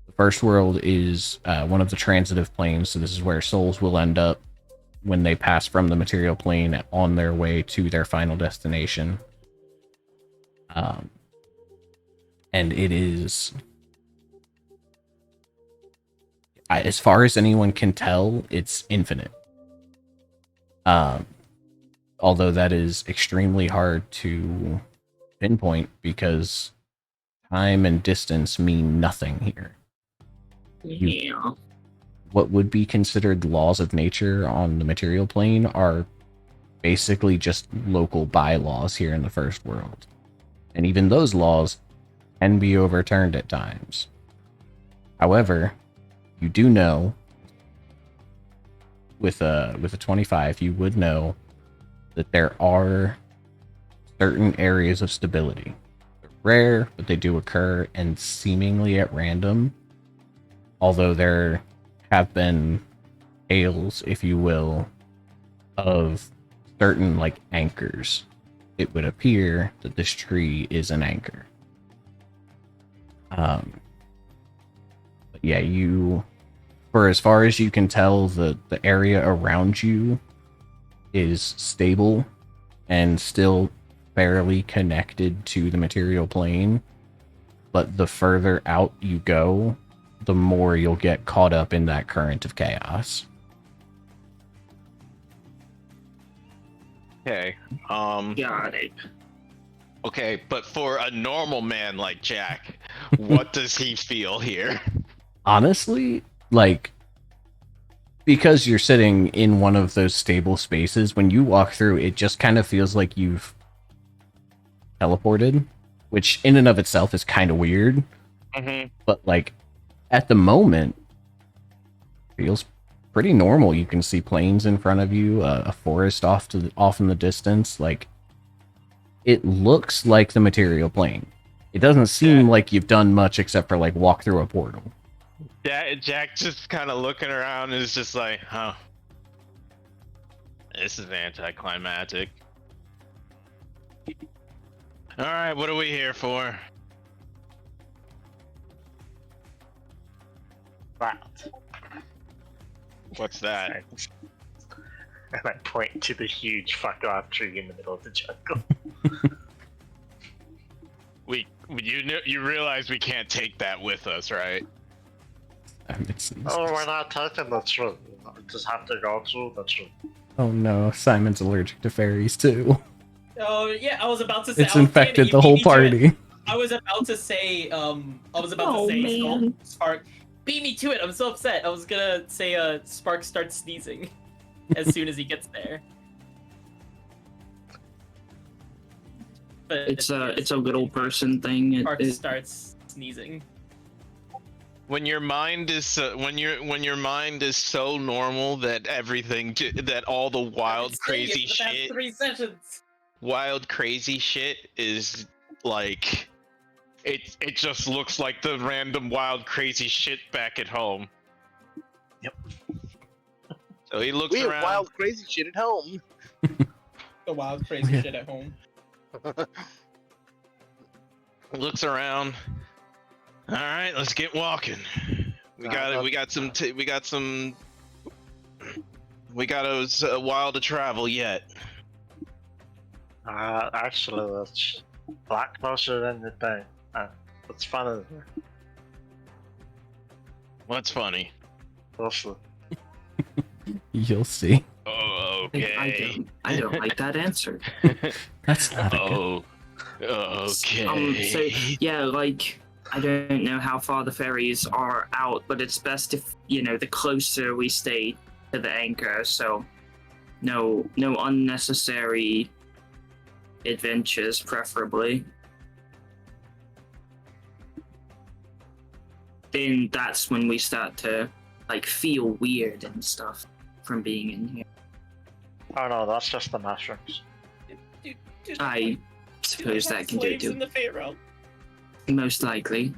The first world is one of the transitive planes, so this is where souls will end up when they pass from the material plane on their way to their final destination. And it is, as far as anyone can tell, it's infinite. Although that is extremely hard to pinpoint because time and distance mean nothing here. Yeah. What would be considered laws of nature on the material plane are basically just local bylaws here in the first world. And even those laws can be overturned at times. However, you do know with a 25, you would know that there are certain areas of stability. They're rare, but they do occur and seemingly at random. Although there have been tales, if you will, of certain like anchors. It would appear that this tree is an anchor. But yeah, for as far as you can tell, the area around you is stable and still fairly connected to the material plane. But the further out you go, the more you'll get caught up in that current of chaos. Okay. Got it. Okay, but for a normal man like Jack, what does he feel here? Honestly, like, because you're sitting in one of those stable spaces, when you walk through, it just kind of feels like you've teleported, which in and of itself is kind of weird. Mm-hmm. But like, at the moment, feels pretty normal. You can see plains in front of you, a forest off in the distance. Like, it looks like the material plane. It doesn't seem like you've done much except for like walk through a portal. Jack just kind of looking around and is just like, huh. This is anticlimactic. Alright, what are we here for? That. What's that? And I point to the huge fuck off tree in the middle of the jungle. You realize we can't take that with us, right? Oh, we're not taking the tree. We just have to go through the tree. Oh no, Simon's allergic to fairies too. Oh yeah, I was about to say. It's infected the whole party. I was about to say. Man. Spark, beat me to it. I'm so upset. I was gonna say. Spark starts sneezing as soon as he gets there. But It's a little person thing. Spark starts sneezing. When your mind is so normal that that all the wild crazy shit, 3 sessions. wild crazy shit is like, it just looks like the random wild crazy shit back at home. Yep. So he looks We have around. wild crazy shit at home. The wild crazy shit at home. Looks around. All right, let's get walking. We got a while to travel yet. Actually, that's a lot closer than you think. It's funny. What's funny? We'll see. You'll see. Oh, okay. I don't like that answer. That's not a good. Oh, okay. So yeah, like, I don't know how far the ferries are out, but it's best if, the closer we stay to the anchor, so no unnecessary adventures, preferably. Then that's when we start to, like, feel weird and stuff from being in here. Oh no, that's just the mushrooms. I suppose that can do it in too. the Fey realm. Most likely.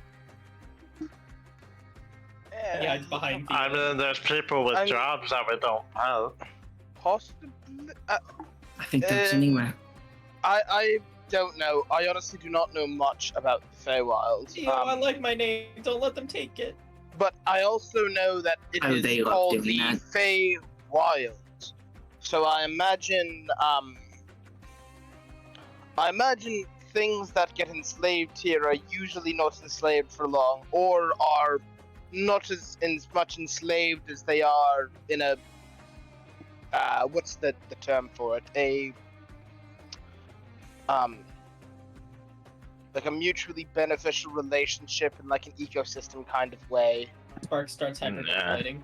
Yeah, it's behind. I mean, there's people with jobs that we don't have. Possibly. I think that's anywhere. I don't know. I honestly do not know much about the Feywild. I like my name. Don't let them take it. But I also know that it Oh, they is love called doing the that. Feywild. So I imagine things that get enslaved here are usually not enslaved for long, or are not as much enslaved as they are in a what's the term for it? Like a mutually beneficial relationship in like an ecosystem kind of way. Spark starts hyperventilating.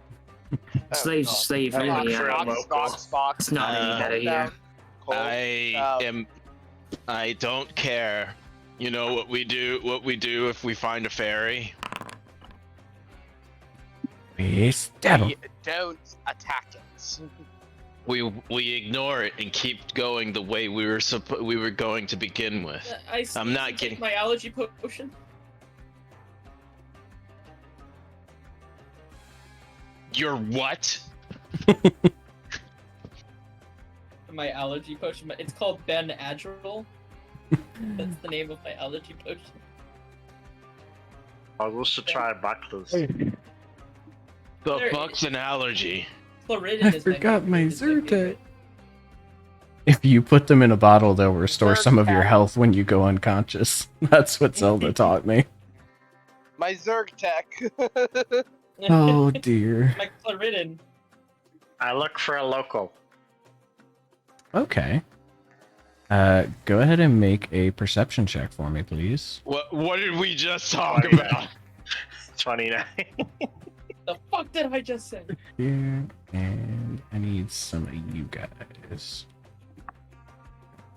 Slaves are slave, really. It's not any better here. I don't care. You know what we do if we find a fairy? Stab him. We don't attack it. We ignore it and keep going the way we were going to begin with. I'm not take getting- my allergy potion. Your what? My allergy potion. It's called Ben Adderall. That's the name of my allergy potion. I wish to try Bucklers. The There- fuck's an allergy? Chloriden I is forgot my is favorite. Zyrtec. If you put them in a bottle, they'll restore some of your Zyrtec. health when you go unconscious. That's what Zelda taught me. My Zerg tech. Oh dear. My Chloriden. I look for a local. Okay. Go ahead and make a perception check for me, please. What did we just talk 29. about? 29. The fuck did I just say? Here, and I need some of you guys.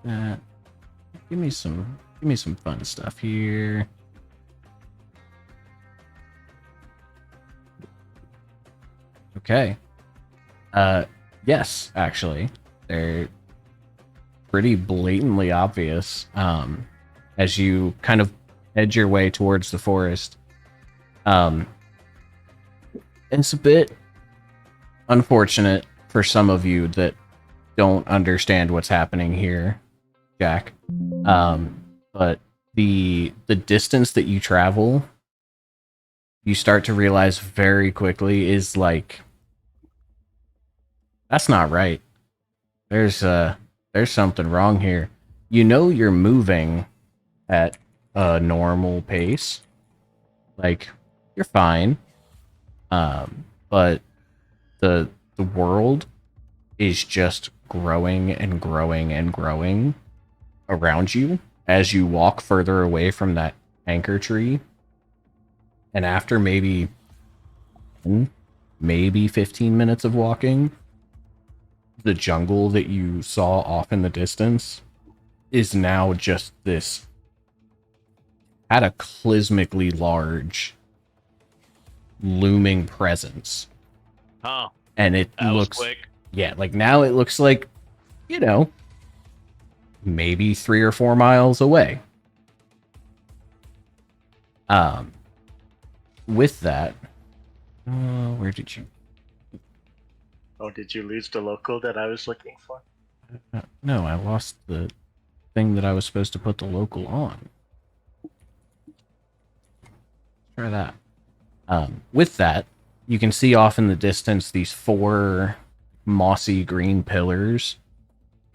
Give me some fun stuff here. Okay. Yes, actually. They're pretty blatantly obvious. As you kind of edge your way towards the forest. It's a bit unfortunate for some of you that don't understand what's happening here, Jack. But the distance that you travel, you start to realize very quickly is like, that's not right. There's something wrong here. You know you're moving at a normal pace. Like, you're fine. But the world is just growing and growing and growing around you as you walk further away from that anchor tree. And after maybe 15 minutes of walking, the jungle that you saw off in the distance is now just this cataclysmically large looming presence. Oh, And it that looks, was quick. yeah, like now it looks like, you know, maybe 3 or 4 miles away. With that, where did you? Oh, did you lose the local that I was looking for? No, I lost the thing that I was supposed to put the local on. Try that. With that, you can see off in the distance these 4 mossy green pillars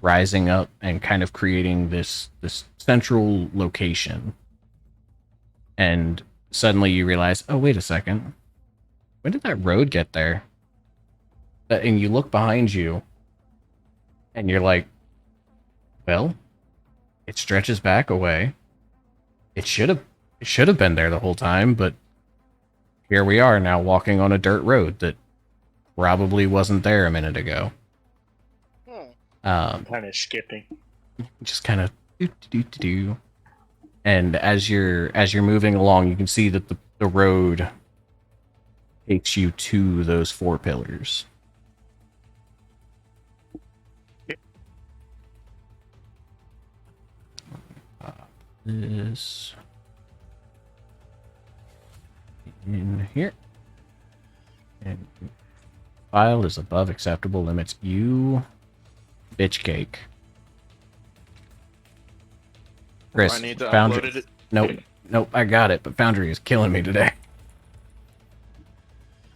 rising up and kind of creating this central location. And suddenly you realize, oh, wait a second. When did that road get there? And you look behind you, and you're like, well, it stretches back away. It should have been there the whole time, but here we are now walking on a dirt road that probably wasn't there a minute ago. Kind of skipping. Just kind of do. And as you're moving along, you can see that the road takes you to those 4 pillars. This in here, and file is above acceptable limits. You bitch cake. Chris, I need to Foundry. upload it. Nope, I got it, but Foundry is killing me today.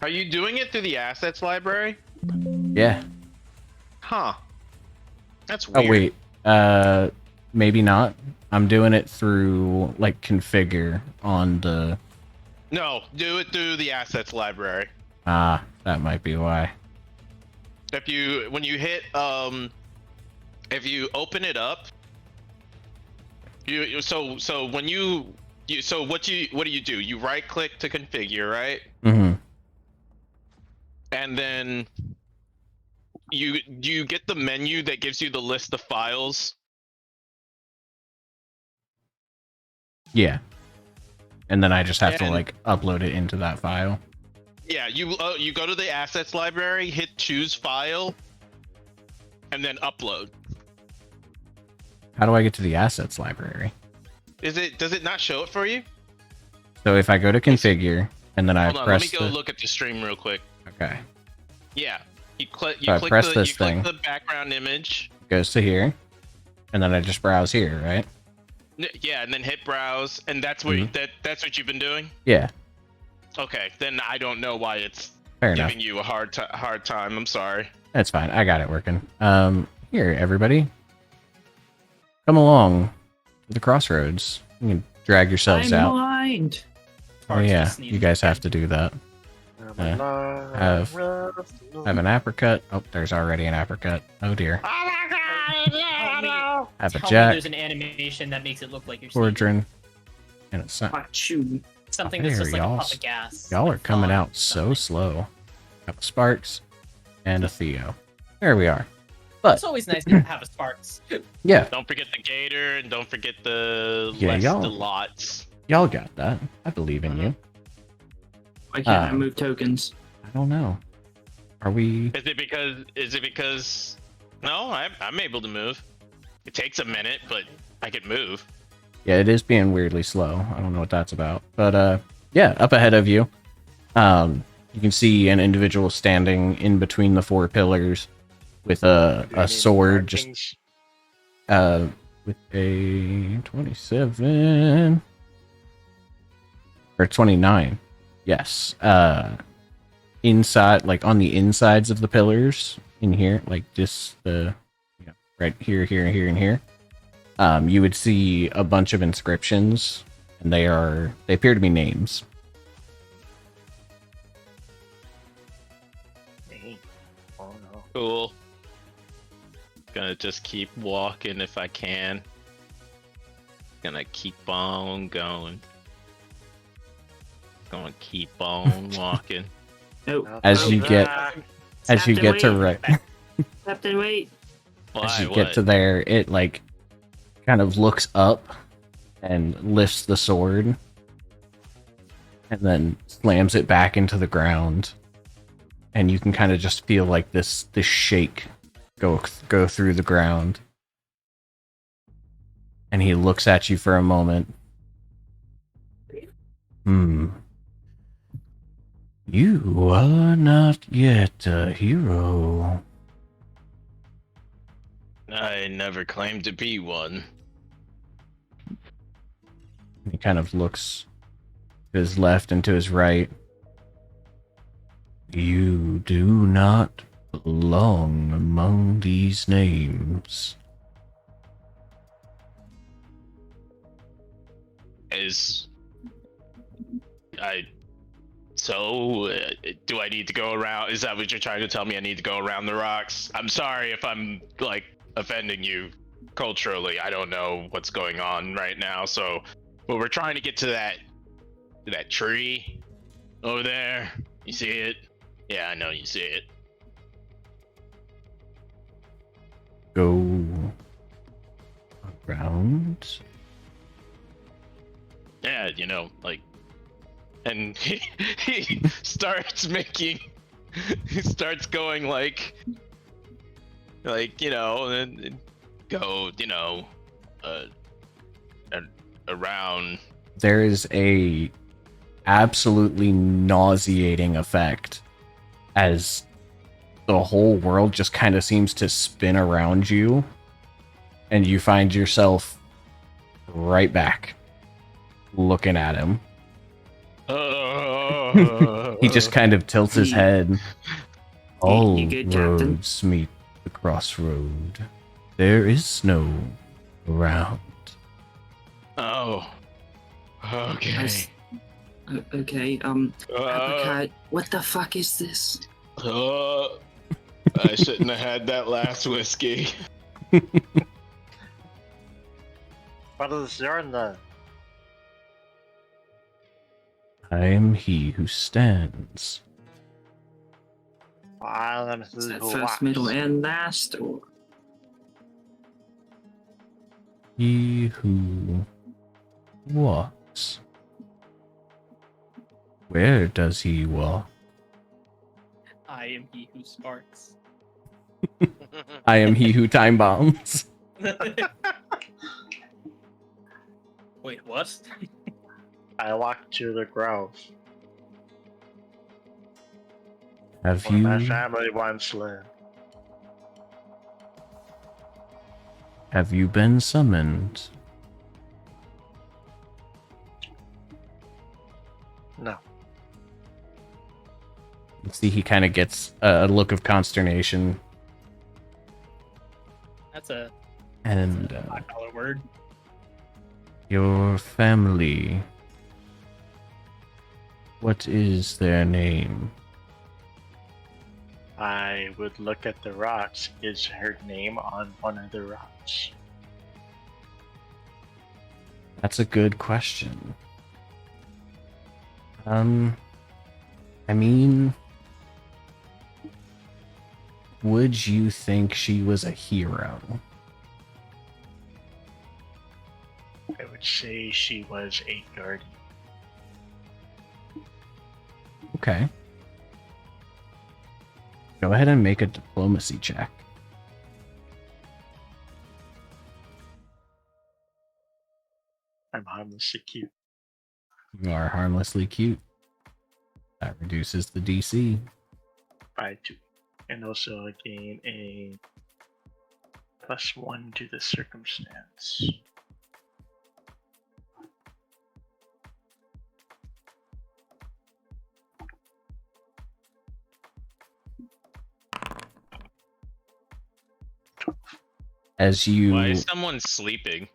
Are you doing it through the assets library? Yeah. Huh. That's weird. Oh wait, maybe not. I'm doing it through like configure on the. No, do it through the assets library. That might be why. When you hit if you open it up, what do you do? You right click to configure, right? Mm-hmm. And then you get the menu that gives you the list of files. Yeah. And then I just have to And- like upload it into that file. Yeah, you go to the assets library, hit choose file, and then upload. How do I get to the assets library? Does it not show it for you? So if I go to configure and then I Hold on, let me press go look at the stream real quick. Okay. Yeah, you click So I press this thing. click the background image. Goes to here, and then I just browse here, right? Yeah, and then hit browse, and that's what that's what you've been doing. Yeah. Okay, then I don't know why it's Fair enough. giving you a hard time. I'm sorry. That's fine. I got it working. Here, everybody. Come along to the crossroads. You can drag yourselves I'm out. blind. Oh yeah, Arches need you guys have to do that. Have an apricot. Oh, there's already an apricot. Oh dear. Have a Tell me jack, there's an animation that makes it look like you're quadrin, and a sun. Achoo. something There, that's just like a y'all. puff of gas. Y'all are like coming fog, out so something. slow. Have a Sparks and a Theo. There we are. But It's always nice to have a Sparks. yeah, Don't forget the gator, and don't forget the Yeah, y'all- the lots. y'all got that. I believe in you. Why can't I Um, move tokens? I don't know. Are we? Is it because? No, I'm able to move. It takes a minute, but I can move. Yeah, it is being weirdly slow. I don't know what that's about. But yeah, up ahead of you, you can see an individual standing in between the four pillars with a sword, just with a 27 or 29. Yes. Inside, like on the insides of the pillars in here, like this, right here, here, here, and here. You would see a bunch of inscriptions, and they appear to be names. Oh no. Cool. Gonna just keep walking if I can. Gonna keep on going. Gonna keep on walking. Oh, As you get as you Captain, get to wait. right Captain, wait. as you Why? get What? to there, it like kind of looks up and lifts the sword, and then slams it back into the ground, and you can kind of just feel like this shake go through the ground. And he looks at you for a moment. You are not yet a hero. I never claimed to be one. He kind of looks to his left and to his right. You do not belong among these names. Do I need to go around? Is that what you're trying to tell me? I need to go around the rocks? I'm sorry if I'm like offending you culturally. I don't know what's going on right now. So, but we're trying to get to that tree over there. You see it? Yeah, I know you see it. Go around. Yeah, like, and he starts going like, and go, around. There is a absolutely nauseating effect as the whole world just kind of seems to spin around you, and you find yourself right back looking at him. He just kind of tilts his head. All you good, Captain? roads meet the crossroad. There is snow around. Oh. Okay. Okay, apricot, what the fuck is this? I shouldn't have had that last whiskey. What is your name? I am he who stands. I am Is that who first, walks. middle, and last, or He who walks. Where does he walk? I am he who sparks. I am he who time bombs. Wait, what? I walk to the grove Have where my you family once lived. been summoned? No. See, he kind of gets a look of consternation, That's a and $5 word. your family. What is their name? I would look at the rocks. Is her name on one of the rocks? That's a good question. I mean, would you think she was a hero? I would say she was a guardian. Okay. Go ahead and make a diplomacy check. I'm harmlessly cute. You are harmlessly cute. That reduces the DC. By 2. And also I gain a +1 to the circumstance. As you... Why is someone sleeping?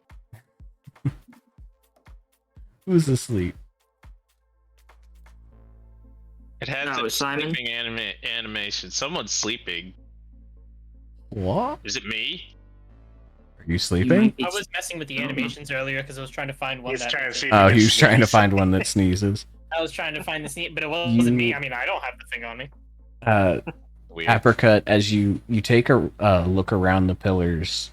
Who's asleep? It had No, the Simon. sleeping animation. Someone's sleeping. What? Is it me? Are you sleeping? might be- I was messing with the animations earlier because I was trying to find one He's that. trying to see if Oh, can he was trying to sneeze. find one that sneezes. I was trying to find the sneak, but it wasn't You- me. I mean, I don't have the thing on me. Weird. Apricot, as you take a look around the pillars,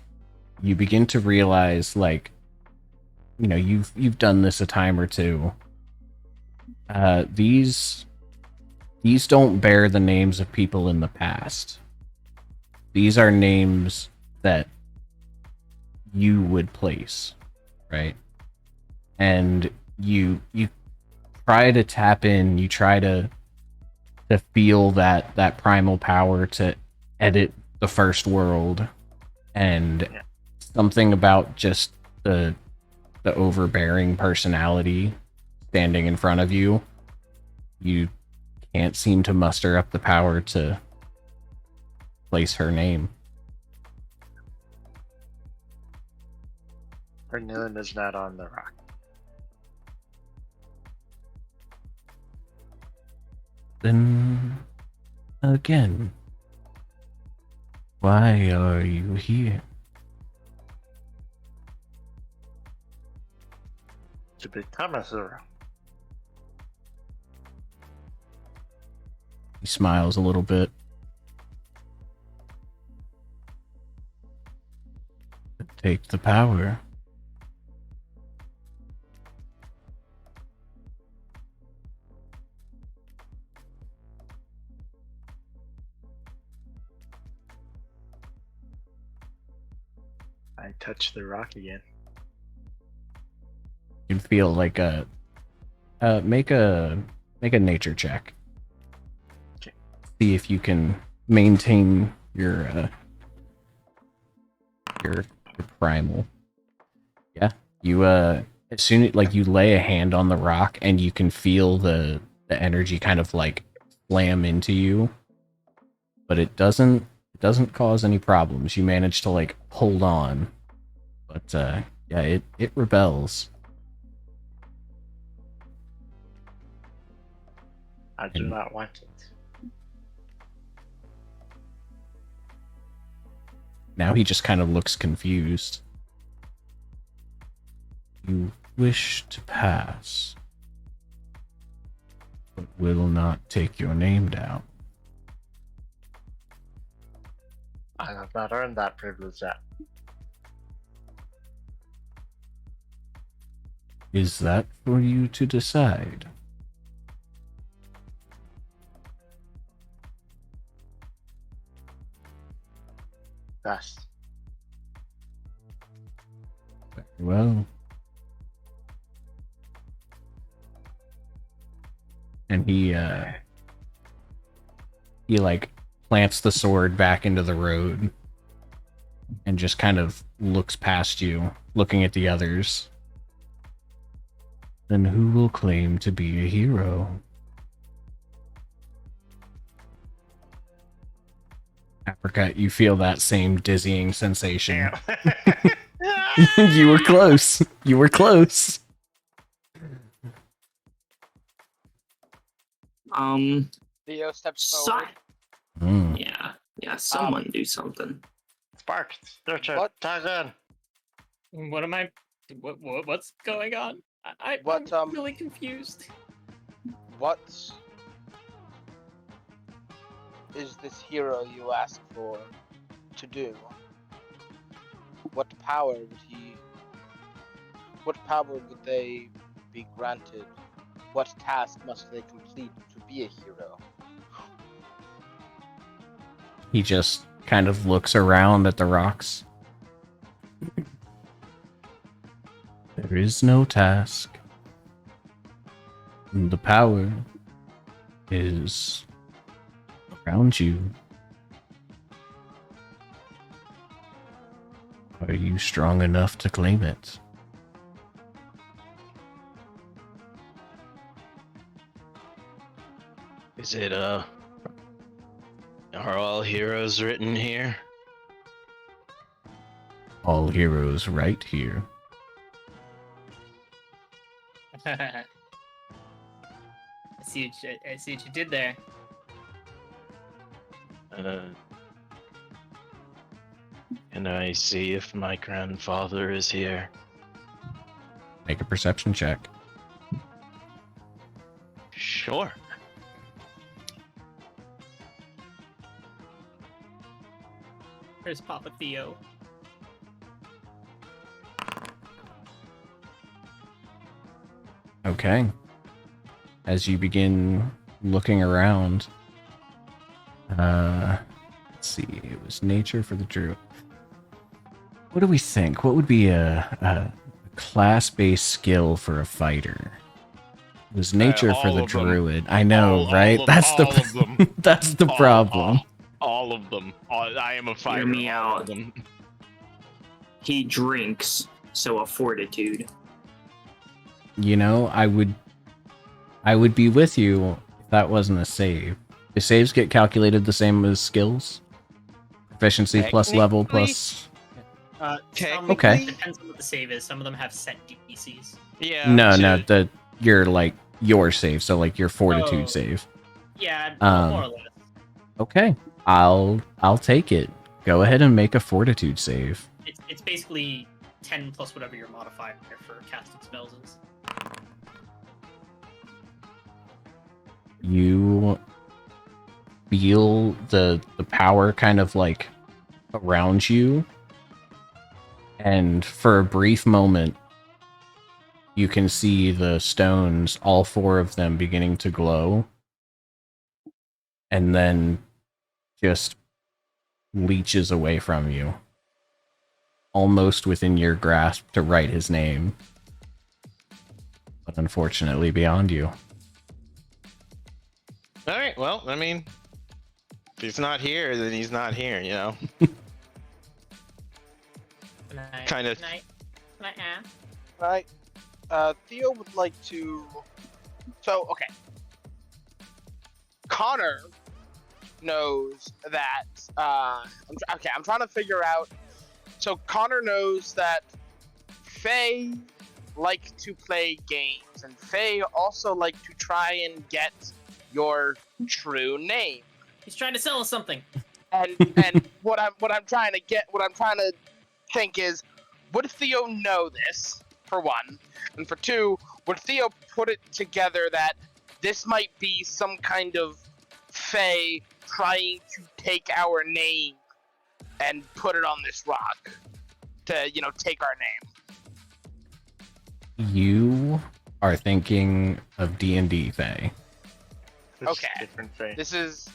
you begin to realize, like, you know, you've done this a time or two. These don't bear the names of people in the past. These are names that you would place, right? And you try to tap in, you try to feel that primal power to edit the first world, and something about just the overbearing personality standing in front of you, you can't seem to muster up the power to place her name. Her name is not on the rock. Then again, why are you here? To become a hero. He smiles a little bit. Take the power. I touch the rock again. You can feel like make a nature check. Okay. See if you can maintain your primal. Yeah. You as soon as, like, you lay a hand on the rock and you can feel the energy kind of like slam into you. But it doesn't cause any problems. You manage to, like, hold on. But yeah, it rebels. I do not want it. Now he just kind of looks confused. You wish to pass, but will not take your name down. I have not earned that privilege yet. Is that for you to decide? Dust. Very well. And he like plants the sword back into the road and just kind of looks past you, looking at the others. Then who will claim to be a hero? Apricot, you feel that same dizzying sensation. Damn. You were close. You were close. Theo steps So- forward. yeah, someone do something. Sparked. Search it. What? Tag in. What am I? What's going on? I'm really confused. What is this hero you ask for to do? What power would they be granted? What task must they complete to be a hero? He just kind of looks around at the rocks. There is no task. The power is around you. Are you strong enough to claim it? Is it are all heroes written here? All heroes right here. I see what you did there. Can I see if my grandfather is here? Make a perception check. Sure. Where's Papa Theo? Okay. As you begin looking around, let's see. It was nature for the druid. What do we think? What would be a class-based skill for a fighter? It was nature for the druid. I know, right? That's the that's the problem. All of them. I am a fighter. Hear me all of out. them. He drinks, so a fortitude. You know, I would be with you if that wasn't a save. Do saves get calculated the same as skills? Proficiency plus level plus... Okay. Depends on what the save is. Some of them have set DCs. Yeah. No, your like your save, so like your fortitude Oh. save. Yeah, Um, more or less. Okay. I'll take it. Go ahead and make a fortitude save. It's basically 10 plus whatever your modifier for casting spells is. You feel the power kind of like around you, and for a brief moment you can see the stones, all four of them, beginning to glow, and then just leeches away from you, almost within your grasp to write his name, but unfortunately beyond you. All right. Well, I mean, if he's not here, then he's not here. You know. Kind of. Can I ask? Right. Theo would like to. So, okay. Connor knows that. I'm trying to figure out. So Connor knows that Faye like to play games, and Faye also like to try and get your true name. He's trying to sell us something. And what I'm trying to think is, would Theo know this, for one? And for two, would Theo put it together that this might be some kind of Fae trying to take our name and put it on this rock to, take our name? You are thinking of D&D, Faye. This is Okay. different thing. This is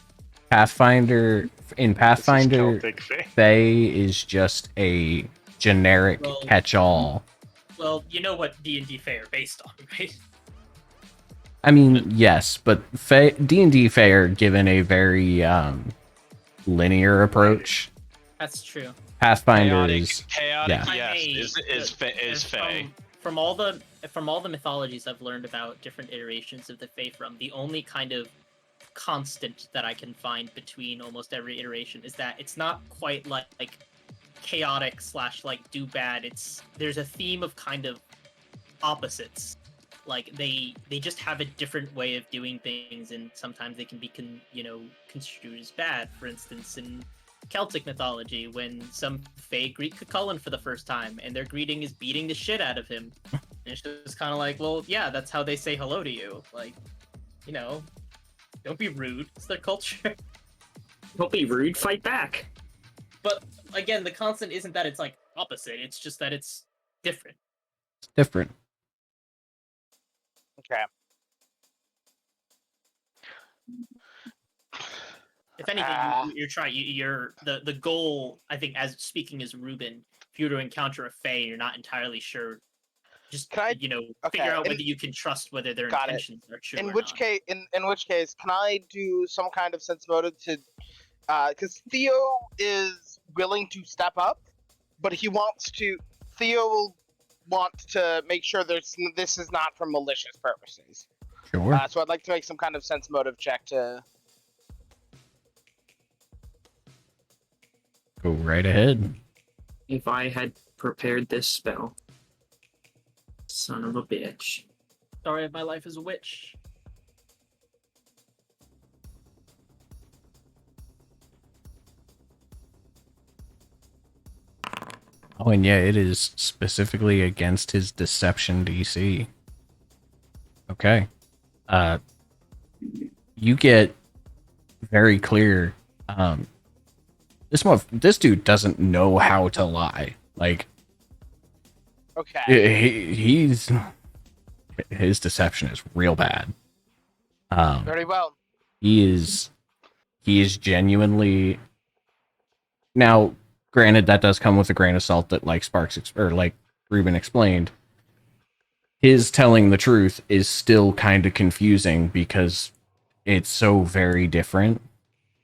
Pathfinder in Pathfinder, Celtic Fae. Fae is just a generic Well- catch-all. Well, you know what D&D Fae are based on, right? I mean, yes, but D&D Fae are given a very linear approach. That's true. Pathfinder is Chaotic, yeah. yes, is Fae. From all the mythologies I've learned about different iterations of the Fae from, the only kind of constant that I can find between almost every iteration is that it's not quite like chaotic / like do bad. There's a theme of kind of opposites. Like they just have a different way of doing things, and sometimes they can be construed as bad. For instance, in Celtic mythology, when some Fae greet Cuchulainn for the first time, and their greeting is beating the shit out of him. And it's just kind of like, well, yeah, that's how they say hello to you. Like, don't be rude. It's their culture. Don't be rude, fight back. But again, the constant isn't that it's like opposite. It's just that it's different. It's different. Okay. If anything, you're trying. You're the goal. I think, as speaking as Ruben, if you were to encounter a Fae, you're not entirely sure. Just figure out whether you can trust whether their intentions are true. In which case, can I do some kind of sense motive to? Because Theo is willing to step up, but Theo will want to make sure this is not for malicious purposes. Sure. So I'd like to make some kind of sense motive check to. Go right ahead. If I had prepared this spell. Son of a bitch. Story of my life as a witch. Oh, and yeah, it is specifically against his deception DC. Okay. You get very clear. This dude doesn't know how to lie. Like, Okay. His deception is real bad. Very well. He is genuinely. Now, granted, that does come with a grain of salt. That, like like Ruben explained, his telling the truth is still kind of confusing because it's so very different.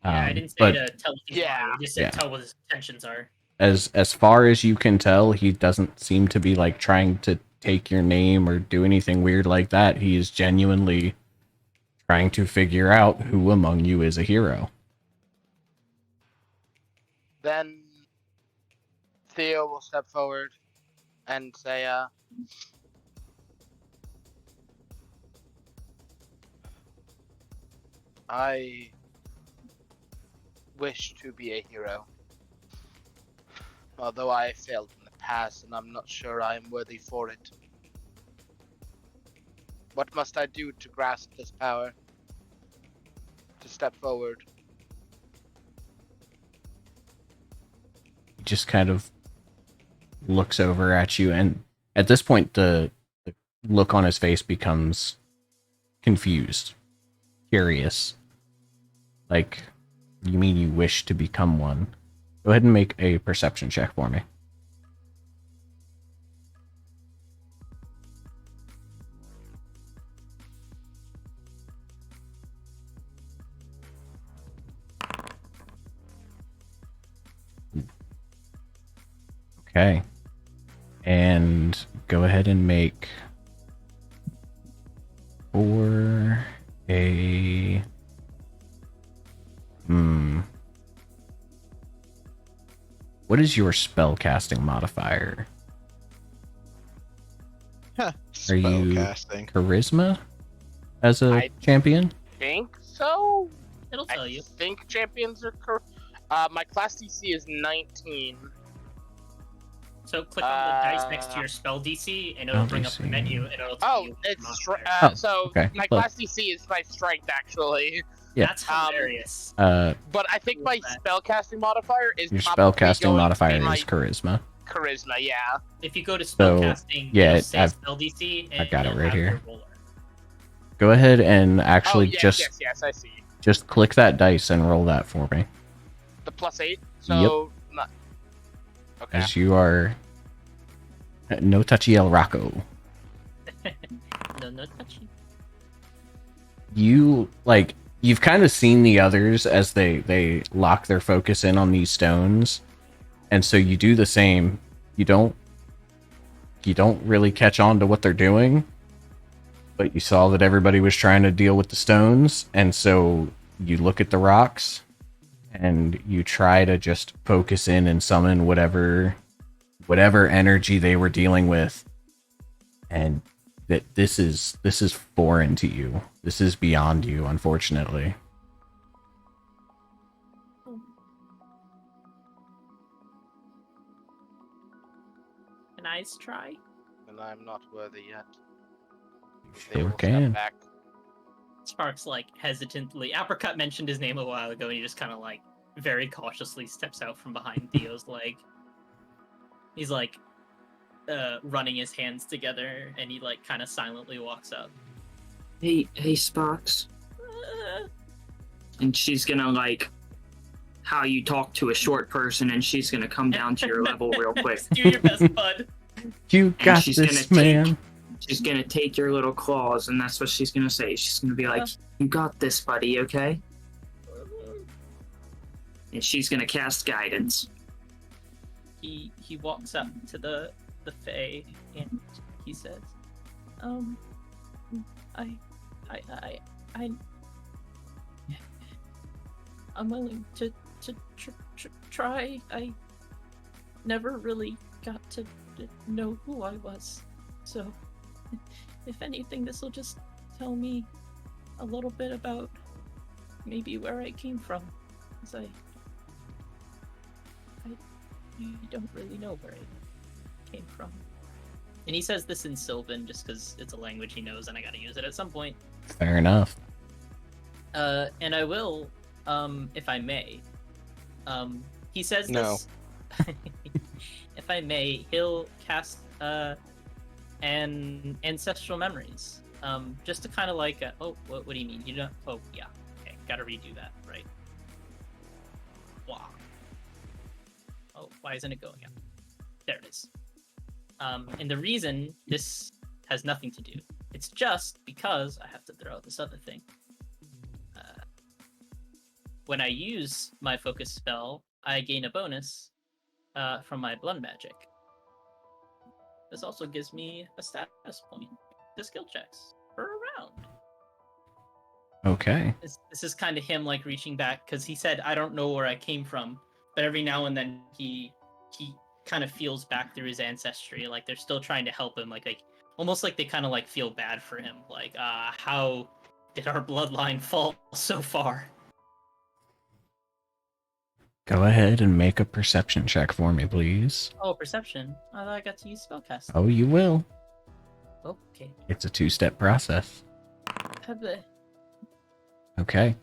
I didn't say but to tell him to lie. I just said tell what his intentions are. as far as you can tell, he doesn't seem to be like trying to take your name or do anything weird like that. He is genuinely trying to figure out who among you is a hero. Then Theo will step forward and say, I wish to be a hero. Although I failed in the past and I'm not sure I am worthy for it. What must I do to grasp this power? To step forward? He just kind of looks over at you, and at this point the look on his face becomes confused, curious. Like, you mean you wish to become one? Go ahead and make a perception check for me. Okay. And go ahead and make for a what is your spell casting modifier? Are you charisma as a champion? Think so? It'll tell you. I think champions are my class DC is 19. So click on the dice next to your spell DC, and it'll bring up the menu, and it'll tell you. It's okay. My class DC is my strength actually. Yeah. That's hilarious. But I think my spellcasting modifier is your probably spellcasting going to modifier be my is charisma. charisma. Yeah. If you go to spellcasting, yeah, it'll say I've- spell DC, and I got it it'll right have here. your roller. Go ahead and actually yes, just yes, I see. Just click that dice and roll that for me. The +8. So not okay. As you are no touchy El Rocco. No touchy. You've kind of seen the others as they lock their focus in on these stones, and so you do the same. You don't really catch on to what they're doing, but you saw that everybody was trying to deal with the stones, and so you look at the rocks and you try to just focus in and summon whatever energy they were dealing with, and that this is foreign to you. This is beyond you, unfortunately. Can I try? And I'm not worthy yet. Sure will can. step back. Sparks like hesitantly. Apricot mentioned his name a while ago, and he just kind of like very cautiously steps out from behind Theo's leg. He's like running his hands together, and he like kind of silently walks up. Hey, Sparks. And she's gonna like how you talk to a short person, and she's gonna come down to your level real quick. Do your best, bud. You got this, man. She's gonna take your little claws, and that's what she's gonna say. She's gonna be like, "You got this, buddy, okay?" And she's gonna cast guidance. He walks up to the Fae and he says, I'm willing to try. I never really got to know who I was, so if anything, this will just tell me a little bit about maybe where I came from, because I don't really know where I came from. And he says this in Sylvan just because it's a language he knows and I gotta use it at some point. Fair enough. And I will, if I may. He says No. this. If I may, he'll cast an ancestral memories. Just to kind of like, what do you mean? You don't? Oh yeah, okay, gotta redo that, right? Wow. Oh, why isn't it going up? There it is. And the reason this has nothing to do, it's just because I have to throw out this other thing. When I use my focus spell, I gain a bonus from my blood magic. This also gives me a status point to skill checks for a round. Okay. This is kind of him like reaching back, because he said, I don't know where I came from, but every now and then he kind of feels back through his ancestry, like they're still trying to help him, like almost like they kind of like feel bad for him, like how did our bloodline fall so far? Go ahead and make a perception check for me, please. Oh, perception. I thought I got to use spellcasting. Oh, you will. Okay. It's a 2-step process. Okay.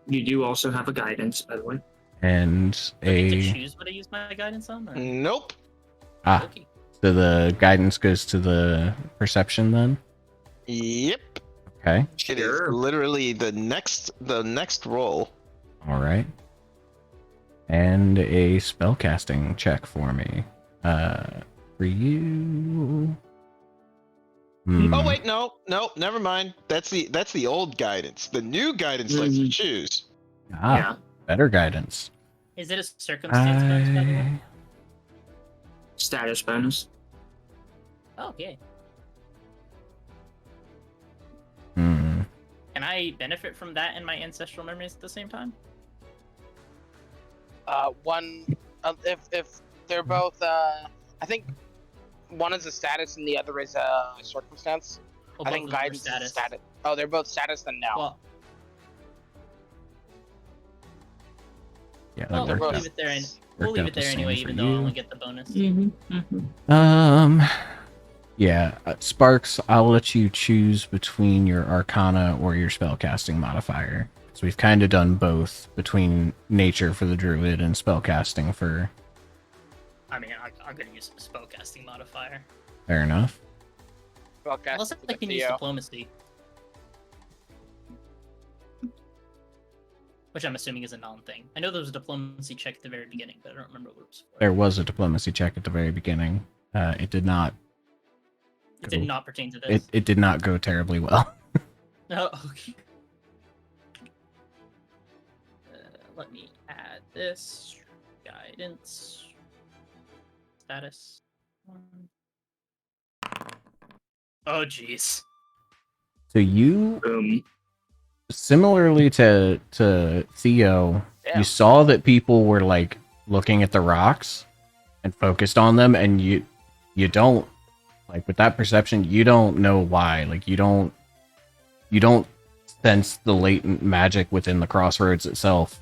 You do also have a guidance, by the way. And Do I get to a... choose what I use my guidance on? Or? Nope. Ah, Okay. so the guidance goes to the perception then? Yep. Okay. It is literally the next roll. All right. And a spellcasting check for me. For you... Oh wait, no, never mind. That's the old guidance. The new guidance lets you choose. Ah, better guidance. Is it a circumstance bonus, by the way? Status bonus. Oh, yay. Hmm. Can I benefit from that and my ancestral memories at the same time? If they're both, I think one is a status and the other is a circumstance. Well, I think both of them are guidance is status. Oh, they're both status then now. Well, Yeah, well, that we'll worked leave it there, and worked we'll leave out it the there same anyway, for even though I you. only get the bonus. Yeah, Sparks, I'll let you choose between your Arcana or your spellcasting modifier. So we've kind of done both between nature for the druid and spellcasting for... I mean, I'm gonna use a spellcasting modifier. Fair enough. Okay. Unless I can use diplomacy. which I'm assuming is a non-thing. I know there was a diplomacy check at the very beginning, but I don't remember what it was for. There was a diplomacy check at the very beginning. It did not. It did not pertain to this. It did not go terribly well. Oh, okay. Let me add this. Guidance. Status. Oh, jeez. So you, similarly to Theo, Yeah. you saw that people were like looking at the rocks and focused on them, and you don't, like, with that perception, you don't know why. Like, you don't sense the latent magic within the crossroads itself.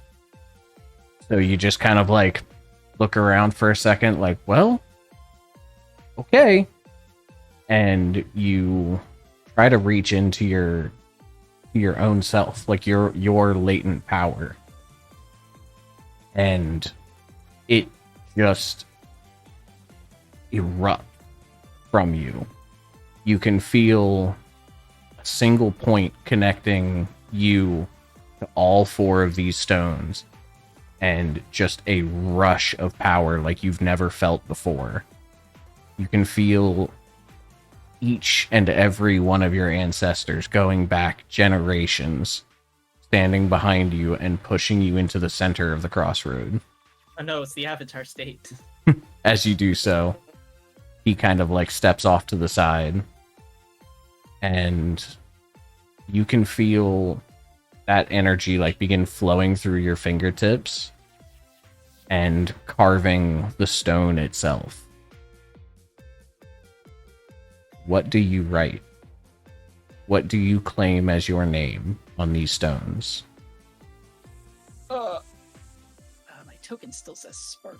So you just kind of like look around for a second, like, well, okay. And you try to reach into your own self, like your latent power. And it just erupts from you. You can feel a single point connecting you to all four of these stones, and just a rush of power like you've never felt before. You can feel each and every one of your ancestors going back generations standing behind you and pushing you into the center of the crossroad. Oh no, it's the Avatar state. As you do so, he kind of like steps off to the side, and you can feel that energy like begin flowing through your fingertips and carving the stone itself. What do you write? What do you claim as your name on these stones? My token still says Spark.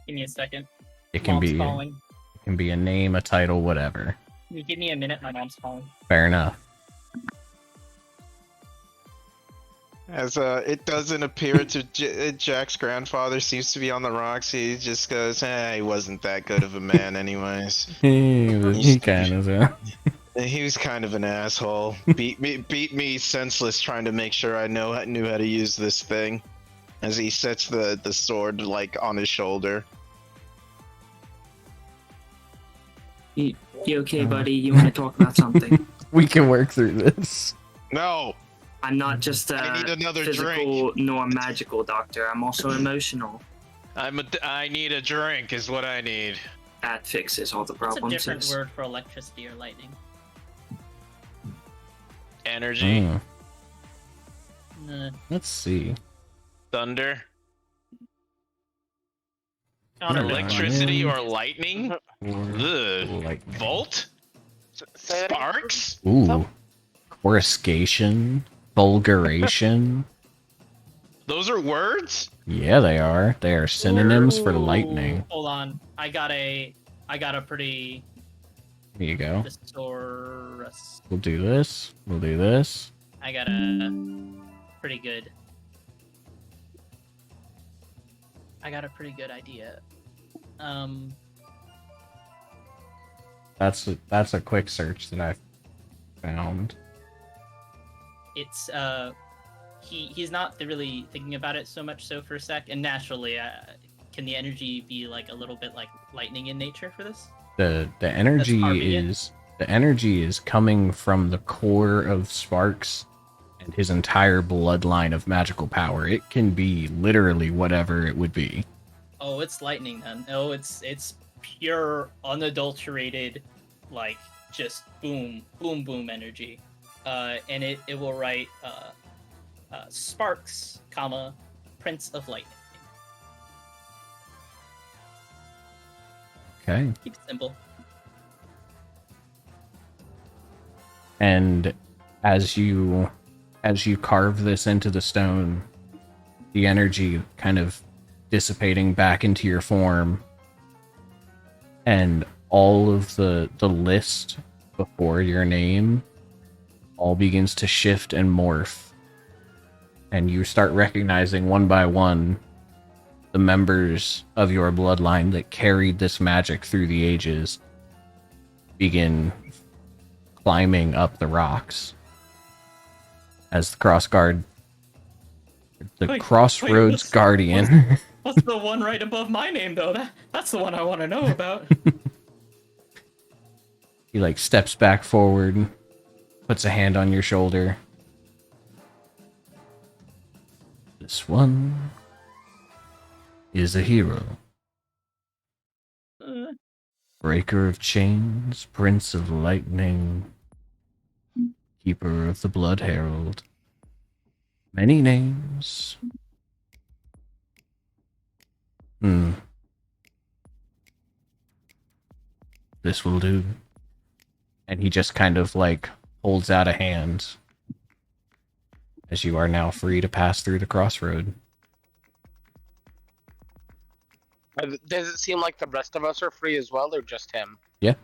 Give me a second. It can Mom's be calling. it can be a name, a title, whatever. Can you give me a minute? My mom's calling. Fair enough. As it doesn't appear to Jack's grandfather seems to be on the rocks. He just goes, he wasn't that good of a man anyways. He kind of He was kind of an asshole. Beat me senseless trying to make sure I knew how to use this thing. As he sets the sword like on his shoulder. You okay, buddy? You want to talk about something? We can work through this. No. I'm not just I need a another physical drink. nor magical doctor. I'm also emotional. I need a drink is what I need. That fixes all the What's a problems. different sis. word for electricity or lightning? Energy, Let's see. thunder, I don't know. electricity or lightning. Ugh. Like, Volt, Say that again. sparks. ooh, coruscation, fulguration. Those are words. Yeah, they are. They are synonyms for Ooh, lightning. Hold on. I got a pretty There you go. thesaurus. We'll do this. We'll do this. I got a pretty good. I got a pretty good idea. That's a quick search that I found. It's he's not really thinking about it so much so for a sec, and naturally, can the energy be like a little bit like lightning in nature for this? The energy is coming from the core of Sparks and his entire bloodline of magical power. It can be literally whatever it would be. Oh, it's lightning then. Oh, it's pure, unadulterated, like just boom, boom, boom energy. And it will write Sparks, comma, Prince of Lightning. Okay. Keep it simple. And as you carve this into the stone, the energy kind of dissipating back into your form, and all of the list before your name all begins to shift and morph, and you start recognizing one by one the members of your bloodline that carried this magic through the ages begin climbing up the rocks as the crossguard, Wait, Crossroads what's- Guardian. What's the one right above my name, though? That's the one I want to know about. He like steps back forward, puts a hand on your shoulder. This one is a hero. Breaker of chains, prince of lightning, keeper of the blood herald. Many names. This will do. And he just kind of like holds out a hand as you are now free to pass through the crossroad. Does it seem like the rest of us are free as well, or just him? Yeah.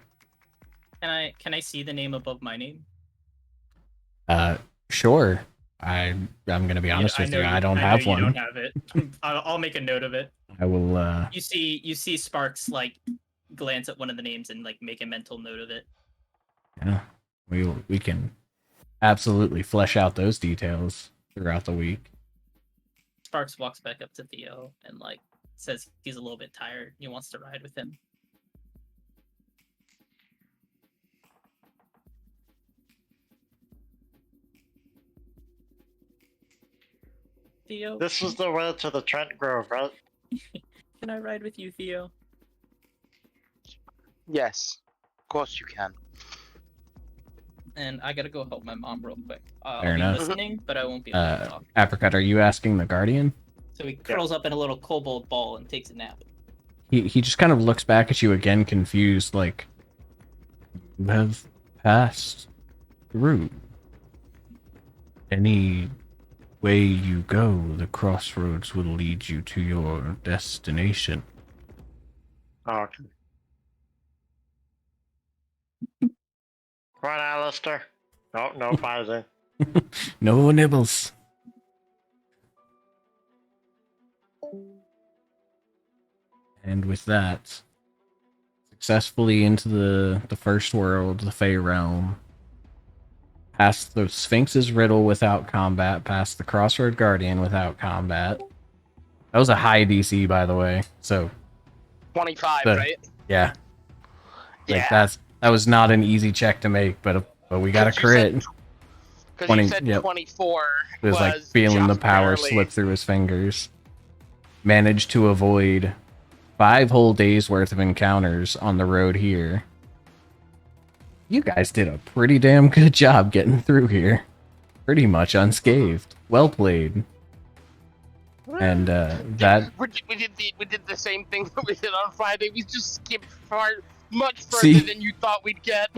Can I see the name above my name? Sure. I'm gonna be honest with you. I don't have one. You don't have it. I'll make a note of it. I will. You see Sparks like glance at one of the names and like make a mental note of it. Yeah, we can absolutely flesh out those details throughout the week. Sparks walks back up to Theo and like says he's a little bit tired. He wants to ride with him. Theo, This is the road to the Trent Grove, right? can I ride with you, Theo? Yes, of course you can. And I gotta go help my mom real quick. Fair I'll be enough. listening, but I won't be able to talk. Apricot, are you asking the Guardian? So he curls up in a little kobold ball and takes a nap. He just kind of looks back at you again, confused, like, you have passed through. Any way you go, the crossroads will lead you to your destination. Oh, okay. Come on, Alistair. No fighting. No nibbles. And with that, successfully into the first world, the Fey realm, past the Sphinx's riddle without combat, past the Crossroad Guardian without combat. That was a high DC, by the way. So 25, The- right? yeah, like Yeah. that was not an easy check to make, but we got a crit. Because 20 you said yep. 24 It was like feeling the just power barely. slip through his fingers. Managed to avoid 5 whole days worth of encounters on the road here. You guys did a pretty damn good job getting through here. Pretty much unscathed. Well played. And that We did the same thing that we did on Friday. We just skipped much further See? than you thought we'd get.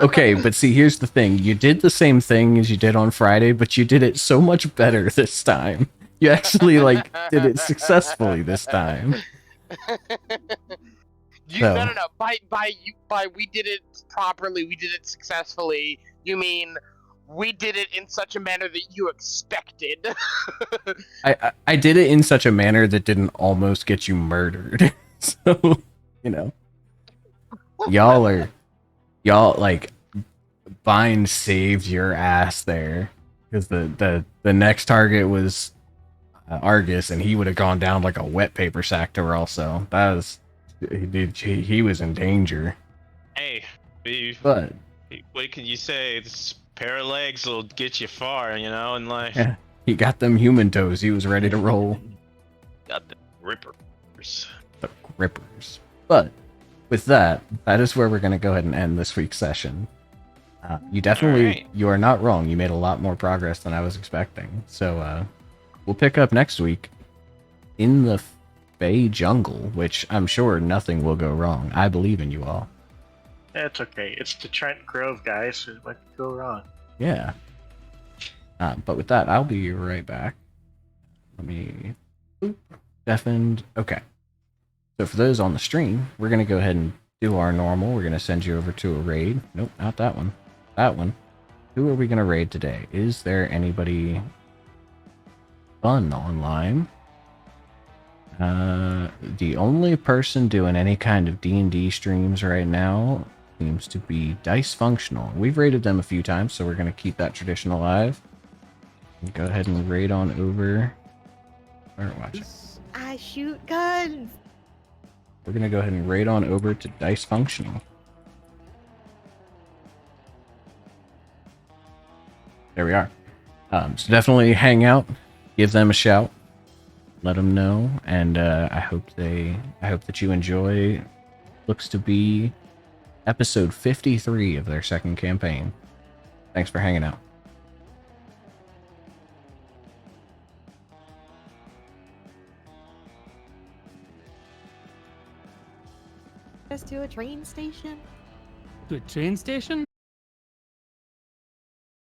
okay, but see, here's the thing. You did the same thing as you did on Friday, but you did it so much better this time. You actually like did it successfully this time. So- No. By we did it properly, we did it successfully. You mean we did it in such a manner that you expected? I did it in such a manner that didn't almost get you murdered. So, you know. Y'all like Vine saved your ass there. Because the next target was Argus, and he would have gone down like a wet paper sack to her also. That was he was in danger. Hey, But what can you say? This pair of legs will get you far, you know, in life. yeah, he got them human toes. He was ready to roll. Got the rippers. The grippers. But with that is where we're going to go ahead and end this week's session. You definitely, Alright. you are not wrong. You made a lot more progress than I was expecting. So we'll pick up next week in the Fey Jungle, which I'm sure nothing will go wrong. I believe in you all. It's okay. It's the Trent Grove, guys. So what could go wrong? Yeah. But with that, I'll be right back. Let me... Boop. Deafened. Okay. So for those on the stream, we're going to go ahead and do our normal. We're going to send you over to a raid. Nope, not that one. That one. Who are we going to raid today? Is there anybody fun online? The only person doing any kind of D&D streams right now seems to be Dice Functional. We've raided them a few times, so we're going to keep that tradition alive. Go ahead and raid on over. Alright, watch it. I shoot guns. We're going to go ahead and raid on over to Dice Functional. There we are. So definitely hang out, give them a shout, let them know, and I hope that you enjoy. Looks to be episode 53 of their second campaign. Thanks for hanging out. Us to a train station. To a train station?